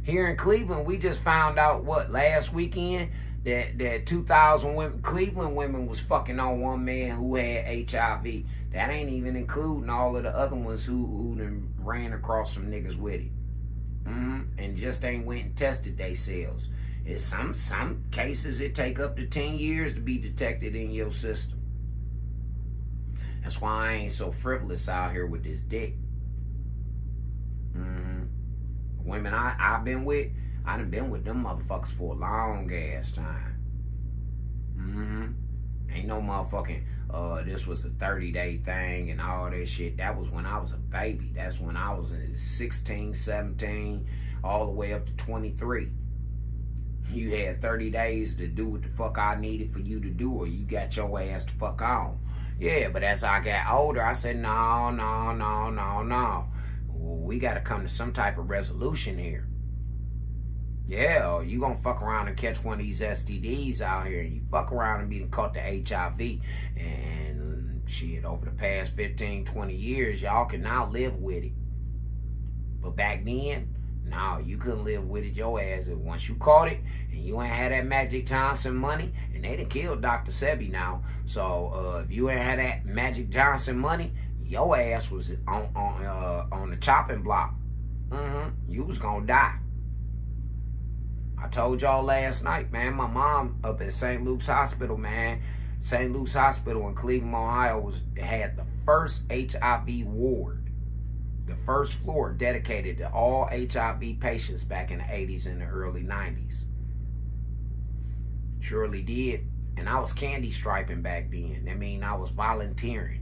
Here in Cleveland, we just found out, last weekend, that 2,000 women, Cleveland women was fucking on one man who had HIV. That ain't even including all of the other ones who done ran across some niggas with it. And just ain't went and tested themselves. In some cases, it take up to 10 years to be detected in your system. That's why I ain't so frivolous out here with this dick. Women I've been with, I done been with them motherfuckers for a long ass time. Ain't no motherfucking, this was a 30-day thing and all that shit. That was when I was a baby. That's when I was 16, 17, all the way up to 23. You had 30 days to do what the fuck I needed for you to do, or you got your ass to fuck on. Yeah, but as I got older, I said, no. We got to come to some type of resolution here. Yeah, or you gonna fuck around and catch one of these STDs out here, and you fuck around and be caught the HIV, and shit, over the past 15, 20 years, y'all can now live with it. But back then, no, you couldn't live with it your ass. Once you caught it, and you ain't had that Magic Johnson money, and they done killed Dr. Sebi now, so if you ain't had that Magic Johnson money, your ass was on the chopping block. You was gonna die. I told y'all last night, man, my mom up at St. Luke's Hospital, man. St. Luke's Hospital in Cleveland, Ohio had the first HIV ward. The first floor dedicated to all HIV patients back in the 80s and the early 90s. Surely did. And I was candy striping back then. I mean, I was volunteering.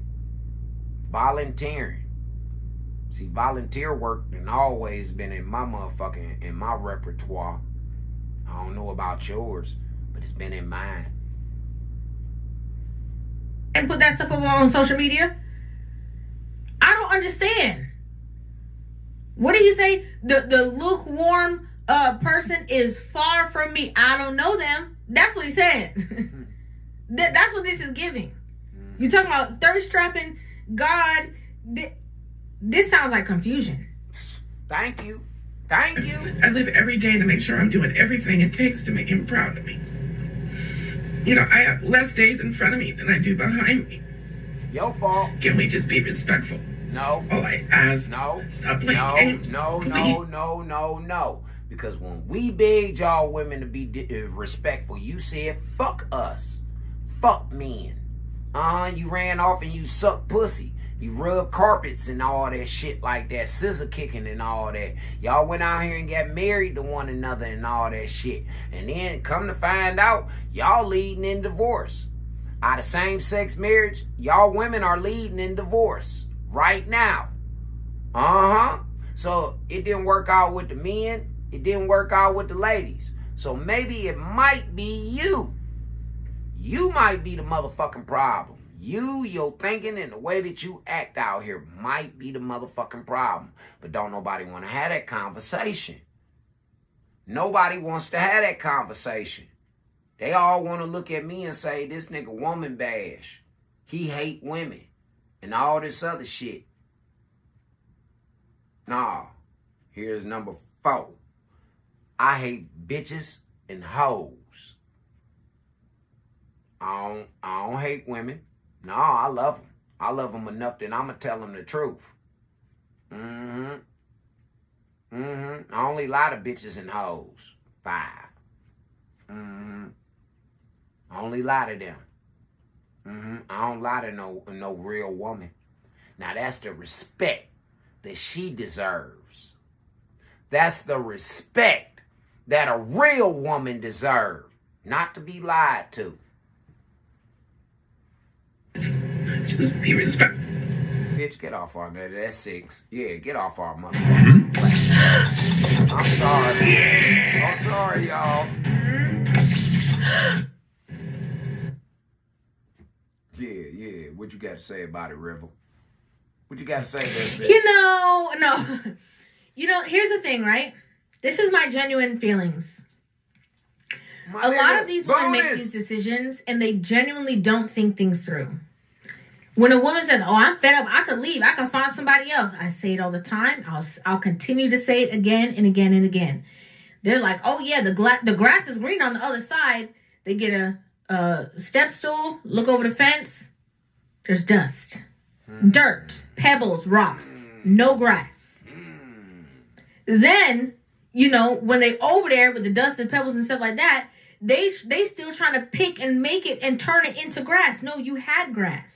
See, volunteer work has always been in my repertoire. I don't know about yours, but it's been in mine. And put that stuff up on social media? I don't understand. What did he say? The lukewarm person is far from me. I don't know them. That's what he said. That's what this is giving. You talking about thirst trapping God? This sounds like confusion. Thank you. I live every day to make sure I'm doing everything it takes to make him proud of me. You know, I have less days in front of me than I do behind me. Your fault. Can we just be respectful? No. All I ask. No. Stop playing games. No. Because when we begged y'all women to be respectful, you said, fuck us. Fuck men. You ran off and you sucked pussy. You rub carpets and all that shit like that. Scissor kicking and all that. Y'all went out here and got married to one another and all that shit. And then come to find out, y'all leading in divorce. Out of same-sex marriage, y'all women are leading in divorce right now. So it didn't work out with the men. It didn't work out with the ladies. So maybe it might be you. You might be the motherfucking problem. Your thinking and the way that you act out here might be the motherfucking problem. But don't nobody want to have that conversation. Nobody wants to have that conversation. They all want to look at me and say, this nigga woman bash. He hate women. And all this other shit. Nah. Here's number 4. I hate bitches and hoes. I don't hate women. No, I love them. I love them enough that I'm going to tell them the truth. I only lie to bitches and hoes. 5. I only lie to them. I don't lie to no real woman. Now, that's the respect that she deserves. That's the respect that a real woman deserves. Not to be lied to. Just be respectful. Bitch, get off our net. That's 6. Yeah, get off our motherfucker. I'm sorry. I'm sorry, y'all. Yeah. What you got to say about it, River? What you got to say about it? No. Here's the thing, right? This is my genuine feelings. My a nigga, lot of these women make bonus. these decisions and they genuinely don't think things through. When a woman says, "Oh, I'm fed up. I could leave. I could find somebody else," I say it all the time. I'll continue to say it again and again and again. They're like, "Oh yeah, the grass is green on the other side." They get a step stool, look over the fence. There's dust, dirt, pebbles, rocks, no grass. Then, when they over there with the dust and pebbles and stuff like that, they still trying to pick and make it and turn it into grass. No, you had grass.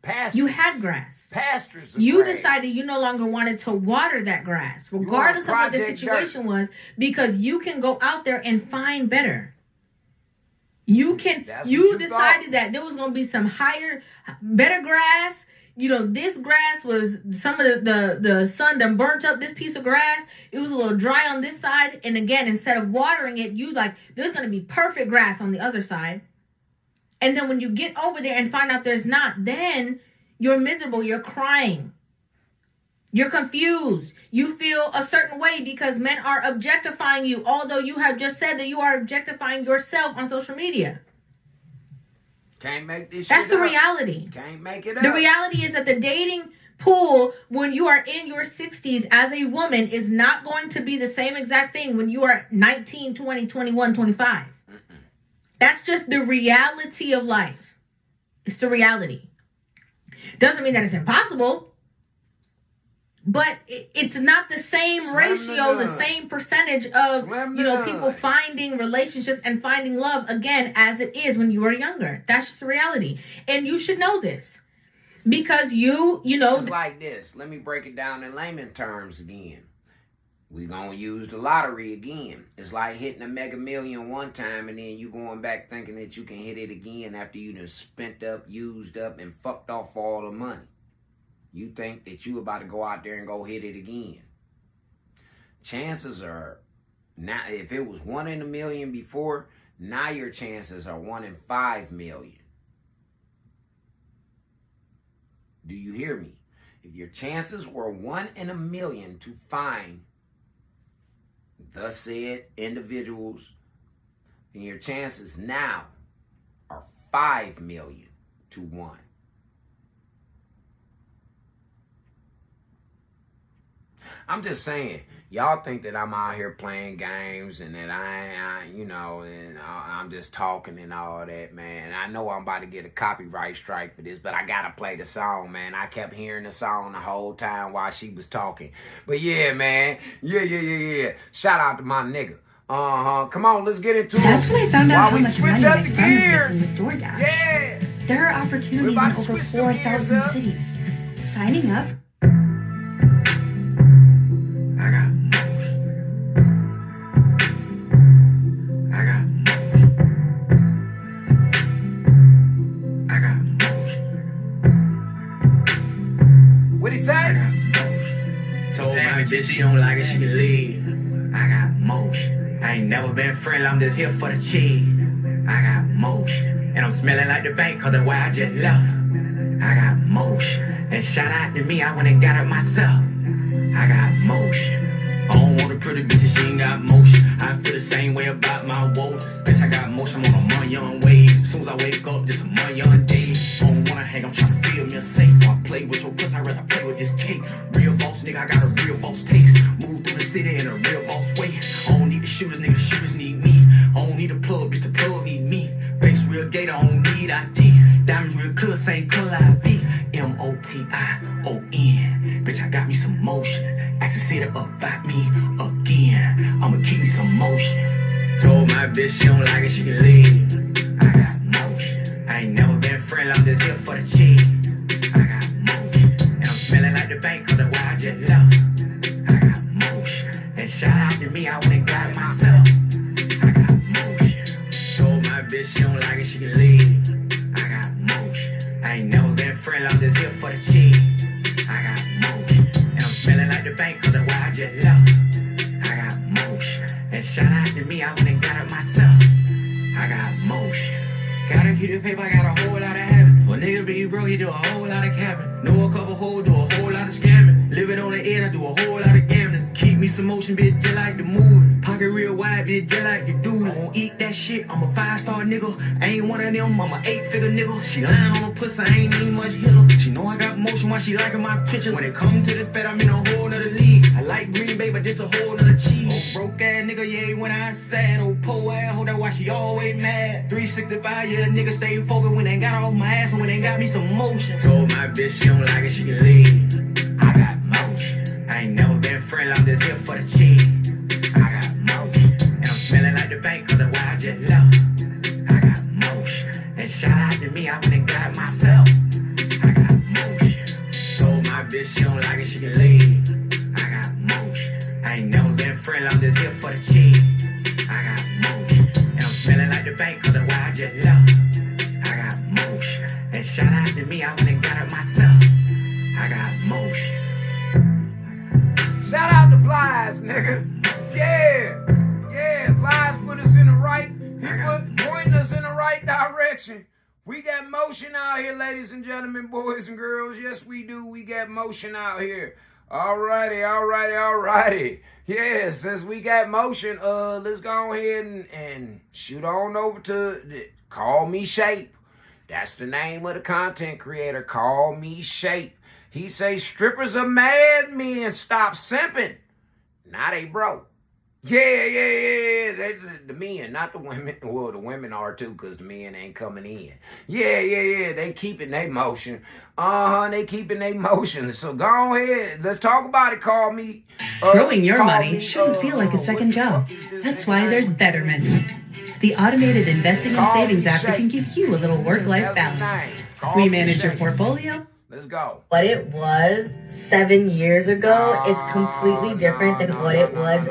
Pastures. You had grass. Pastures. You grass. decided you no longer wanted to water that grass, regardless of what the situation was, because you can go out there and find better. You decided that there was going to be some better grass. This grass was some of the sun done burnt up this piece of grass. It was a little dry on this side. And again, instead of watering it, there's going to be perfect grass on the other side. And then when you get over there and find out there's not, then you're miserable. You're crying. You're confused. You feel a certain way because men are objectifying you, although you have just said that you are objectifying yourself on social media. Can't make this shit That's the up. reality. Can't make it up. The reality is that the dating pool when you are in your 60s as a woman is not going to be the same exact thing when you are 19, 20, 21, 25. That's just the reality of life. It's the reality. Doesn't mean that it's impossible. But it's not the same ratio, the same percentage of, people finding relationships and finding love again as it is when you were younger. That's just the reality. And you should know this. Because It's like this. Let me break it down in layman terms again. We're going to use the lottery again. It's like hitting a Mega Million one time and then you going back thinking that you can hit it again after you done spent up, used up, and fucked off all the money. You think that you about to go out there and go hit it again. Chances are, now if it was 1 in a million before, now your chances are 1 in 5 million. Do you hear me? If your chances were 1 in a million to find the said individuals, then your chances now are 5 million to 1. I'm just saying, y'all think that I'm out here playing games and that I'm just talking and all that, man. I know I'm about to get a copyright strike for this, but I gotta play the song, man. I kept hearing the song the whole time while she was talking. But yeah, man. Yeah. Shout out to my nigga. Come on, let's get into it. That's when I found out how much money my friend was gears. making with DoorDash. Yeah. There are opportunities in over 4,000 cities. Signing up. I got What he say? Told my bitch she don't like it, she can leave. I got motion. I ain't never been friendly, I'm just here for the cheese. I got motion. And I'm smelling like the bank, cause that's why I just left. I got motion. And shout out to me, I went and got it myself. I got motion. I don't want a pretty bitch, she ain't got motion. I feel the same way about my woes. Bitch, I got motion, I'm on a money young wave. As soon as I wake up, just a money young day. I don't wanna hang, I'm trying to feel me a safe. While I play with your pussy, I'd rather play with this cake. Real boss, nigga, I got a real boss taste. Move through the city in a real boss way. I don't need the shooters, nigga, the shooters need me. I don't need a plug, bitch, the plug need me. Face real gator, I don't need ID. Diamonds real clear, same color IV. MOTION. Bitch, I got me some motion. Ask the city about me again. I'ma keep me some motion. Told my bitch she don't like it, she can leave. I got motion. I ain't never been friendly, I'm just here for the cheese. I got motion. And I'm smelling like the bank, cause that's why I just left. I got motion. And shout out to me, I went and got it myself. I got motion. Told my bitch she don't like it, she can leave. I got motion. I ain't never Get the paper, I got a whole lot of habits. For nigga be broke, he do a whole lot of capping. Know a couple hoes, do a whole lot of scamming. Living on the end, I do a whole lot of gambling. Keep me some motion, bitch, just like the movie. Pocket real wide, bitch, just like the dude. I won't eat that shit, I'm a 5-star nigga. I ain't one of them, I'm a 8-figure nigga. She lying on her pussy, I ain't even much hit her. She know I got motion while she liking my picture. When it comes to the fed, I'm in a whole nother league. I like Green Bay, but this a whole nother cheese. Oh, broke ass nigga, yeah, when I sad. Oh, poor ass, hold that why she always mad. 365, yeah, nigga stay focused when they got off my ass and when they got me some motion. Told my bitch she don't like it, she can leave. I got motion. I ain't never been friendly, I'm just here for the cheese. I got motion. And I'm smelling like the bank, cause that's why I just left. I got motion. And shout out to me, I went and got it myself. I got motion. Told my bitch she don't like it, she can leave. I got motion. I ain't never been friendly, I'm just here for the cheese. I got motion. And I'm smelling like the bank, cause that's why I just left. I got motion. And shout out to me, I went and got it myself. I got motion. Shout out to Plies, nigga. Yeah. Plies put us in the right. He pointing us in the right direction. We got motion out here, ladies and gentlemen, boys and girls. Yes, we do. We got motion out here. Alrighty. Yeah, since we got motion, let's go ahead and shoot on over to Call Me Shape. That's the name of the content creator. Call Me Shape. He say strippers are mad men. Stop simping. Now they broke. Yeah. They, the men, not the women. Well, the women are too, because the men ain't coming in. Yeah. They keeping their motion. They keeping their motion. So go ahead. Let's talk about it. Call me. Growing your money shouldn't feel like a second job. That's why there's Betterment, the automated investing and savings app that can give you a little work-life balance. We manage your portfolio. Let's go. What it was 7 years ago, it's completely different than what it was.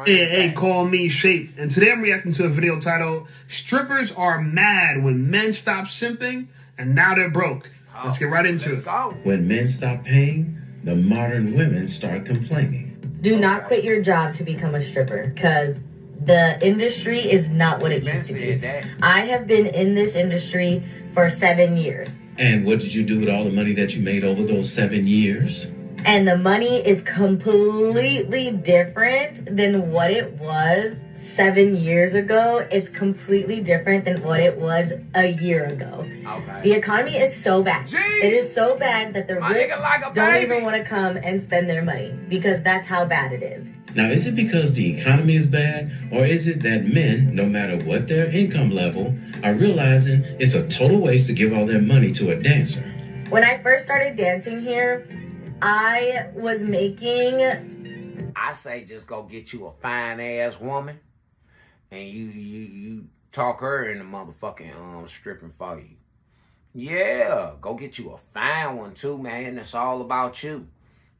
Hey, Call Me Shape. And today I'm reacting to a video titled, Strippers Are Mad When Men Stop Simping and Now They're Broke. Let's get right into it. When men stop paying, the modern women start complaining. Do not quit your job to become a stripper, because the industry is not what it used to be. I have been in this industry for 7 years. And what did you do with all the money that you made over those 7 years? And the money is completely different than what it was 7 years ago. It's completely different than what it was a year ago. Okay. The economy is so bad. It is so bad that the rich don't even want to come and spend their money, because that's how bad it is. Now, is it because the economy is bad, or is it that men, no matter what their income level, are realizing it's a total waste to give all their money to a dancer? When I first started dancing here, I was making... I say just go get you a fine-ass woman, and you talk her into motherfucking stripping for you. Yeah, go get you a fine one too, man. It's all about you.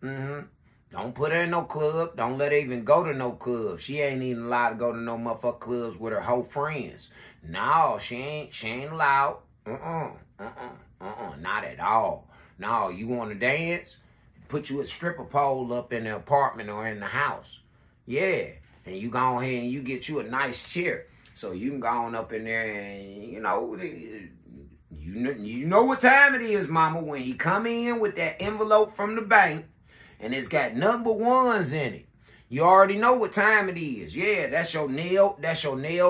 Don't put her in no club. Don't let her even go to no club. She ain't even allowed to go to no motherfucking clubs with her whole friends. No, she ain't allowed. Not at all. No, you want to dance? Put you a stripper pole up in the apartment or in the house. Yeah, and you go ahead and you get you a nice chair, so you can go on up in there and you know what time it is, mama, when he come in with that envelope from the bank. And it's got number ones in it. You already know what time it is. Yeah, that's your nail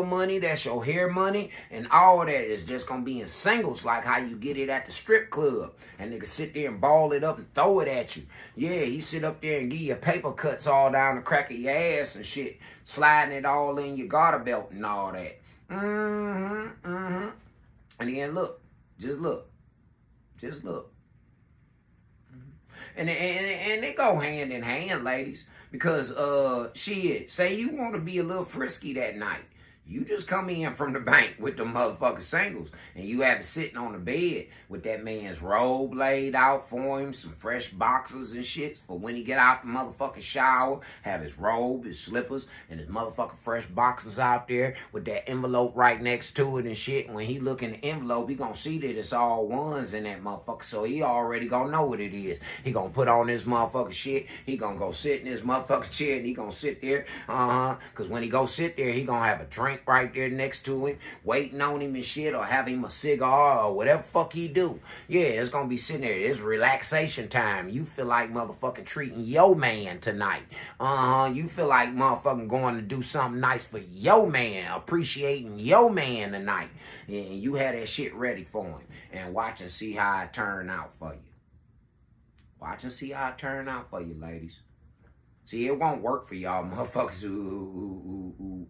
money, that's your hair money, and all of that is just gonna be in singles, like how you get it at the strip club. And nigga sit there and ball it up and throw it at you. Yeah, he sit up there and give you paper cuts all down the crack of your ass and shit, sliding it all in your garter belt and all that. And then look. And they go hand in hand, ladies, because shit, say you want to be a little frisky that night. You just come in from the bank with the motherfucking singles, and you have it sitting on the bed with that man's robe laid out for him, some fresh boxers and shit for when he get out the motherfucking shower, have his robe, his slippers, and his motherfucking fresh boxers out there with that envelope right next to it and shit. And when he look in the envelope, he gonna see that it's all ones in that motherfucker, so he already gonna know what it is. He gonna put on this motherfucking shit, he gonna go sit in his motherfucking chair, and he gonna sit there, cause when he go sit there, he gonna have a drink joint right there next to him, waiting on him and shit, or have him a cigar or whatever fuck he do. Yeah, it's gonna be sitting there. It's relaxation time. You feel like motherfucking treating your man tonight. You feel like motherfucking going to do something nice for your man, appreciating your man tonight. And you had that shit ready for him. And watch and see how it turn out for you. Watch and see how it turn out for you, ladies. See, it won't work for y'all motherfuckers who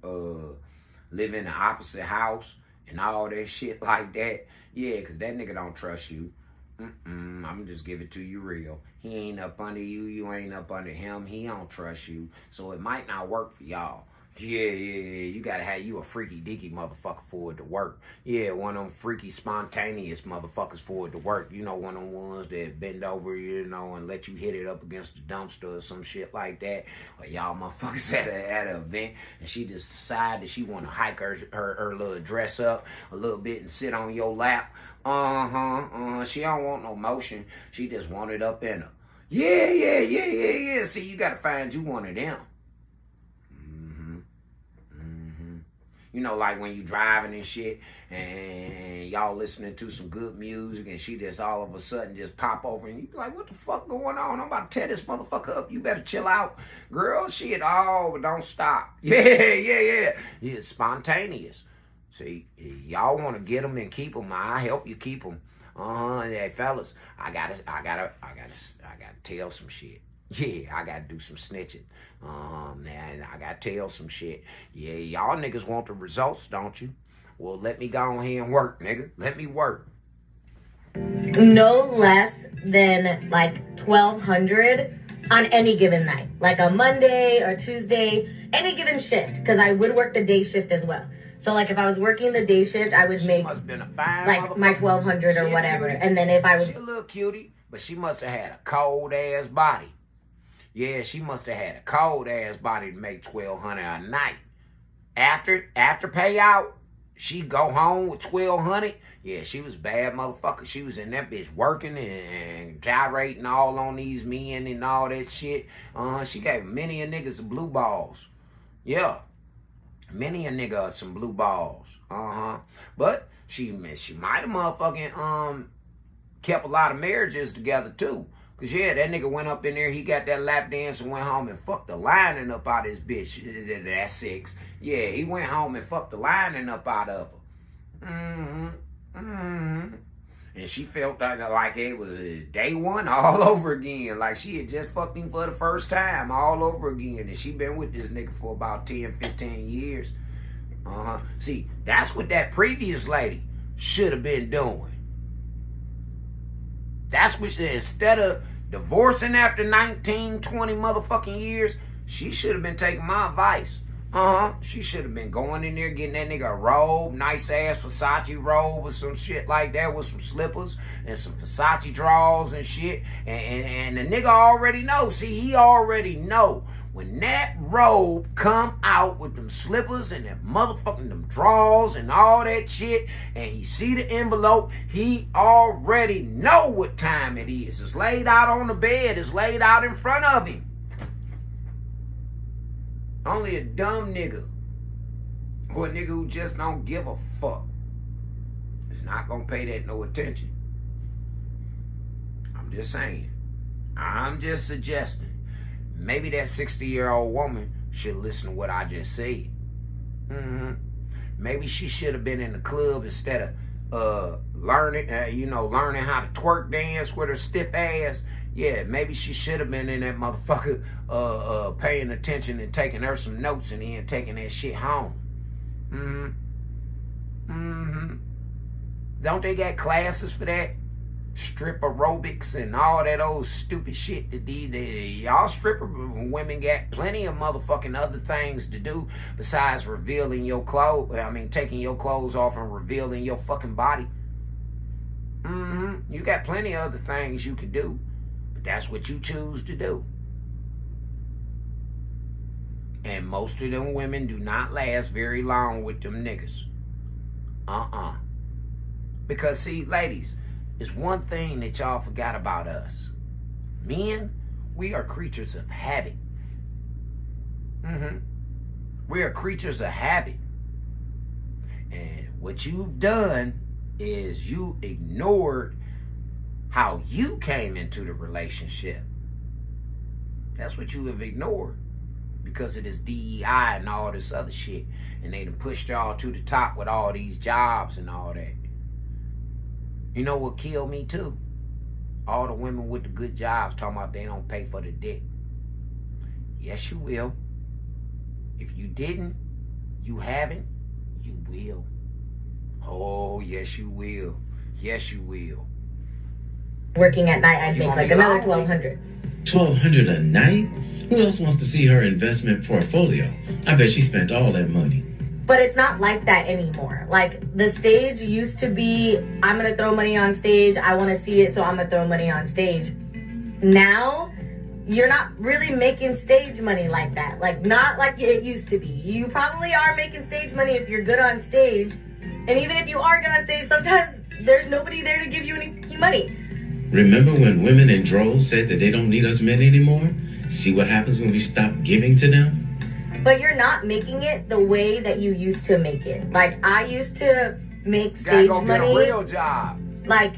live in the opposite house and all that shit like that. Yeah, because that nigga don't trust you. I'm just give it to you real. He ain't up under you. You ain't up under him. He don't trust you. So it might not work for y'all. Yeah. You gotta have you a freaky deaky motherfucker for it to work. Yeah, one of them freaky spontaneous motherfuckers for it to work. You know, one of them ones that bend over, you know, and let you hit it up against the dumpster or some shit like that. Or y'all motherfuckers at an event and she just decided that she wanna hike her little dress up a little bit and sit on your lap. She don't want no motion. She just want it up in her. Yeah. See, you gotta find you one of them. You know, like when you driving and shit and y'all listening to some good music and she just all of a sudden just pop over and you be like, what the fuck going on? I'm about to tear this motherfucker up. You better chill out. Girl, shit, but don't stop. Yeah. It's spontaneous. See, y'all want to get them and keep them. I help you keep them. Hey, fellas, I gotta tell some shit. Yeah, I gotta do some snitching. Man, I gotta tell some shit. Yeah, y'all niggas want the results, don't you? Well, let me go on here and work, nigga. Let me work. No less than like 1,200 on any given night. Like a Monday or Tuesday, any given shift. Because I would work the day shift as well. So like if I was working the day shift, I would make like my 1,200 or whatever. And then if I was... She a little cutie, but she must have had a cold ass body. Yeah, she must have had a cold ass body to make 1,200 a night. After payout, she go home with 1,200. Yeah, she was bad motherfucker. She was in that bitch working and gyrating all on these men and all that shit. She gave many a nigga some blue balls. Yeah, many a nigga some blue balls. But she might have motherfucking kept a lot of marriages together too. Cause yeah, that nigga went up in there, he got that lap dance and went home and fucked the lining up out of his bitch. That's 6. Yeah, he went home and fucked the lining up out of her. And she felt like it was day one all over again. Like she had just fucked him for the first time all over again. And she been with this nigga for about 10, 15 years. See, that's what that previous lady should have been doing. That's what instead of divorcing after 19, 20 motherfucking years, she should have been taking my advice. She should have been going in there, getting that nigga a robe, nice ass Versace robe or some shit like that with some slippers and some Versace drawers and shit. And the nigga already know. See, he already know. When that robe come out with them slippers and them motherfucking them drawers and all that shit, and he see the envelope, he already know what time it is. It's laid out on the bed. It's laid out in front of him. Only a dumb nigga or a nigga who just don't give a fuck is not gonna pay that no attention. I'm just saying. I'm just suggesting. Maybe that 60-year-old woman should listen to what I just said. Maybe she should have been in the club instead of learning how to twerk dance with her stiff ass. Yeah, maybe she should have been in that motherfucker paying attention and taking her some notes and then taking that shit home. Don't they got classes for that? Strip aerobics and all that old stupid shit that y'all stripper women got plenty of motherfucking other things to do besides revealing your clothes. Taking your clothes off and revealing your fucking body. You got plenty of other things you can do, but that's what you choose to do. And most of them women do not last very long with them niggas. Because see, ladies, it's one thing that y'all forgot about us. Men, we are creatures of habit. We are creatures of habit. And what you've done is you ignored how you came into the relationship. That's what you have ignored because of this DEI and all this other shit. And they done pushed y'all to the top with all these jobs and all that. You know what killed me too? All the women with the good jobs talking about they don't pay for the dick. Yes, you will. If you didn't, you haven't, you will. Oh, yes, you will. Yes, you will. Working at night, I'd make like another $1,200. $1,200 a night? Who else wants to see her investment portfolio? I bet she spent all that money. But it's not like that anymore. Like, the stage used to be, I'm gonna throw money on stage, I wanna see it, so I'm gonna throw money on stage. Now, you're not really making stage money like that. Like, not like it used to be. You probably are making stage money if you're good on stage. And even if you are good on stage, sometimes there's nobody there to give you any money. Remember when women in droves said that they don't need us men anymore? See what happens when we stop giving to them? But you're not making it the way that you used to make it. Like, I used to make stage go money. Get a real job. Like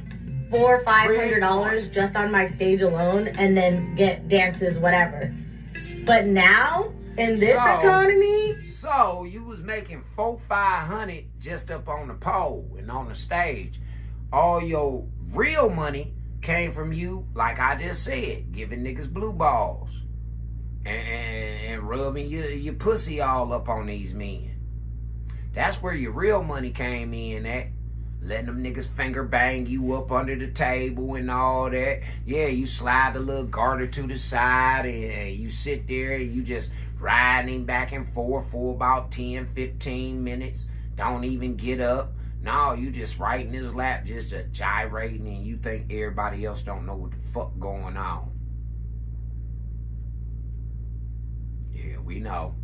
$400 or $500 just on my stage alone, and then get dances, whatever. But now, in this economy, so you was making $400-500 just up on the pole and on the stage. All your real money came from you, like I just said, giving niggas blue balls and rubbing your pussy all up on these men. That's where your real money came in at. Letting them niggas finger bang you up under the table and all that. Yeah, you slide the little garter to the side and you sit there and you just riding him back and forth for about 10-15 minutes. Don't even get up. No, you just right in his lap, just gyrating, and you think everybody else don't know what the fuck going on. Yeah, we know.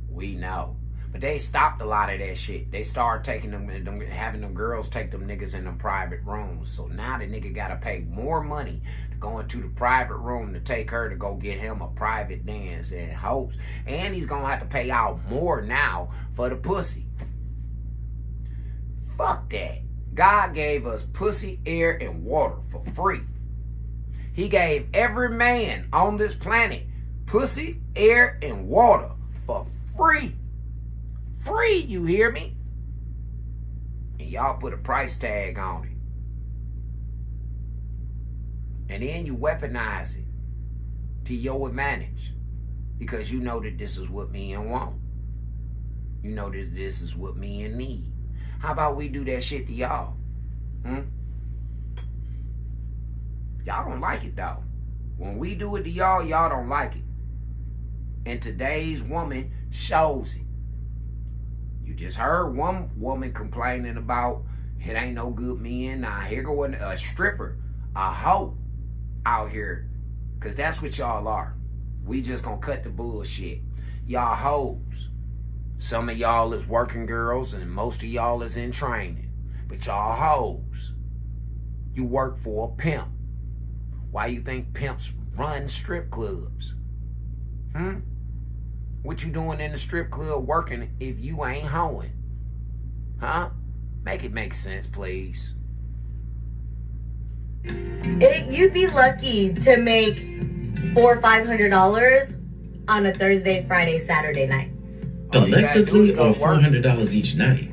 We know. But they stopped a lot of that shit. They started taking them, having them girls take them niggas in them private rooms. So now the nigga gotta pay more money to go into the private room to take her to go get him a private dance and hopes. And he's gonna have to pay out more now for the pussy. Fuck that. God gave us pussy, air, and water for free. He gave every man on this planet pussy, air, and water for free. Free, you hear me? And y'all put a price tag on it. And then you weaponize it to your advantage. Because you know that this is what men want. You know that this is what men need. How about we do that shit to y'all? Y'all don't like it though. When we do it to y'all, y'all don't like it. And today's woman shows it. You just heard one woman complaining about it ain't no good men. Now here go a stripper, a hoe out here. Cause that's what y'all are. We just gonna cut the bullshit. Y'all hoes. Some of y'all is working girls and most of y'all is in training. But y'all hoes. You work for a pimp. Why you think pimps run strip clubs? What you doing in the strip club working if you ain't hoeing? Huh? Make it make sense, please. You'd be lucky to make $400 or $500 on a Thursday, Friday, Saturday night. Collectively or $400 each night?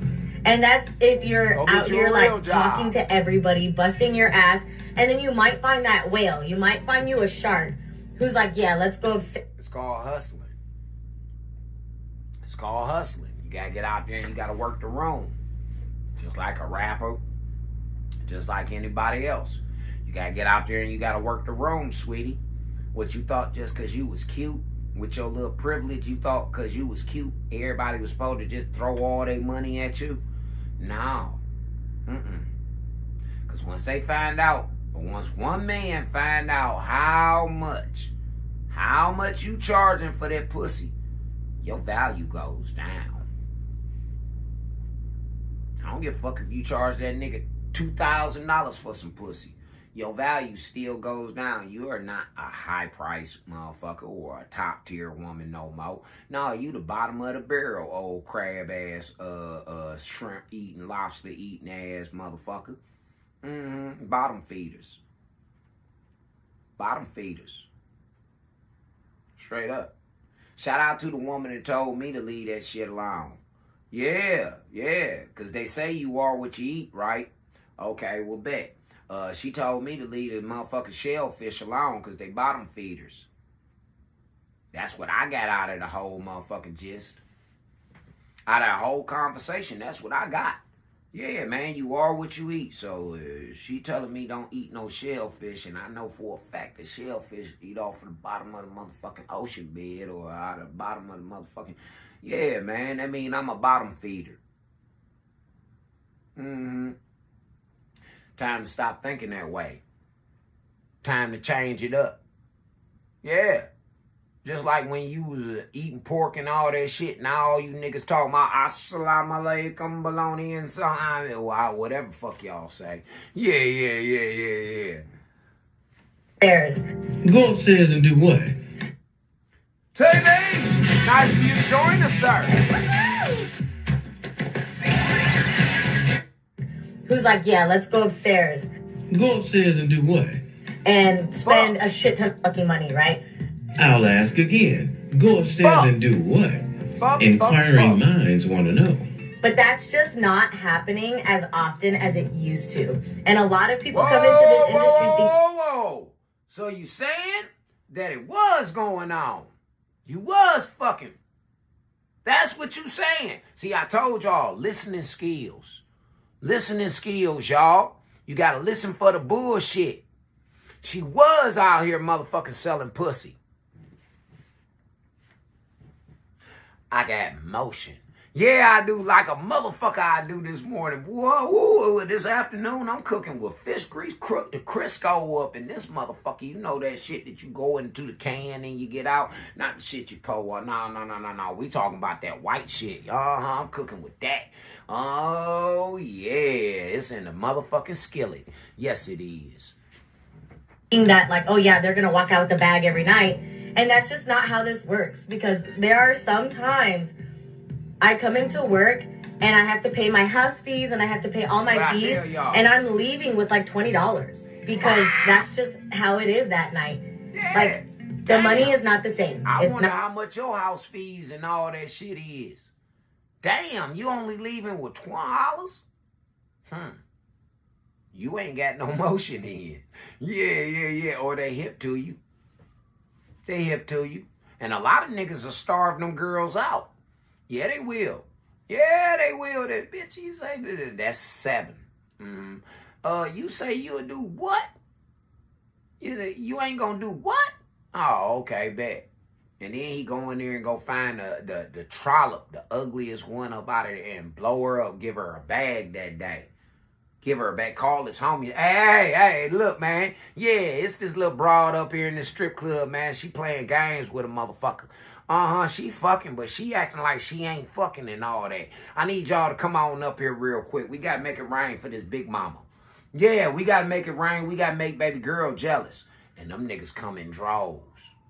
And that's if you're out here like talking to everybody, busting your ass, and then you might find that whale. You might find you a shark who's like, yeah, let's go. It's called hustling. It's called hustling. You gotta get out there and you gotta work the room. Just like a rapper, just like anybody else. You gotta get out there and you gotta work the room, sweetie. What you thought just cause you was cute, with your little privilege, you thought cause you was cute, everybody was supposed to just throw all their money at you? No. Cause once they find out, or once one man find out how much you charging for that pussy, your value goes down. I don't give a fuck if you charge that nigga $2,000 for some pussy. your value still goes down. You are not a high-priced motherfucker or a top-tier woman no more. No, you the bottom of the barrel, old crab-ass, shrimp-eating, lobster-eating ass motherfucker. Bottom feeders. Bottom feeders. Straight up. Shout out to the woman that told me to leave that shit alone. Yeah, because they say you are what you eat, right? Okay, well, bet. She told me to leave the motherfucking shellfish alone because they bottom feeders. That's what I got out of the whole motherfucking gist. Out of the whole conversation, that's what I got. Yeah, man, you are what you eat. So she telling me don't eat no shellfish, and I know for a fact that shellfish eat off of the bottom of the motherfucking ocean bed or out of the bottom of the motherfucking... Yeah, man, that mean I'm a bottom feeder. Time to stop thinking that way. Time to change it up. Yeah. Just like when you was eating pork and all that shit, now all you niggas talking about assalamu alaikum, bologna and something, whatever fuck y'all say. Yeah. Stairs. Go upstairs and do what? TV! Nice of you to join us, sir. Who's like, yeah, let's go upstairs. Go upstairs and do what? And spend a shit ton of fucking money, right? I'll ask again. Go upstairs and do what? Inquiring minds want to know. But that's just not happening as often as it used to. And a lot of people come into this industry Whoa. So you saying that it was going on? You was fucking. That's what you saying. See, I told y'all, listening skills. Listening skills, y'all. You gotta listen for the bullshit. She was out here motherfucking selling pussy. I got motion. Yeah, I do like a motherfucker I do this morning. Whoa, this afternoon I'm cooking with fish grease, the Crisco up in this motherfucker. You know that shit that you go into the can and you get out? Not the shit you pour on. No. We talking about that white shit. I'm cooking with that. Oh, yeah. It's in the motherfucking skillet. Yes, it is. That like, oh yeah, they're gonna walk out with the bag every night. And that's just not how this works, because there are some times I come into work and I have to pay my house fees and I have to pay all my fees, and I'm leaving with like $20 because that's just how it is that night. Yeah. Like the money is not the same. I wonder how much your house fees and all that shit is. Damn, you only leaving with $20? You ain't got no motion in. Yeah. Or they hip to you. They hip to you. And a lot of niggas are starving them girls out. Yeah, they will. That bitch, you say that's 7. You say you'll do what? You ain't gonna do what? Oh, okay, bet. And then he go in there and go find the trollop, the ugliest one up out of there, and blow her up, give her a bag that day. Give her a bag, call his homie. Hey, look, man. Yeah, it's this little broad up here in the strip club, man. She playing games with a motherfucker. She fucking, but she acting like she ain't fucking and all that. I need y'all to come on up here real quick. We got to make it rain for this big mama. Yeah, we got to make it rain. We got to make baby girl jealous. And them niggas come in droves.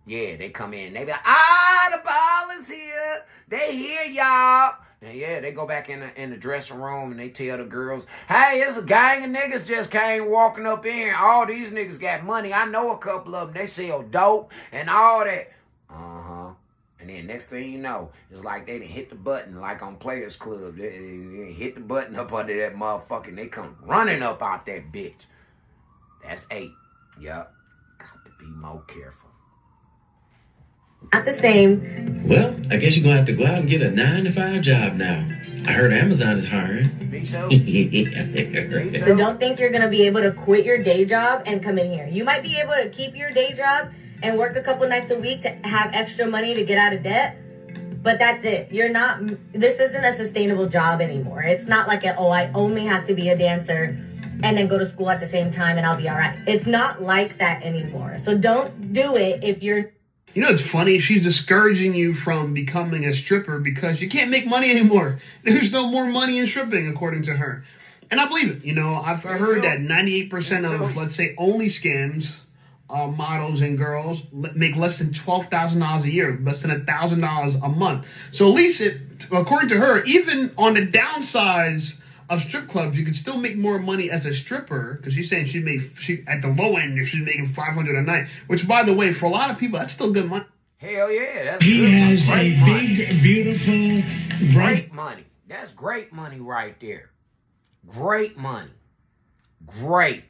Yeah, they come in. They be like, the ball is here. They here, y'all. And yeah, they go back in the dressing room and they tell the girls, hey, it's a gang of niggas just came walking up in here. All these niggas got money. I know a couple of them. They sell dope and all that. And then next thing you know, it's like they done hit the button like on Players Club. They hit the button up under that motherfucker and they come running up out that bitch. That's 8. Yup. Got to be more careful. Not the same. Well, I guess you're going to have to go out and get a 9-to-5 job now. I heard Amazon is hiring. Me too. So don't think you're going to be able to quit your day job and come in here. You might be able to keep your day job and work a couple nights a week to have extra money to get out of debt. But that's it. This isn't a sustainable job anymore. It's not like, I only have to be a dancer and then go to school at the same time and I'll be all right. It's not like that anymore. So don't do it if you're... You know, it's funny. She's discouraging you from becoming a stripper because you can't make money anymore. There's no more money in stripping, according to her. And I believe it. You know, I've heard that 98% of, let's say, only scams, models and girls make less than $12,000 a year, less than $1,000 a month. So at least, according to her, even on the downsides of strip clubs, you could still make more money as a stripper, because she's saying she at the low end, she's making $500 a night. Which, by the way, for a lot of people, that's still good money. Hell yeah, that's He good. has Great a money. big, beautiful, Great money. That's great money right there. Great money. Great.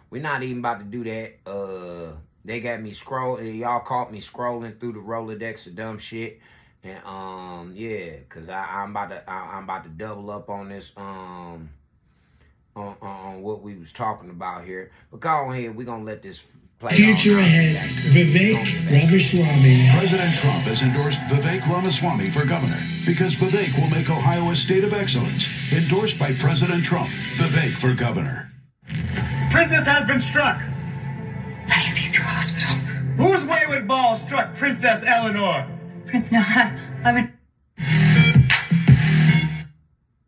We're not even about to do that. They got me y'all caught me scrolling through the Rolodex of dumb shit. And yeah, cause I'm about to double up on this on what we was talking about here. But go on ahead, we're gonna let this play. Future ahead, Vivek Ramaswamy. President Trump has endorsed Vivek Ramaswamy for governor because Vivek will make Ohio a state of excellence. Endorsed by President Trump, Vivek for governor. Princess has been struck. How is he to hospital? Whose wayward ball struck Princess Eleanor? Prince, no, I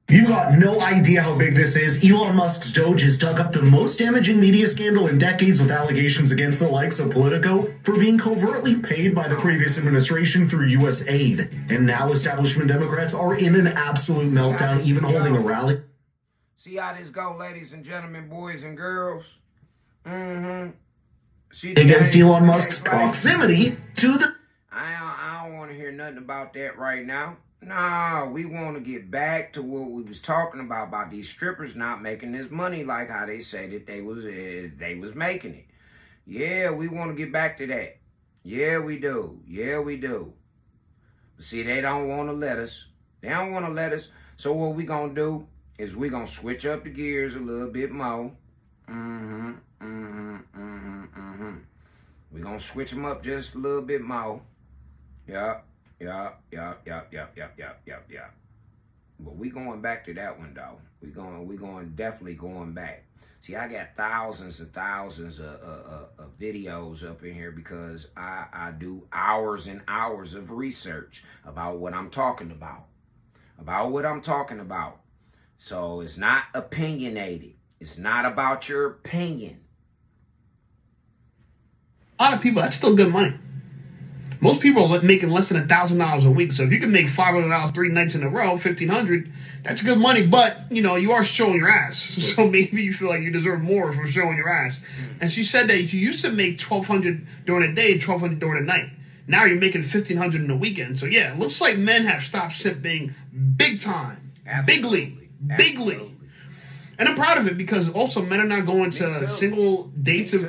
You got no idea how big this is. Elon Musk's Doge has dug up the most damaging media scandal in decades, with allegations against the likes of Politico for being covertly paid by the previous administration through U.S. aid. And now establishment Democrats are in an absolute meltdown, even holding a rally. See how this go, ladies and gentlemen, boys and girls? See against Elon Musk's proximity to the... I don't want to hear nothing about that right now. Nah, we want to get back to what we was talking about these strippers not making this money like how they say that they was making it. Yeah, we want to get back to that. Yeah, we do. But see, they don't want to let us. They don't want to let us. So what we gonna do is we gonna switch up the gears a little bit more. We gonna switch them up just a little bit more. Yeah. But we going back to that one though. We going definitely going back. See, I got thousands and thousands of videos up in here because I do hours and hours of research about what I'm talking about. So it's not opinionated. It's not about your opinion. A lot of people, that's still good money. Most people are making less than $1,000 a week. So if you can make $500 3 nights in a row, $1,500, that's good money. But, you know, you are showing your ass. So maybe you feel like you deserve more for showing your ass. And she said that you used to make $1,200 during the day, $1,200 during the night. Now you're making $1,500 in the weekend. So yeah, it looks like men have stopped simping big time. Absolutely. Bigly. And I'm proud of it because also men are not going to single dates of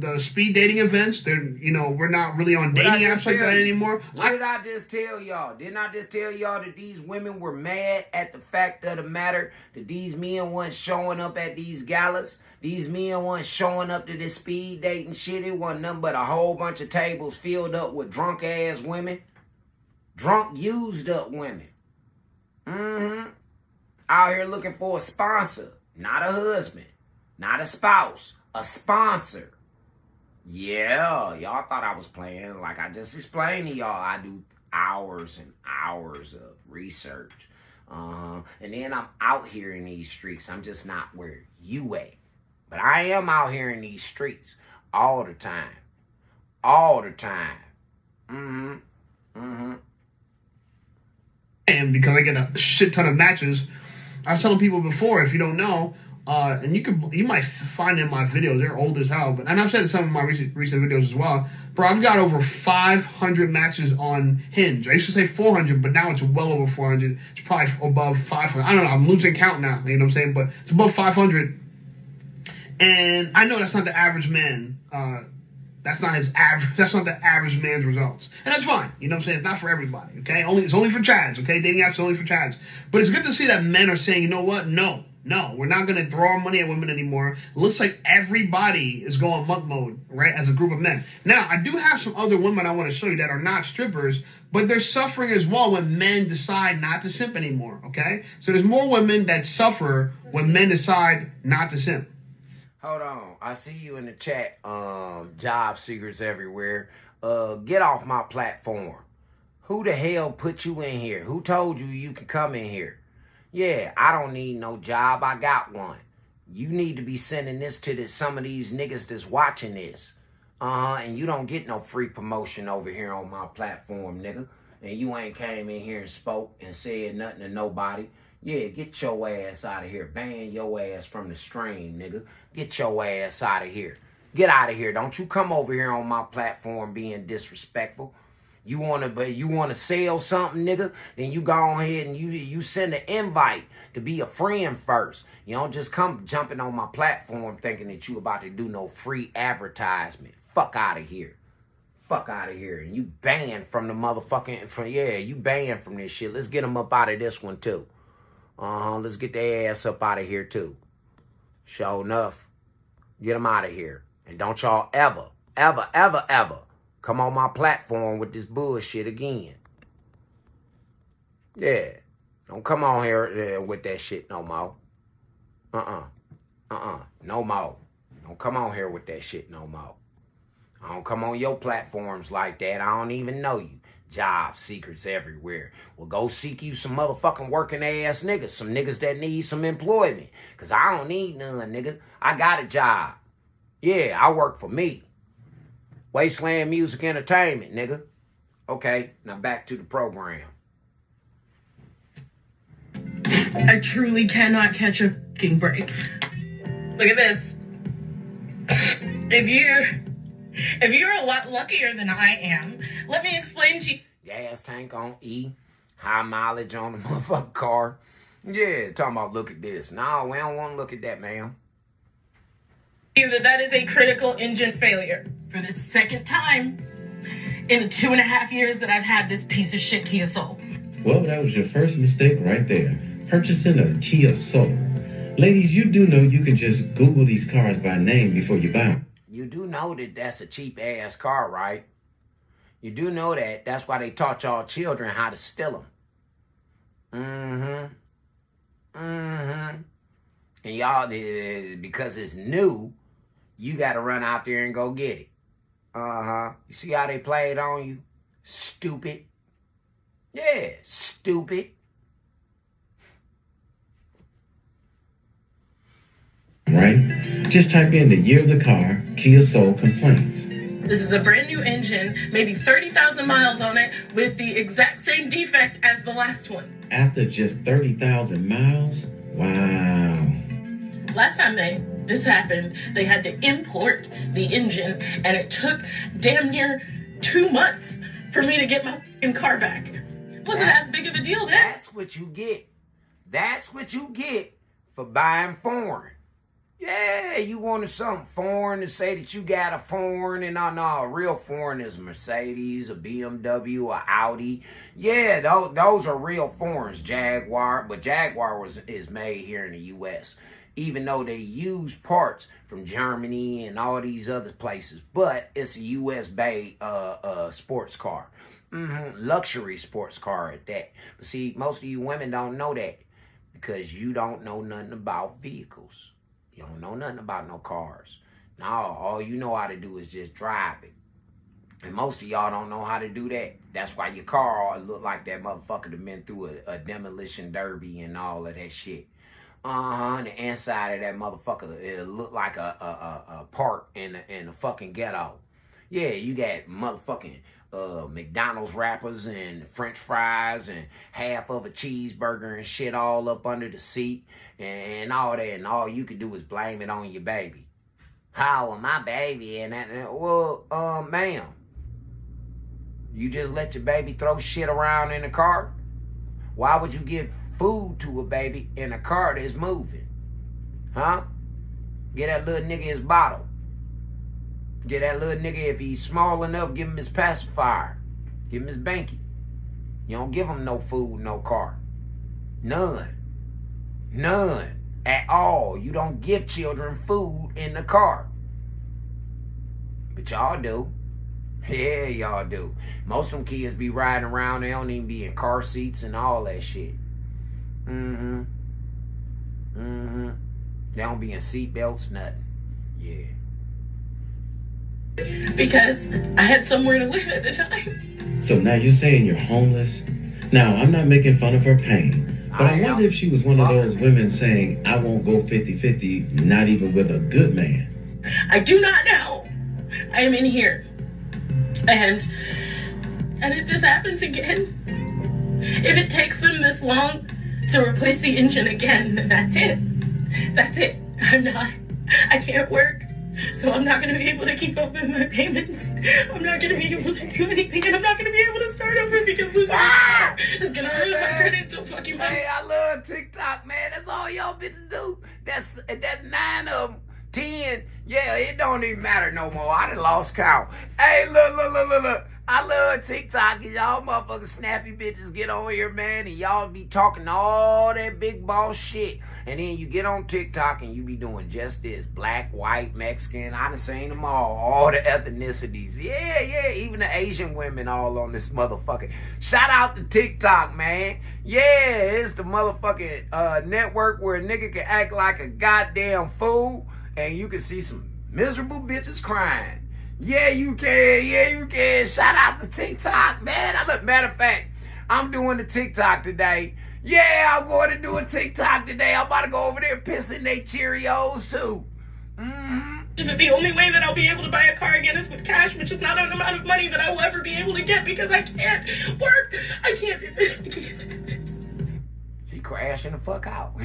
the speed dating events. They're, you know, we're not really on dating apps like that anymore. What did I just tell y'all? Didn't I just tell y'all that these women were mad at the fact of the matter that these men weren't showing up at these galas? These men weren't showing up to this speed dating shit. It wasn't nothing but a whole bunch of tables filled up with drunk ass women. Drunk, used up women. Out here looking for a sponsor. Not a husband, not a spouse, a sponsor. Yeah, y'all thought I was playing. Like I just explained to y'all, I do hours and hours of research. And then I'm out here in these streets. I'm just not where you at. But I am out here in these streets all the time. All the time. And because I get a shit ton of matches, I was telling people before, if you don't know, and you might find in my videos, they're old as hell, and I've said in some of my recent videos as well, bro, I've got over 500 matches on Hinge. I used to say 400, but now it's well over 400. It's probably above 500. I don't know, I'm losing count now, you know what I'm saying? But it's above 500. And I know that's not the average man. That's not his average. That's not the average man's results, and that's fine. You know what I'm saying? It's not for everybody. Okay, it's only for Chads. Okay, dating apps only for Chads. But it's good to see that men are saying, you know what? No, we're not going to throw our money at women anymore. It looks like everybody is going monk mode, right? As a group of men. Now, I do have some other women I want to show you that are not strippers, but they're suffering as well when men decide not to simp anymore. Okay, so there's more women that suffer when men decide not to simp. Hold on. I see you in the chat. Job seekers everywhere. Get off my platform. Who the hell put you in here? Who told you you could come in here? Yeah, I don't need no job. I got one. You need to be sending this to some of these niggas that's watching this. And you don't get no free promotion over here on my platform, nigga. And you ain't came in here and spoke and said nothing to nobody. Yeah, get your ass out of here. Ban your ass from the stream, nigga. Get your ass out of here. Get out of here. Don't you come over here on my platform being disrespectful. You wanna sell something, nigga? Then you go ahead and you send an invite to be a friend first. You don't just come jumping on my platform thinking that you about to do no free advertisement. Fuck out of here. Fuck out of here. And you banned from the motherfucking, you banned from this shit. Let's get them up out of this one too. Let's get their ass up out of here too. Sure enough. Get them out of here. And don't y'all ever come on my platform with this bullshit again. Yeah. Don't come on here with that shit no more. No more. Don't come on here with that shit no more. I don't come on your platforms like that. I don't even know you. Job seekers everywhere. Well, go seek you some motherfucking working ass niggas. Some niggas that need some employment. Because I don't need none, nigga. I got a job. Yeah, I work for me. WastelandMuzik Entertainment, nigga. Okay, now back to the program. I truly cannot catch a fucking break. Look at this. If you're a lot luckier than I am, let me explain to you. Gas tank on E. High mileage on the motherfucking car. Yeah, talking about look at this. No, we don't want to look at that, ma'am. That is a critical engine failure. For the second time in the 2.5 years that I've had this piece of shit Kia Soul. Well, that was your first mistake right there. Purchasing a Kia Soul. Ladies, you do know you can just Google these cars by name before you buy them. You do know that that's a cheap-ass car, right? You do know that. That's why they taught y'all children how to steal them. And y'all, because it's new, you got to run out there and go get it. You see how they played on you? Stupid. Yeah, stupid. Right? Just type in the year of the car, Kia Soul complaints. This is a brand new engine, maybe 30,000 miles on it, with the exact same defect as the last one. After just 30,000 miles? Wow. Last time this happened, they had to import the engine, and it took damn near 2 months for me to get my fucking car back. Wasn't as big of a deal then. That's what you get. That's what you get for buying foreign. Yeah, you wanted something foreign to say that you got a foreign, and no, a real foreign is a Mercedes, a BMW, a Audi. Yeah, those are real foreigns, Jaguar, but Jaguar is made here in the U.S., even though they use parts from Germany and all these other places, but it's a U.S.-made sports car. Luxury sports car at that. But see, most of you women don't know that because you don't know nothing about vehicles. You don't know nothing about no cars. No, all you know how to do is just drive it. And most of y'all don't know how to do that. That's why your car look like that motherfucker that been through a demolition derby and all of that shit. The inside of that motherfucker, it look like a park in a fucking ghetto. Yeah, you got motherfucking McDonald's wrappers and French fries and half of a cheeseburger and shit all up under the seat and all that, and all you can do is blame it on your baby. How, well, my baby and that? Well, ma'am, you just let your baby throw shit around in the car? Why would you give food to a baby in a car that's moving? Huh? Get that little nigga his bottle. Get that little nigga, if he's small enough, give him his pacifier. Give him his banky. You don't give him no food, no car. None. None. At all. You don't give children food in the car. But y'all do. Yeah, y'all do. Most of them kids be riding around, they don't even be in car seats and all that shit. They don't be in seat belts, nothing. Yeah. Because I had somewhere to live at the time. So now you're saying you're homeless? Now, I'm not making fun of her pain. But I wonder if she was one of those women saying, I won't go 50-50, not even with a good man. I do not know. I am in here. And if this happens again, if it takes them this long to replace the engine again, then that's it. That's it. I can't work. So I'm not going to be able to keep up with my payments. I'm not going to be able to do anything, and I'm not going to be able to start over because losing is going to hurt my credit so fucking much. Hey, I love TikTok, man. That's all y'all bitches do. That's 9 of them. 10. Yeah, it don't even matter no more. I done lost count. Hey, look. I love TikTok, cause y'all motherfucking snappy bitches get on here, man, and y'all be talking all that big boss shit. And then you get on TikTok and you be doing just this. Black, white, Mexican, I done seen them all the ethnicities. Yeah, even the Asian women all on this motherfucker. Shout out to TikTok, man. Yeah, it's the motherfucking network where a nigga can act like a goddamn fool and you can see some miserable bitches crying. Yeah, you can. Shout out to TikTok, man. Matter of fact, I'm doing the TikTok today. Yeah, I'm going to do a TikTok today. I'm about to go over there pissing they Cheerios, too. The only way that I'll be able to buy a car again is with cash, which is not an amount of money that I will ever be able to get because I can't work. I can't do this. I can't do this. She crashing the fuck out.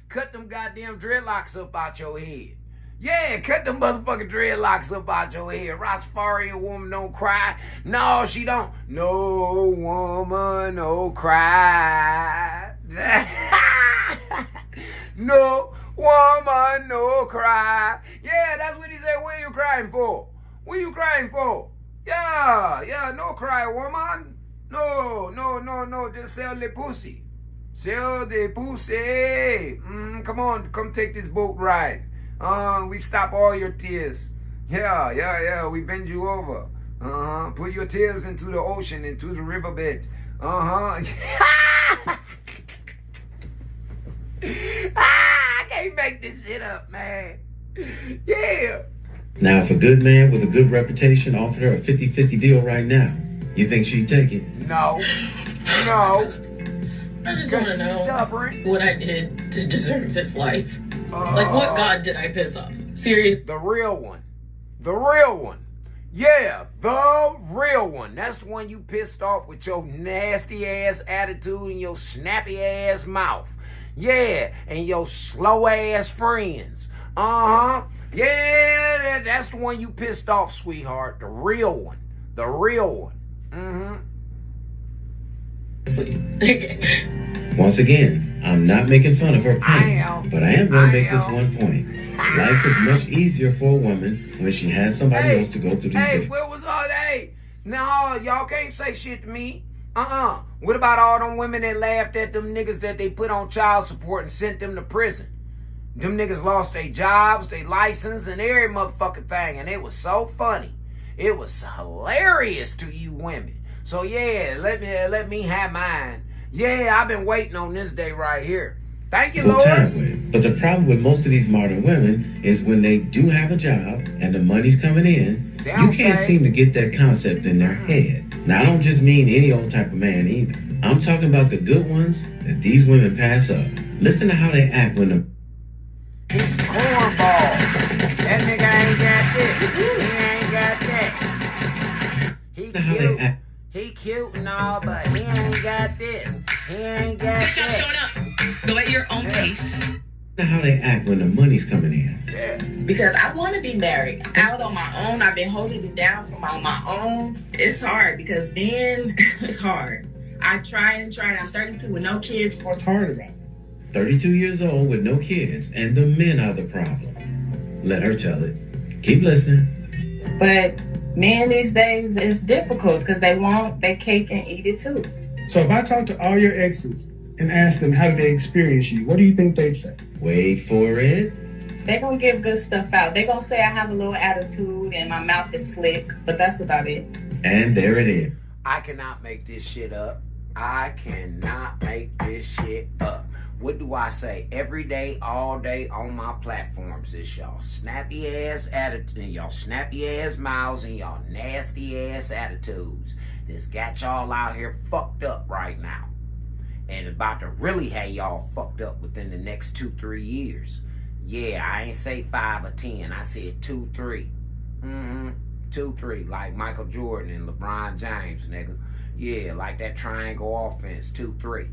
Cut them goddamn dreadlocks up out your head. Yeah, cut them motherfucking dreadlocks up out your head. Rastafarian woman don't cry. No, she don't. No woman don't cry. No woman no cry. Yeah, that's what he said. What are you crying for? What are you crying for? Yeah, no cry, woman. No, just sell the pussy. Sell the pussy. Come on, come take this boat ride. We stop all your tears. Yeah, we bend you over. Put your tears into the ocean, into the riverbed. I can't make this shit up, man. Yeah. Now, if a good man with a good reputation offered her a 50-50 deal right now, you think she'd take it? No. I just want to know what I did to deserve this life. Like, what God did I piss off? Seriously? The real one. Yeah, the real one. That's the one you pissed off with your nasty ass attitude and your snappy ass mouth. Yeah, and your slow ass friends. Yeah, that's the one you pissed off, sweetheart. The real one. Once again, I'm not making fun of her pain, but I am going to make this one point. Life is much easier for a woman when she has somebody else to go through these where was all that? No, y'all can't say shit to me. What about all them women that laughed at them niggas that they put on child support and sent them to prison? Them niggas lost their jobs, their license, and every motherfucking thing, and it was so funny. It was hilarious to you women. So yeah, let me have mine. Yeah, I've been waiting on this day right here. Thank you, Lord. But the problem with most of these modern women is when they do have a job and the money's coming in, you can't seem to get that concept in their head. Now, I don't just mean any old type of man either. I'm talking about the good ones that these women pass up. Listen to how they act when the cornball. That nigga ain't got this. He ain't got that. He cute and all, but he ain't got this. He ain't got this. Y'all showing up. Go at your own pace. How they act when the money's coming in. Yeah. Because I want to be married. Out on my own. I've been holding it down on my own. It's hard because then it's hard. I try and try. I'm 32 with no kids. What's hard about it? 32 years old with no kids, and the men are the problem. Let her tell it. Keep listening. But men these days, it's difficult because they want their cake and eat it too. So if I talk to all your exes and ask them how did they experience you, what do you think they'd say? Wait for it. They're going to give good stuff out. They're going to say I have a little attitude and my mouth is slick, but that's about it. And there it is. I cannot make this shit up. I cannot make this shit up. What do I say every day, all day on my platforms? It's y'all snappy ass attitude, y'all snappy ass mouths, and y'all nasty ass attitudes that's got y'all out here fucked up right now, and about to really have y'all fucked up within the next 2-3 years. Yeah, I ain't say 5 or 10. I said 2-3. 2-3, like Michael Jordan and LeBron James, nigga. Yeah, like that triangle offense, 2-3.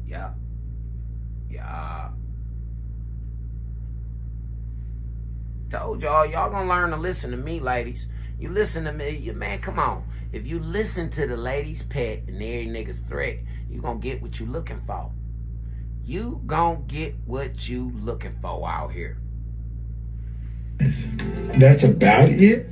Yup. Yeah. Told y'all gonna learn to listen to me, ladies. You listen to me, man, come on. If you listen to the ladies' pet and every nigga's threat, you gonna get what you looking for. You gonna get what you looking for out here. That's about it?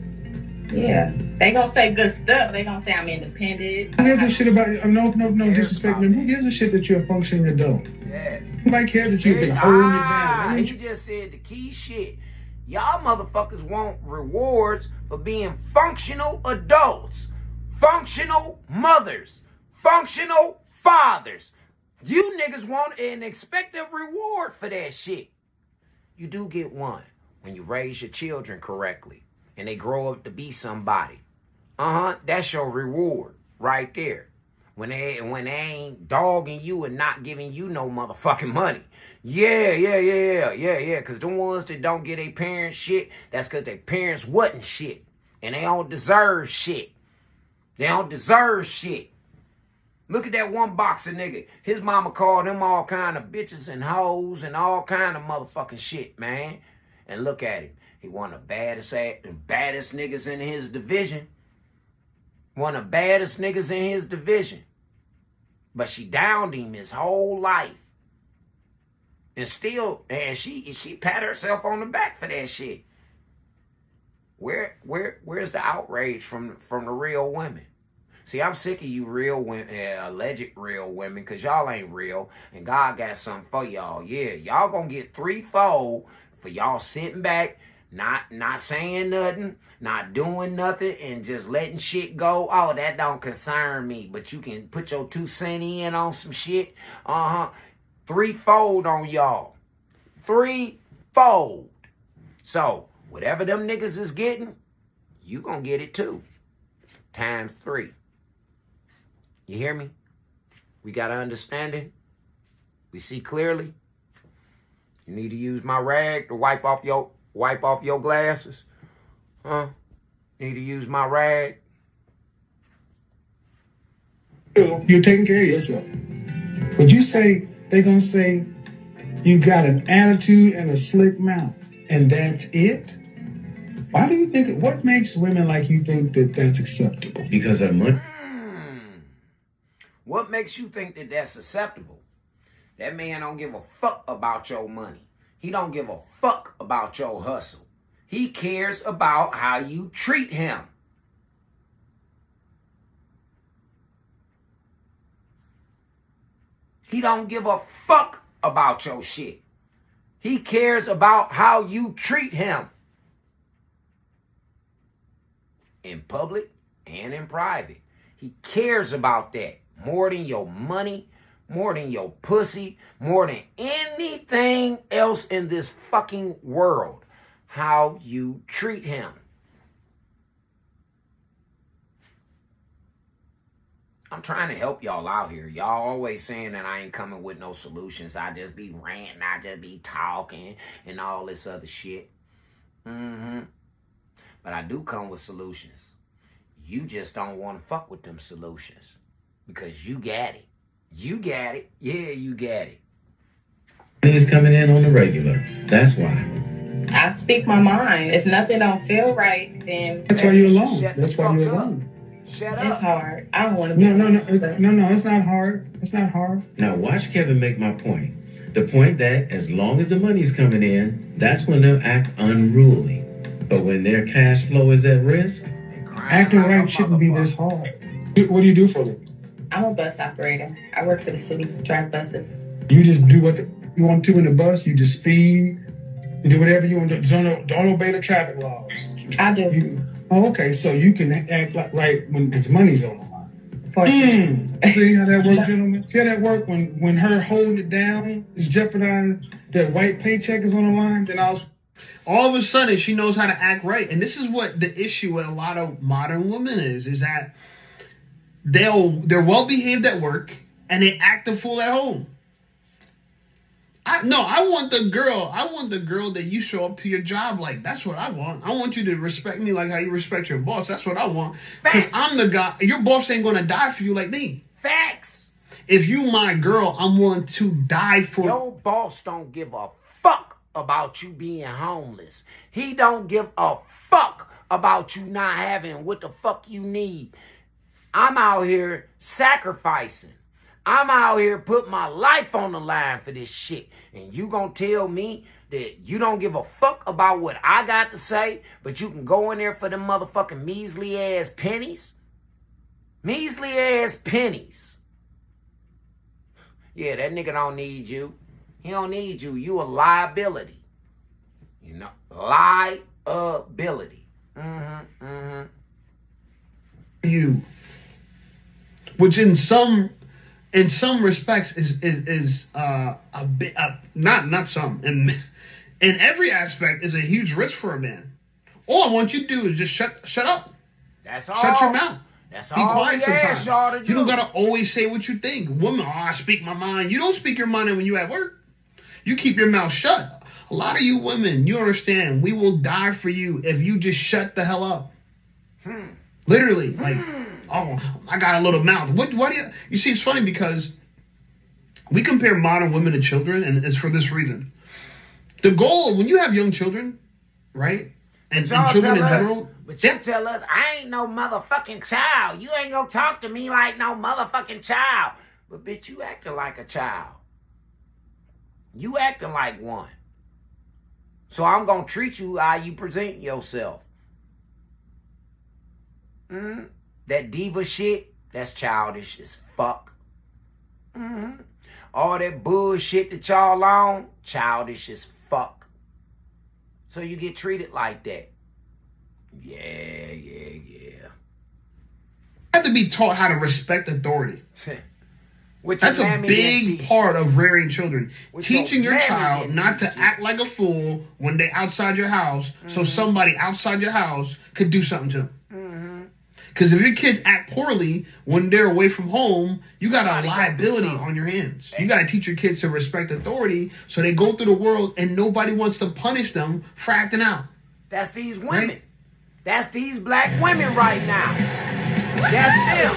Yeah. They gonna say good stuff. They gonna say I'm independent. Who gives a shit about no disrespect, man. Who gives a shit that you're a functioning adult? Yeah. Nobody cares that you've been holding it down. He just said the key shit. Y'all motherfuckers want rewards for being functional adults, functional mothers, functional fathers. You niggas want an expected reward for that shit. You do get one when you raise your children correctly and they grow up to be somebody. That's your reward right there. When they ain't dogging you and not giving you no motherfucking money. Yeah. Cause the ones that don't get their parents shit, that's cause their parents wasn't shit. And they don't deserve shit. They don't deserve shit. Look at that one boxer nigga. His mama called him all kind of bitches and hoes and all kind of motherfucking shit, man. And look at him. He one of the baddest niggas in his division. One of the baddest niggas in his division. But she downed him his whole life. And she pat herself on the back for that shit. Where's the outrage from the real women? See, I'm sick of you real women, alleged real women, because y'all ain't real, and God got something for y'all. Yeah, y'all gonna get 3-fold for y'all sitting back, not saying nothing, not doing nothing, and just letting shit go. Oh, that don't concern me, but you can put your 2 cents in on some shit. 3-fold on y'all. 3-fold. So, whatever them niggas is getting, you gonna get it too. Times 3. You hear me? We got an understanding. We see clearly. You need to use my rag to wipe off your glasses. Need to use my rag. You're taking care of yourself. But you say, they're going to say, you got an attitude and a slick mouth, and that's it? Why do you think, what makes women like you think that that's acceptable? Because of money. What makes you think that that's acceptable? That man don't give a fuck about your money. He don't give a fuck about your hustle. He cares about how you treat him. He don't give a fuck about your shit. He cares about how you treat him. In public and in private. He cares about that. More than your money, more than your pussy, more than anything else in this fucking world. How you treat him. I'm trying to help y'all out here. Y'all always saying that I ain't coming with no solutions. I just be ranting, I just be talking and all this other shit. But I do come with solutions. You just don't want to fuck with them solutions. Because you got it. You got it. Yeah, you got it. It's coming in on the regular. That's why. I speak my mind. If nothing don't feel right, then... That's why you're alone. That's why you're alone. Shut up. It's hard. I don't want to be... No, it's not hard. It's not hard. Now watch Kevin make my point. The point that as long as the money's coming in, that's when they'll act unruly. But when their cash flow is at risk... Acting right shouldn't be this hard. What do you do for a living? I'm a bus operator. I work for the city to drive buses. You just do what you want to in the bus. You just speed. You do whatever you want to. Don't obey the traffic laws. I do. Oh, okay, so you can act like right when his money's on the line. See how that works, gentlemen? See how that work when her holding it down is jeopardizing that white paycheck is on the line? Then all of a sudden she knows how to act right. And this is what the issue with a lot of modern women is that they're well behaved at work and they act a fool at home. I want the girl that you show up to your job like. That's what I want. I want you to respect me like how you respect your boss. That's what I want. Because I'm the guy. Your boss ain't going to die for you like me. Facts. If you my girl, I'm willing to die for. Your boss don't give a fuck about you being homeless. He don't give a fuck about you not having what the fuck you need. I'm out here sacrificing. I'm out here putting my life on the line for this shit. And you gonna tell me that you don't give a fuck about what I got to say, but you can go in there for them motherfucking measly ass pennies? Measly ass pennies. Yeah, that nigga don't need you. He don't need you. You a liability. You know, liability. You, which in some respects is a bit not some in every aspect is a huge risk for a man. All I want you to do is just shut up. That's all. Shut your mouth. That's Be all. quiet sometimes. Y'all to do. You don't gotta always say what you think. Woman, I speak my mind. You don't speak your mind when you at work. You keep your mouth shut. A lot of you women, you understand, we will die for you if you just shut the hell up. Literally, like, oh, I got a little mouth. What do you see? It's funny because we compare modern women to children, and it's for this reason. The goal when you have young children, right, and children in general. But you tell us, I ain't no motherfucking child. You ain't gonna talk to me like no motherfucking child. But bitch, you acting like a child. You acting like one. So I'm gonna treat you how you present yourself. That diva shit, that's childish as fuck. All that bullshit that y'all on, childish as fuck. So you get treated like that. Yeah. You have to be taught how to respect authority. That's a big part of rearing children. Teaching your child not to act like a fool when they're outside your house, so somebody outside your house could do something to them. Because if your kids act poorly when they're away from home, you got a liability on your hands. You got to teach your kids to respect authority so they go through the world and nobody wants to punish them for acting out. That's these women. Right? That's these black women right now. That's them.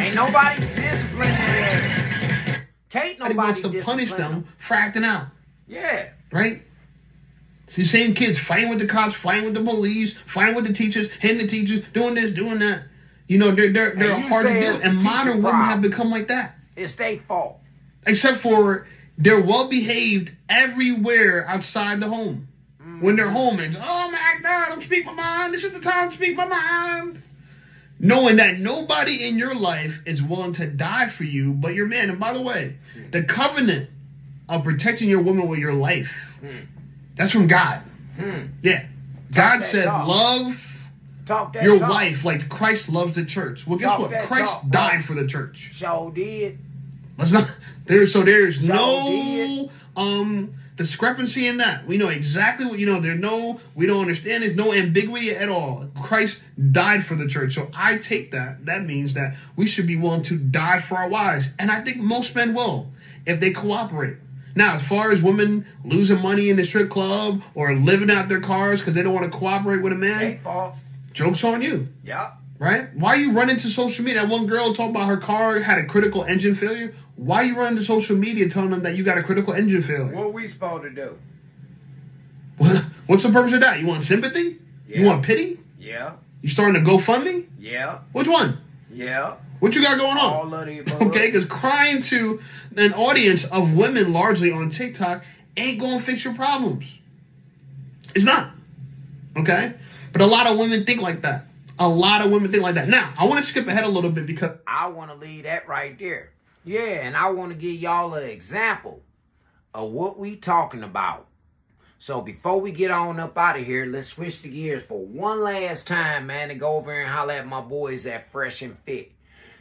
Ain't nobody disciplining them. Can't nobody wants to punish them for acting out. Yeah. Right? See, same kids fighting with the cops, fighting with the police, fighting with the teachers, hitting the teachers, doing this, doing that. You know, they're hard to do. And modern women have become like that. It's their fault. Except for they're well behaved everywhere outside the home. When they're home, it's, oh my God, I'm speaking my mind. This is the time to speak my mind. Knowing that nobody in your life is willing to die for you but your man. And by the way, the covenant of protecting your woman with your life, that's from God. Yeah. God said, love your wife like Christ loves the church. Well, guess what? Christ died for the church. Sure did. Let's not. There's no discrepancy in that. We know exactly what, we don't understand. There's no ambiguity at all. Christ died for the church. So I take that. That means that we should be willing to die for our wives. And I think most men will if they cooperate. Now, as far as women losing money in the strip club or living out their cars because they don't want to cooperate with a man, joke's on you. Yeah. Right? Why you running to social media? That one girl talking about her car had a critical engine failure. Why you running to social media telling them that you got a critical engine failure? What we supposed to do? What's the purpose of that? You want sympathy? Yeah. You want pity? Yeah. You starting to GoFundMe? Yeah. Which one? Yeah. What you got going on? All of the above. Okay, because crying to an audience of women largely on TikTok ain't going to fix your problems. It's not. Okay? But a lot of women think like that. Now, I want to skip ahead a little bit because I want to leave that right there. Yeah, and I want to give y'all an example of what we talking about. So before we get on up out of here, let's switch the gears for one last time, man, and go over and holler at my boys at Fresh and Fit.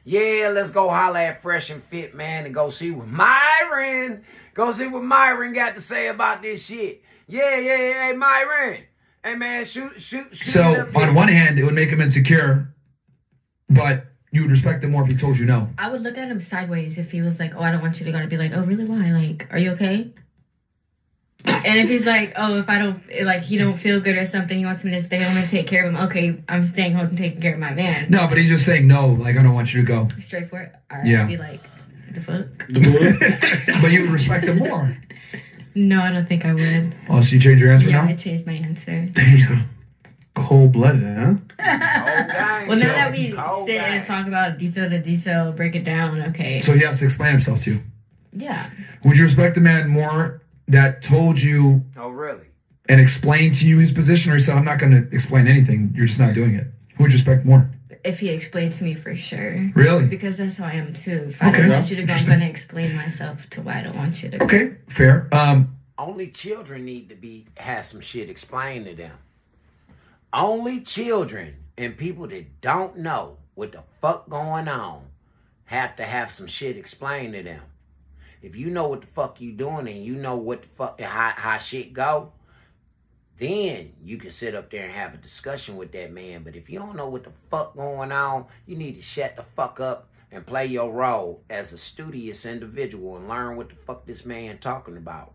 Yeah, let's go holler at Fresh and Fit, man, and go see what Myron got to say about this shit. Yeah, Myron. Hey, man, shoot. So, on one hand, it would make him insecure, but you would respect him more if he told you no. I would look at him sideways if he was like, oh, I don't want you to go. I'd be like, oh, really? Why? Like, are you okay? And if he's like, oh, if I don't, like, he don't feel good or something, he wants me to stay home and take care of him. Okay, I'm staying home and taking care of my man. No, but he's just saying no, like, I don't want you to go. Straight for it? All right, Yeah. I'd be like, the fuck? But you would respect him more. No, I don't think I would. Oh, so you changed your answer Yeah, now? I changed my answer. Damn. Cold-blooded, huh? Well, now that we sit and talk about detail to detail, break it down, okay. So he has to explain himself to you. Yeah. Would you respect the man more that told you and explained to you his position, or he said, I'm not going to explain anything, you're just not doing it? Who would you respect more? If he explained to me for sure. Really? Because that's how I am too. If I don't want you to go, I'm going to explain myself to why I don't want you to go. Okay, fair. Only children need to have some shit explained to them. Only children and people that don't know what the fuck going on have to have some shit explained to them. If you know what the fuck you doing and you know what the fuck how shit go, then you can sit up there and have a discussion with that man. But if you don't know what the fuck going on, you need to shut the fuck up and play your role as a studious individual and learn what the fuck this man talking about.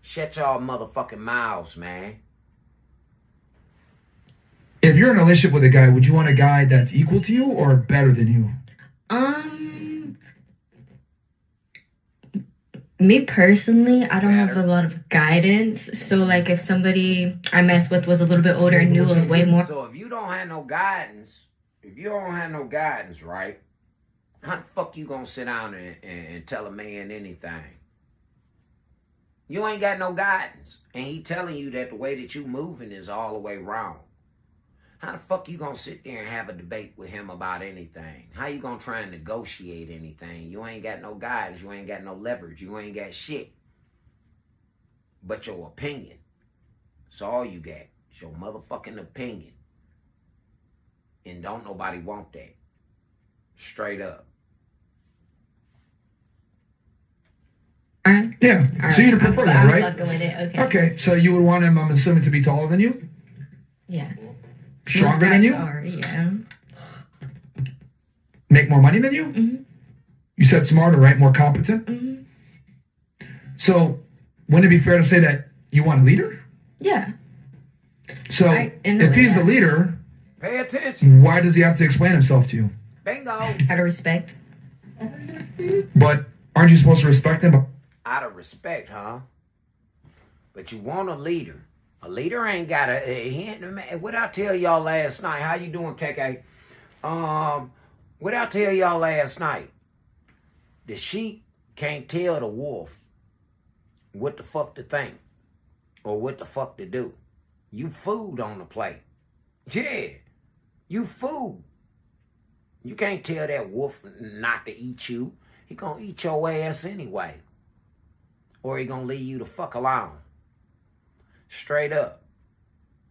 Shut y'all motherfucking mouths, man. If you're in a relationship with a guy, would you want a guy that's equal to you or better than you? Me personally, I don't have a lot of guidance. So, like, if somebody I messed with was a little bit older and knew way more. So, if you don't have no guidance, right? How the fuck you gonna sit down and tell a man anything? You ain't got no guidance. And he telling you that the way that you moving is all the way wrong. How the fuck you gonna sit there and have a debate with him about anything? How you gonna try and negotiate anything? You ain't got no guidance. You ain't got no leverage. You ain't got shit but your opinion. That's all you got. It's your motherfucking opinion. And don't nobody want that. Straight up. Yeah. So you'd prefer that, right? I'm fucking with it. Okay. Okay. So you would want him, I'm assuming, to be taller than you? Yeah. Stronger than you? Yeah. Make more money than you? Mm-hmm. You said smarter, right? More competent? Mm-hmm. So wouldn't it be fair to say that you want a leader? Yeah. So if he's the leader, pay attention. Why does he have to explain himself to you? Bingo. Out of respect. But aren't you supposed to respect him? Out of respect, huh? But you want a leader. A leader ain't got what I tell y'all last night. How you doing, KK? What I tell y'all last night. The sheep can't tell the wolf what the fuck to think or what the fuck to do. You food on the plate. Yeah, you food. You can't tell that wolf not to eat you. He gonna eat your ass anyway. Or he gonna leave you the fuck alone. Straight up.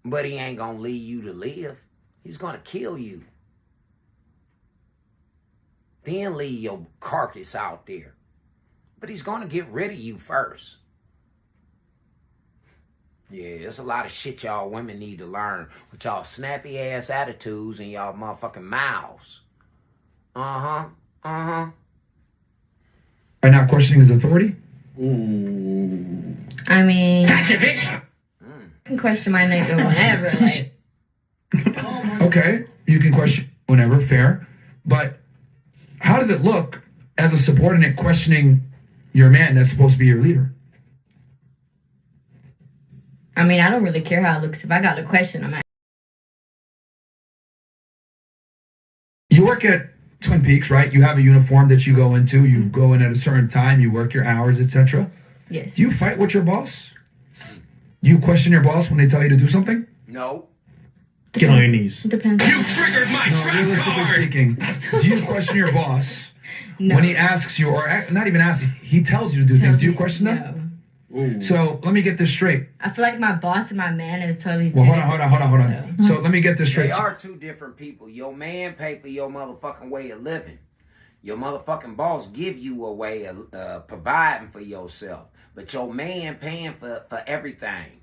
But he ain't gonna leave you to live. He's gonna kill you. Then leave your carcass out there. But he's gonna get rid of you first. Yeah, there's a lot of shit y'all women need to learn with y'all snappy ass attitudes and y'all motherfucking mouths. Are not questioning his authority? I mean, you can question my nigga whenever. Like. Okay, you can question whenever, fair. But how does it look as a subordinate questioning your man that's supposed to be your leader? I mean, I don't really care how it looks. If I got a question, I'm at. You work at Twin Peaks, right? You have a uniform that you go into. You go in at a certain time. You work your hours, etc. Yes. Do you fight with your boss? Do you question your boss when they tell you to do something? No. Get on your knees. Depends. You triggered my trap realistically card. speaking, do you question your boss No. when he asks you, or not even asks, he tells you to do things? Do you question them? So let me get this straight. I feel like my boss and my man is totally Well, different. hold on. So let me get this straight. They are two different people. Your man pay for your motherfucking way of living. Your motherfucking boss give you a way of providing for yourself. But your man paying for everything.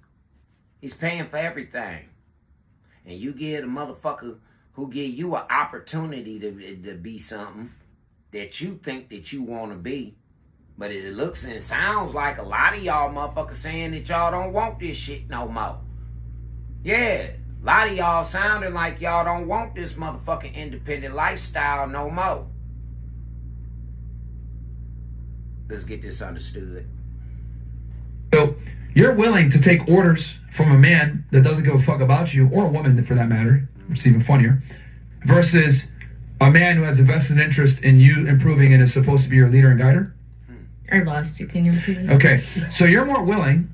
He's paying for everything. And you get a motherfucker who give you an opportunity to be something that you think that you want to be. But it looks and sounds like a lot of y'all motherfuckers saying that y'all don't want this shit no more. Yeah, a lot of y'all sounding like y'all don't want this motherfucking independent lifestyle no more. Let's get this understood. So you're willing to take orders from a man that doesn't give a fuck about you, or a woman for that matter, it's even funnier, versus a man who has a vested interest in you improving and is supposed to be your leader and guider? I lost you. Can you repeat this? Okay, so you're more willing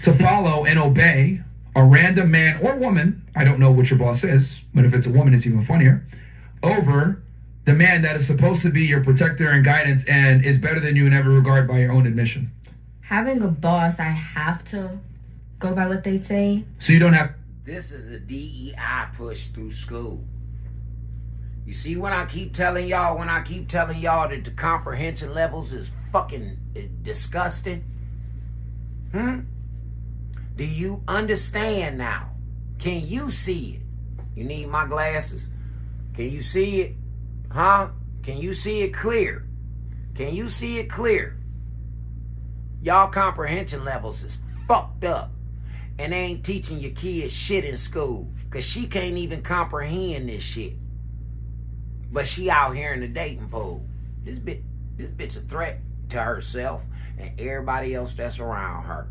to follow and obey a random man or woman, I don't know what your boss is, but if it's a woman, it's even funnier, over the man that is supposed to be your protector and guidance and is better than you in every regard by your own admission. Having a boss, I have to go by what they say. So you don't have... This is a DEI push through school. You see when I keep telling y'all that the comprehension levels is fucking disgusting? Do you understand now? Can you see it? You need my glasses? Can you see it? Huh? Can you see it clear? Can you see it clear? Y'all comprehension levels is fucked up. And they ain't teaching your kids shit in school. Cause she can't even comprehend this shit. But she out here in the dating pool. This bitch a threat to herself and everybody else that's around her.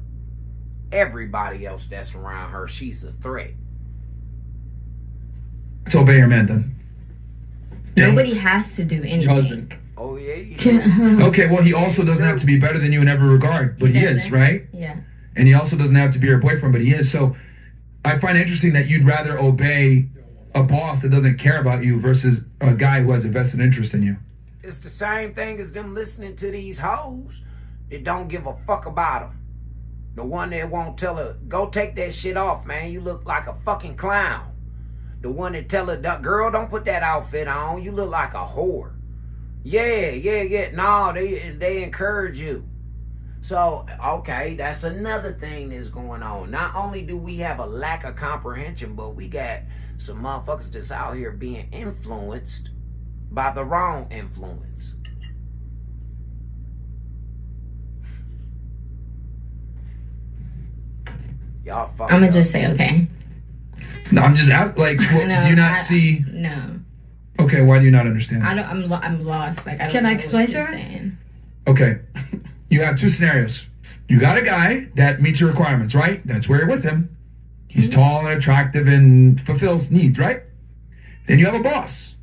Everybody else that's around her, she's a threat. Let's obey your man then. Nobody has to do anything. Your husband. Oh yeah. Okay, well, he also doesn't have to be better than you in every regard, but he is, right? Yeah. And he also doesn't have to be your boyfriend, but he is. So I find it interesting that you'd rather obey a boss that doesn't care about you versus a guy who has a vested interest in you. It's the same thing as them listening to these hoes that don't give a fuck about them. The one that won't tell her, go take that shit off, man. You look like a fucking clown. The one that tell her, girl, don't put that outfit on. You look like a whore. Yeah. No, they encourage you. So, okay, that's another thing that's going on. Not only do we have a lack of comprehension, but we got some motherfuckers that's out here being influenced by the wrong influence. Y'all fucked I'm gonna up. just say okay. No, I'm just asking, like, well, No, do you not see... No. Okay, why do you not understand? I'm lost. Like, I don't Can know I explain what to you're her? saying. Okay, you have two scenarios. You got a guy that meets your requirements, right? That's where you're with him. He's tall and attractive and fulfills needs, right? Then you have a boss.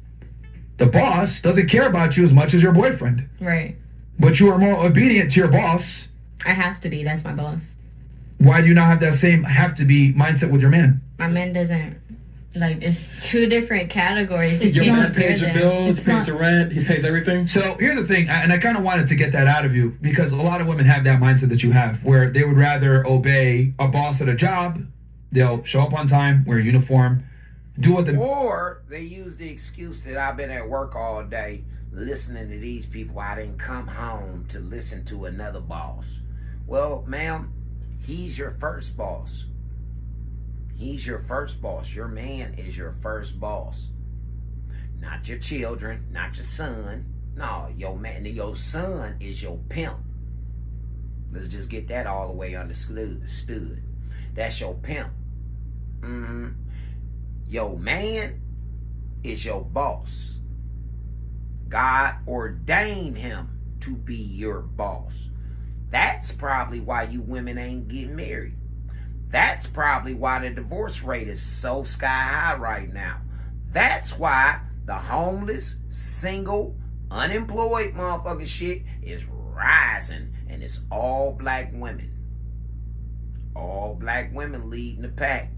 The boss doesn't care about you as much as your boyfriend. Right. But you are more obedient to your boss. I have to be. That's my boss. Why do you not have that same have-to-be mindset with your man? My man doesn't. Like, it's two different categories. Your man pays your bills, he pays the rent, he pays everything. So here's the thing, and I kind of wanted to get that out of you because a lot of women have that mindset that you have, where they would rather obey a boss at a job. They'll show up on time, wear a uniform, do what the... Or they use the excuse that I've been at work all day listening to these people. I didn't come home to listen to another boss. Well, ma'am, he's your first boss. He's your first boss. Your man is your first boss. Not your children, not your son. No, your man, your son is your pimp. Let's just get that all the way understood. That's your pimp. Your man is your boss. God ordained him to be your boss. That's probably why you women ain't getting married. That's probably why the divorce rate is so sky high right now. That's why the homeless, single, unemployed motherfucking shit is rising. And it's all black women. All black women leading the pack.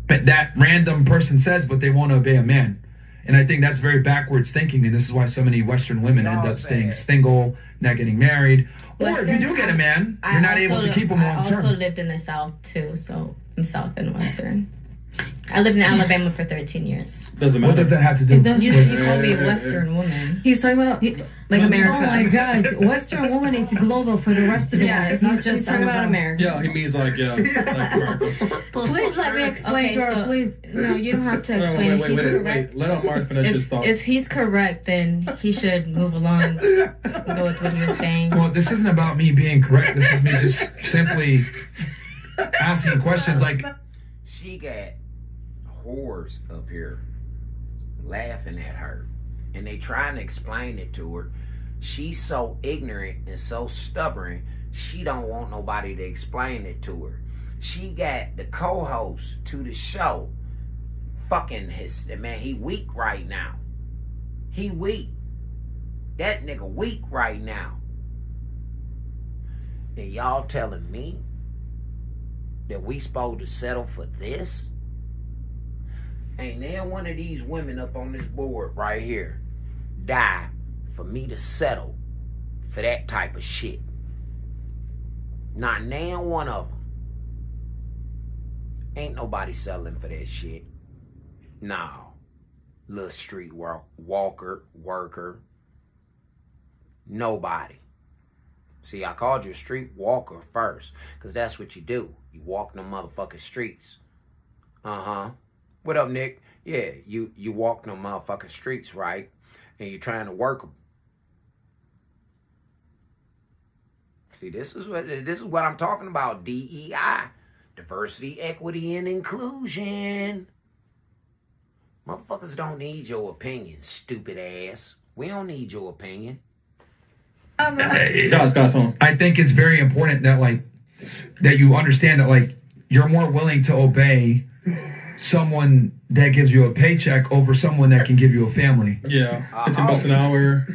That random person says, but they won't obey a man. And I think that's very backwards thinking, and this is why so many Western women end up staying single, not getting married. Or if you do get a man, you're not able to keep him long term. I also lived in the South too, so I'm South and Western. I lived in Alabama for 13 years. Doesn't matter. What does that have to do? You call me a Western woman. He's talking about like America. Oh my God, Western woman, it's global for the rest of the world. He's just talking about America. Yeah, he means like America. Please let me explain to her, please. No, you don't have to explain. Wait. Let out Mars finish his thought. If he's correct, then he should move along and go with what he was saying. Well, this isn't about me being correct. This is me just simply asking questions like... She got whores up here laughing at her, and they trying to explain it to her. She's so ignorant and so stubborn, she don't want nobody to explain it to her. She got the co-host to the show fucking man, he weak right now. He weak. That nigga weak right now. And y'all telling me that we supposed to settle for this? Ain't there one of these women up on this board right here die for me to settle for that type of shit? Not now one of them. Ain't nobody settling for that shit. No. Little street worker. Nobody. See, I called you a street walker first, because that's what you do. You walk them motherfucking streets. Uh-huh. What up, Nick? Yeah, you walk them motherfucking streets, right? And you're trying to work them. See, this is what I'm talking about. DEI, diversity, equity, and inclusion. Motherfuckers don't need your opinion, stupid ass. We don't need your opinion. I think it's very important that that you understand that you're more willing to obey someone that gives you a paycheck over someone that can give you a family. Yeah, $15 an hour,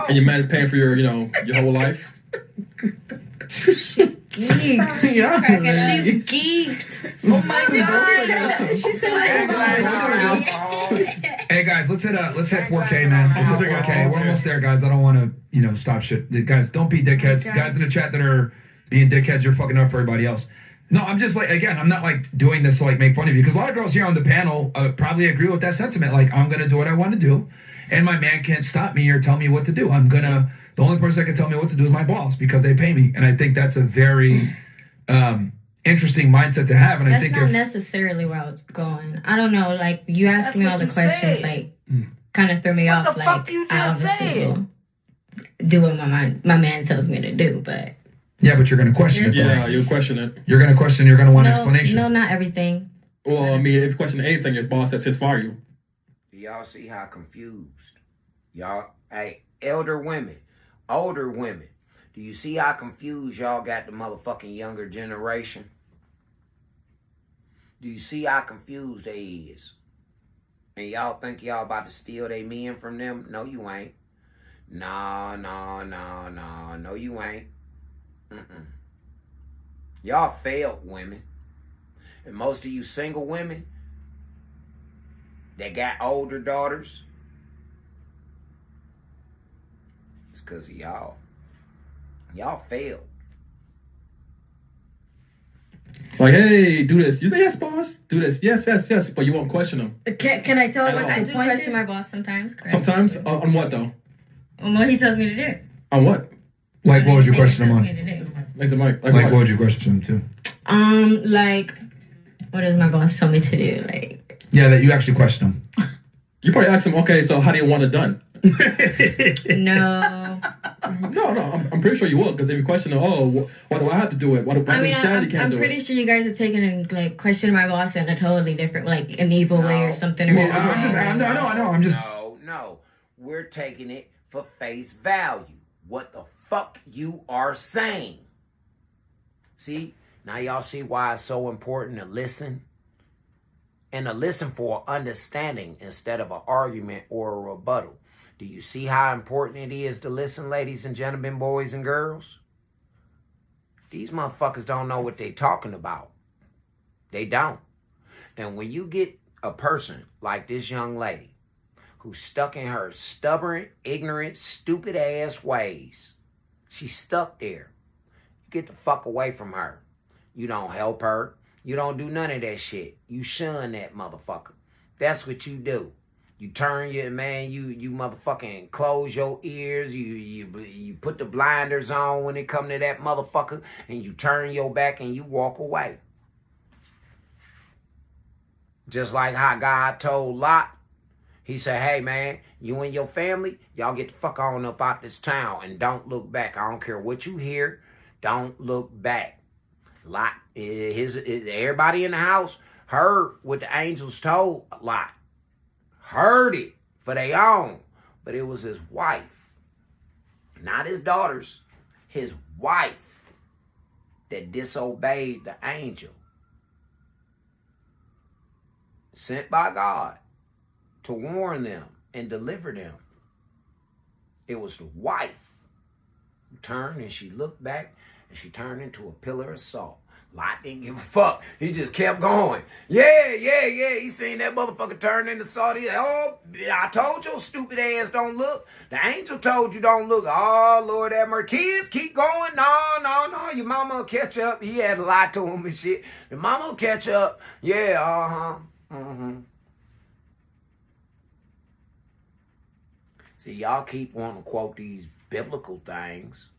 and your man is paying for your whole life. She's geeked. She's geeked. Oh my God. She said Hey guys, let's hit 4K, man. Let's hit 4K. We're almost there, guys. I don't want to, stop shit. Guys, don't be dickheads. Guys in the chat that are being dickheads, you're fucking up for everybody else. No, I'm just I'm not doing this to make fun of you, because a lot of girls here on the panel probably agree with that sentiment. I'm gonna do what I want to do, and my man can't stop me or tell me what to do. The only person that can tell me what to do is my boss, because they pay me, and I think that's a very interesting mindset to have. And that's I think not necessarily where I was going. I don't know. You asked me all the questions, kind of threw me off. What the fuck you just said? Do what my man tells me to do, but. Yeah, but you're going to question it. Yeah, you'll question it. You're going to question. You're going to want an explanation. No, not everything. Well, if you question anything, your boss says fire you. Do y'all see how confused y'all? Hey, older women, do you see how confused y'all got the motherfucking younger generation? Do you see how confused they is? And y'all think y'all about to steal they men from them? No, you ain't. No, you ain't. Y'all failed women. And most of you single women that got older daughters, it's because of y'all. Y'all failed. Hey, do this. You say yes, boss. Do this. Yes. But you won't question them. Can I tell her what I the do point question is? my boss sometimes. Correct? Sometimes? On what, though? On what he tells me to do. On what? What would you question him on? Like the mic. What would you question him to? What does my boss tell me to do? Yeah, that you actually question him. You probably ask him, okay, so how do you want it done? No. No, I'm pretty sure you will, because if you question, why do I have to do it? I'm pretty sure you guys are taking and questioning my boss in a totally different, an evil way or something. Well, I'm just. No. We're taking it for face value. What the fuck you are saying? See? Now y'all see why it's so important to listen? And to listen for understanding instead of an argument or a rebuttal. Do you see how important it is to listen, ladies and gentlemen, boys and girls? These motherfuckers don't know what they're talking about. They don't. And when you get a person like this young lady who's stuck in her stubborn, ignorant, stupid ass ways. She's stuck there. You get the fuck away from her. You don't help her. You don't do none of that shit. You shun that motherfucker. That's what you do. You turn your man, you motherfucking close your ears, you put the blinders on when it come to that motherfucker, and you turn your back and you walk away. Just like how God told Lot, he said, hey man, you and your family, y'all get the fuck on up out this town and don't look back. I don't care what you hear, don't look back. Lot, everybody in the house heard what the angels told Lot. Heard it for their own, but it was his wife, not his daughters, his wife that disobeyed the angel sent by God to warn them and deliver them. It was the wife who turned and she looked back and she turned into a pillar of salt. Lot didn't give a fuck. He just kept going. Yeah. He seen that motherfucker turn into salt. He said, oh, I told your stupid ass don't look. The angel told you don't look. Oh, Lord have mercy. Kids, keep going. No. Your mama will catch up. He had to lie to him and shit. The mama will catch up. Yeah, See, y'all keep wanting to quote these biblical things.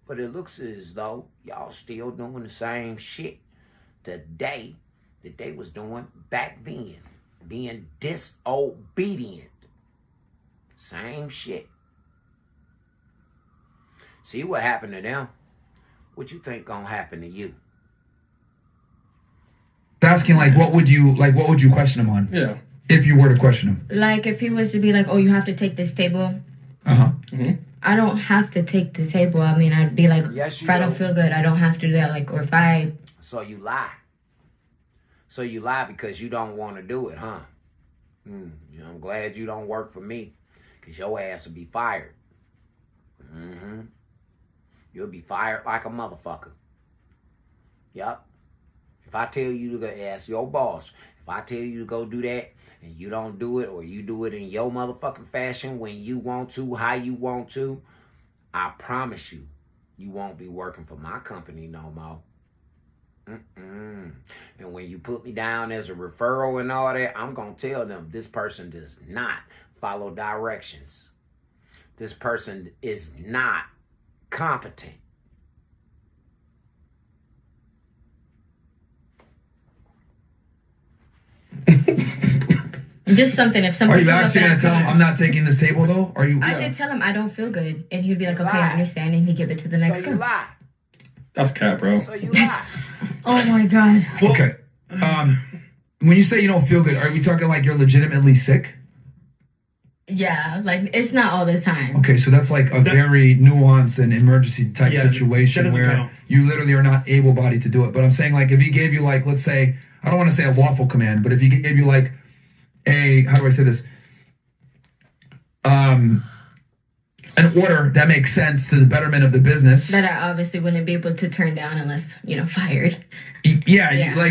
But it looks as though y'all still doing the same shit today that they was doing back then. Being disobedient. Same shit. See what happened to them? What you think gonna happen to you? Asking what would you question him on? Yeah. If you were to question him. Like if he was to be like, oh, you have to take this table. Mm-hmm. I don't have to take the table. I mean, I'd be like, yes, if I don't feel good, I don't have to do that. Like, or if I... So you lie. So you lie because you don't want to do it, huh? I'm glad you don't work for me because your ass will be fired. You'll be fired like a motherfucker. Yup. If I tell you to go ask your boss, if I tell you to go do that, and you don't do it, or you do it in your motherfucking fashion when you want to, how you want to, I promise you, you won't be working for my company no more. And when you put me down as a referral and all that, I'm going to tell them this person does not follow directions. This person is not competent. Just something. If somebody... Are you actually going to tell him I'm not taking this table though? Are you? I did tell him I don't feel good, and he'd be like, "Okay, I understand," and he'd give it to the next So guy. you lie. That's cat, bro. So you lie. Oh my god. Okay. When you say you don't feel good, are we talking like you're legitimately sick? Yeah, like it's not all the time. Okay, so that's like a very nuanced and emergency type situation where count. you literally are not able-bodied to do it. But I'm saying like if he gave you like, let's say, I don't want to say a lawful command, but if he gave you like how do I say this? An order that makes sense to the betterment of the business. That I obviously wouldn't be able to turn down unless, fired. Yeah.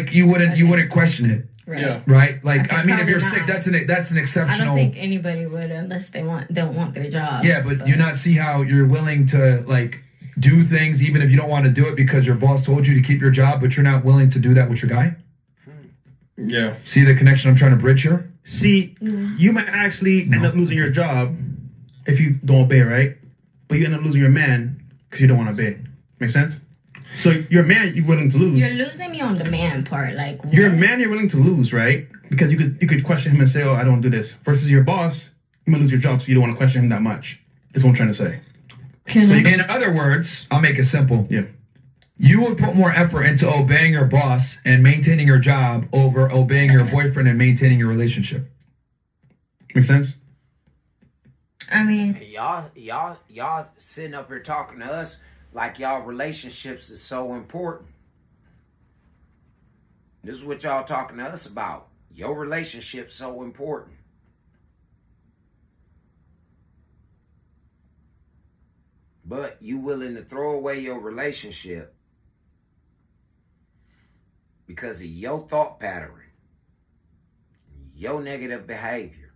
You wouldn't question it. Right. Yeah. Right? Like, I mean, if you're not. sick, that's an I exceptional. don't think anybody would unless they don't want their job. Yeah, but do you not see how you're willing to like do things even if you don't want to do it because your boss told you to keep your job, but you're not willing to do that with your guy? Yeah. See the connection I'm trying to bridge here? See, you might actually end up losing your job if you don't obey, right? But you end up losing your man because you don't want to obey. Make sense? So your man, you're willing to lose. You're losing me on the man part. Like, what? Your man, you're willing to lose, right? Because you could question him and say, "Oh, I don't do this." Versus your boss, you might lose your job, so you don't want to question him that much. That's what I'm trying to say. In other words, I'll make it simple. Yeah. You would put more effort into obeying your boss and maintaining your job over obeying your boyfriend and maintaining your relationship. Make sense? I mean, y'all sitting up here talking to us like y'all relationships is so important. This is what y'all talking to us about. Your relationship's so important. But you willing to throw away your relationship because of your thought pattern, your negative behavior.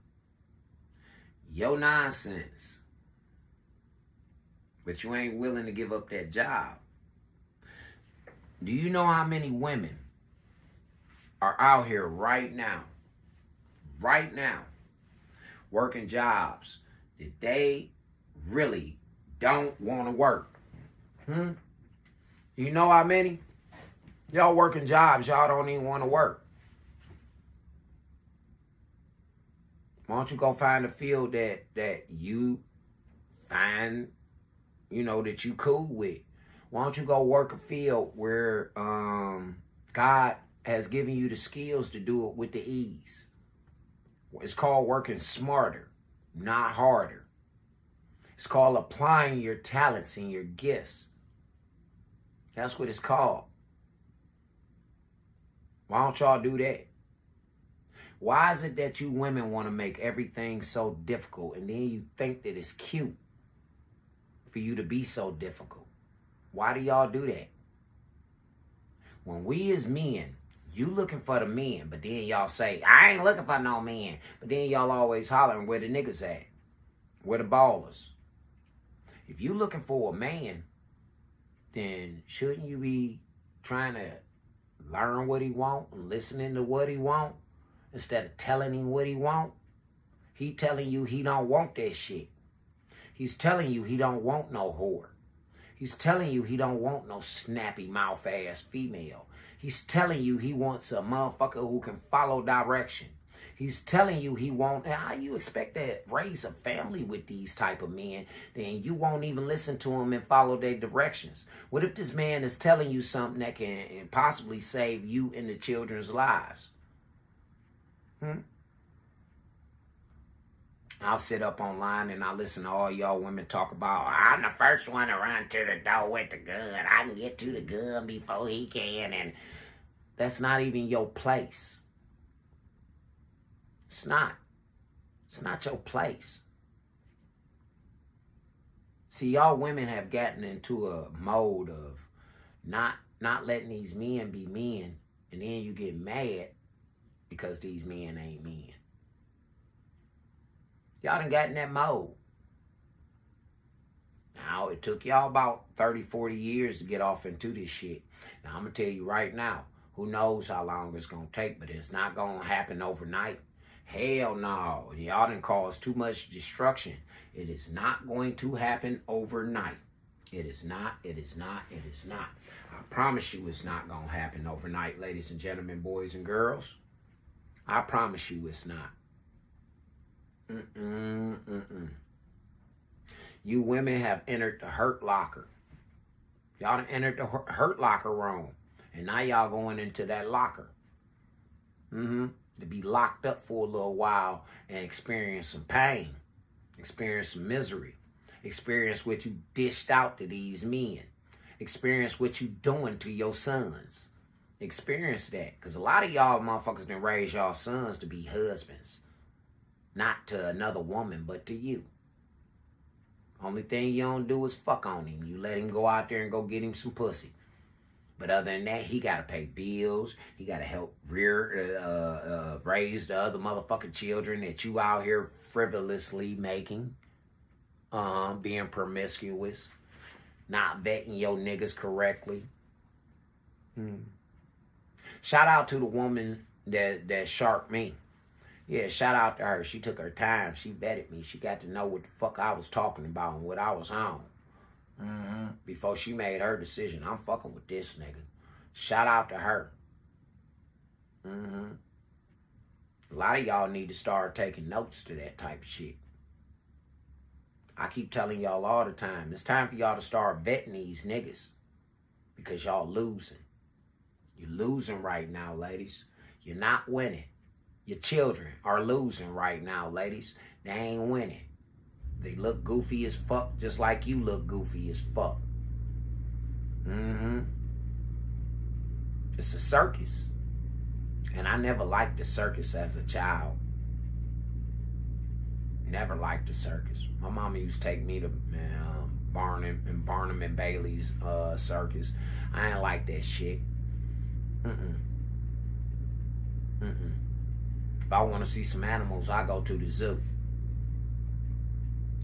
your nonsense, but you ain't willing to give up that job. Do you know how many women are out here right now, working jobs that they really don't want to work? You know how many? Y'all working jobs y'all don't even want to work. Why don't you go find a field that you find, that you cool with? Why don't you go work a field where God has given you the skills to do it with the ease? It's called working smarter, not harder. It's called applying your talents and your gifts. That's what it's called. Why don't y'all do that? Why is it that you women want to make everything so difficult, and then you think that it's cute for you to be so difficult? Why do y'all do that? When we as men, you looking for the men, but then y'all say, I ain't looking for no men. But then y'all always hollering where the niggas at, where the ballers. If you looking for a man, then shouldn't you be trying to learn what he want and listening to what he want instead of telling him what he want? He telling you he don't want that shit. He's telling you he don't want no whore. He's telling you he don't want no snappy mouth ass female. He's telling you he wants a motherfucker who can follow direction. He's telling you he won't. How you expect to raise a family with these type of men? Then you won't even listen to them and follow their directions. What if this man is telling you something that can possibly save you and the children's lives? I'll sit up online and I listen to all y'all women talk about, I'm the first one to run to the door with the gun. I can get to the gun before he can. And that's not even your place. It's not. It's not your place. See, y'all women have gotten into a mode of not letting these men be men, and then you get mad because these men ain't men. Y'all done got in that mode. Now, it took y'all about 30, 40 years to get off into this shit. Now, I'm going to tell you right now, who knows how long it's going to take, but it's not going to happen overnight. Hell no. Y'all done caused too much destruction. It is not going to happen overnight. It is not. It is not. It is not. I promise you it's not going to happen overnight, ladies and gentlemen, boys and girls. I promise you it's not. You women have entered the hurt locker. Y'all done entered the hurt locker room. And now y'all going into that locker. To be locked up for a little while and experience some pain. Experience some misery. Experience what you dished out to these men. Experience what you doing to your sons. Experience that. Because a lot of y'all motherfuckers done raise y'all sons to be husbands. Not to another woman, but to you. Only thing you don't do is fuck on him. You let him go out there and go get him some pussy. But other than that, he got to pay bills. He got to help raise the other motherfucking children that you out here frivolously making. Being promiscuous. Not vetting your niggas correctly. Shout out to the woman that sharped me. Yeah, shout out to her. She took her time. She vetted me. She got to know what the fuck I was talking about and what I was on. Before she made her decision. I'm fucking with this nigga. Shout out to her. A lot of y'all need to start taking notes to that type of shit. I keep telling y'all all the time. It's time for y'all to start vetting these niggas. Because y'all losing. You're losing right now, ladies. You're not winning. Your children are losing right now, ladies. They ain't winning. They look goofy as fuck, just like you look goofy as fuck. It's a circus. And I never liked the circus as a child. Never liked the circus. My mama used to take me to Barnum and Bailey's circus. I ain't like that shit. If I want to see some animals, I go to the zoo.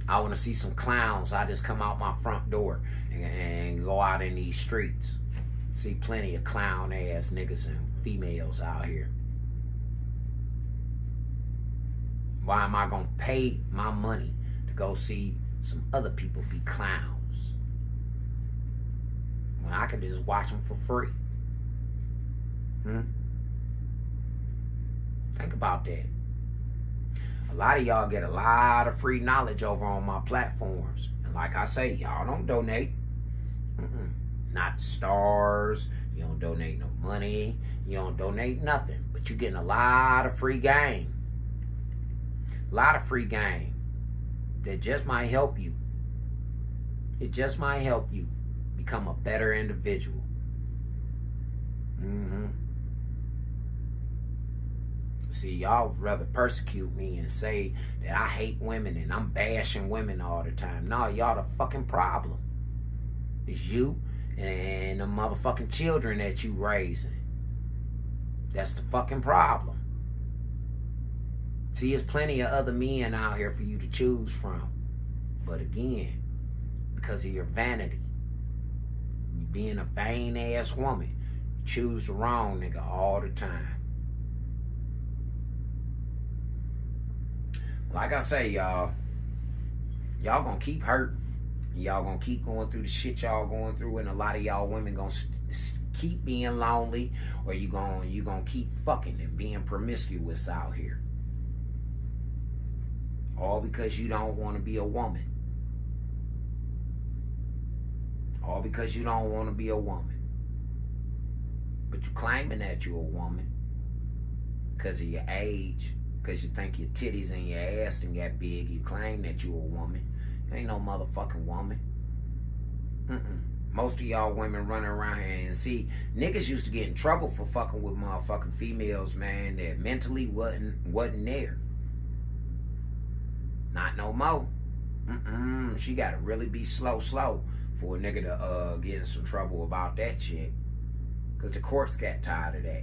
I want to see some clowns. I just come out my front door and go out in these streets. See plenty of clown ass niggas and females out here. Why am I gonna pay my money to go see some other people be clowns when I could just watch them for free? Think about that. A lot of y'all get a lot of free knowledge over on my platforms. And like I say, y'all don't donate. Not the stars. You don't donate no money. You don't donate nothing. But you're getting a lot of free game. A lot of free game that just might help you. It just might help you become a better individual. See, y'all would rather persecute me and say that I hate women and I'm bashing women all the time. No, y'all the fucking problem. It's you and the motherfucking children that you raising. That's the fucking problem. See, there's plenty of other men out here for you to choose from. But again, because of your vanity, you being a vain ass woman, you choose the wrong nigga all the time. Like I say, y'all gonna keep hurting. Y'all gonna keep going through the shit y'all going through, and a lot of y'all women gonna keep being lonely, or you gonna keep fucking and being promiscuous out here. All because you don't want to be a woman. All because you don't want to be a woman. But you claiming that you're a woman because of your age. Because you think your titties and your ass done got big, you claim that you a woman. You ain't no motherfucking woman. Most of y'all women running around here and see, niggas used to get in trouble for fucking with motherfucking females, man, that mentally wasn't there. Not no more. She gotta really be slow for a nigga to get in some trouble about that shit. Because the courts got tired of that.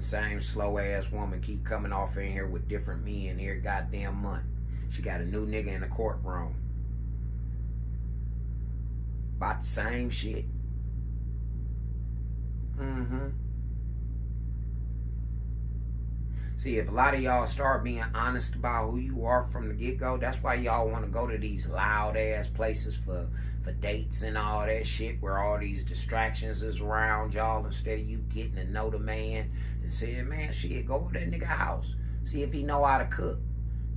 Same slow ass woman keep coming off in here with different men every goddamn month. She got a new nigga in the courtroom. About the same shit. See, if a lot of y'all start being honest about who you are from the get-go, that's why y'all want to go to these loud ass places for dates and all that shit, where all these distractions is around y'all, instead of you getting to know the man and saying, man, shit, go to that nigga house, see if he know how to cook,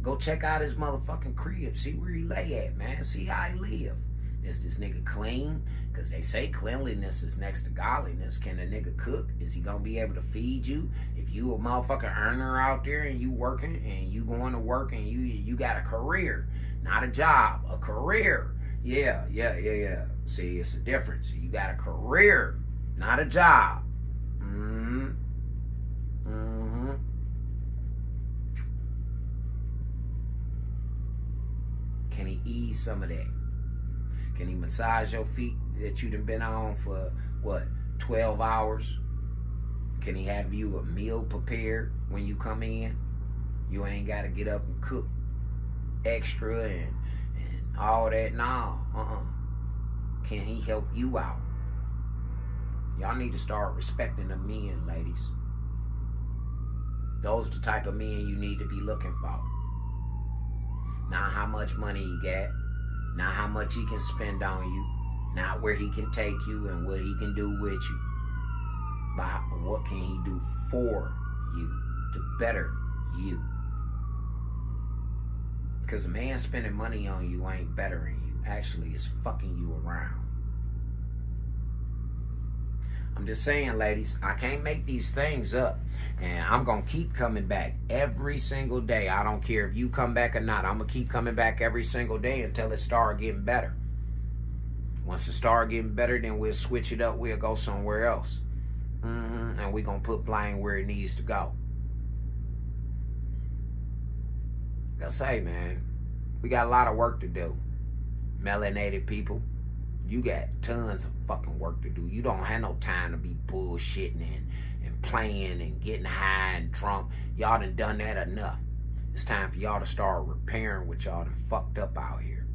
go check out his motherfucking crib, see where he lay at, man, see how he live. Is this nigga clean? Because they say cleanliness is next to godliness. Can a nigga cook? Is he gonna be able to feed you? If you a motherfucking earner out there and you working and you going to work and you got a career, not a job, a career. Yeah. See, it's a difference. You got a career, not a job. Can he ease some of that? Can he massage your feet that you done been on for, 12 hours? Can he have you a meal prepared when you come in? You ain't got to get up and cook extra and all that. No, Can he help you out? Y'all need to start respecting the men, ladies. Those the type of men you need to be looking for. Not how much money he got. Not how much he can spend on you. Not where he can take you and what he can do with you. But what can he do for you to better you? Because a man spending money on you ain't bettering you. Actually, it's fucking you around. I'm just saying, ladies, I can't make these things up. And I'm going to keep coming back every single day. I don't care if you come back or not. I'm going to keep coming back every single day until it starts getting better. Once it starts getting better, then we'll switch it up. We'll go somewhere else. And we're going to put blame where it needs to go. Like I say, man, we got a lot of work to do. Melanated people. You got tons of fucking work to do. You don't have no time to be bullshitting and playing and getting high and drunk. Y'all done that enough. It's time for y'all to start repairing what y'all done fucked up out here.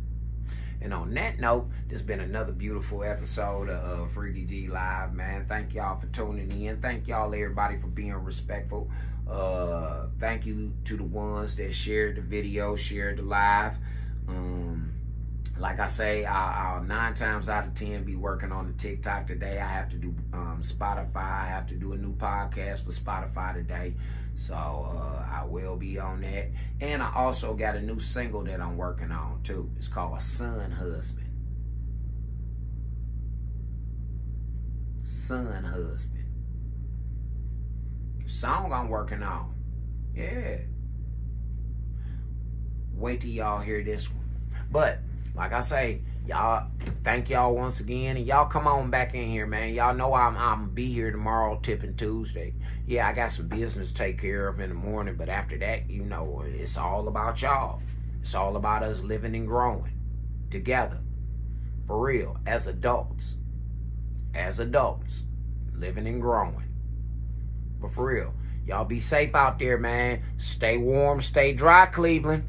And on that note, this has been another beautiful episode of Freaky-G Live, man. Thank y'all for tuning in. Thank y'all, everybody, for being respectful. Thank you to the ones that shared the video, shared the live. Like I say, I'll 9 times out of 10 be working on the TikTok today. I have to do Spotify. I have to do a new podcast for Spotify today. So I will be on that. And I also got a new single that I'm working on too. It's called Son Husband. Son Husband. Song I'm working on. Yeah. Wait till y'all hear this one. But like I say, y'all, thank y'all once again, and y'all come on back in here, man. Y'all know I'm be here tomorrow, Tipping Tuesday. Yeah, I got some business to take care of in the morning, but after that, you know, it's all about y'all. It's all about us living and growing together, for real, as adults. As adults, living and growing. But for real, y'all be safe out there, man. Stay warm, stay dry, Cleveland.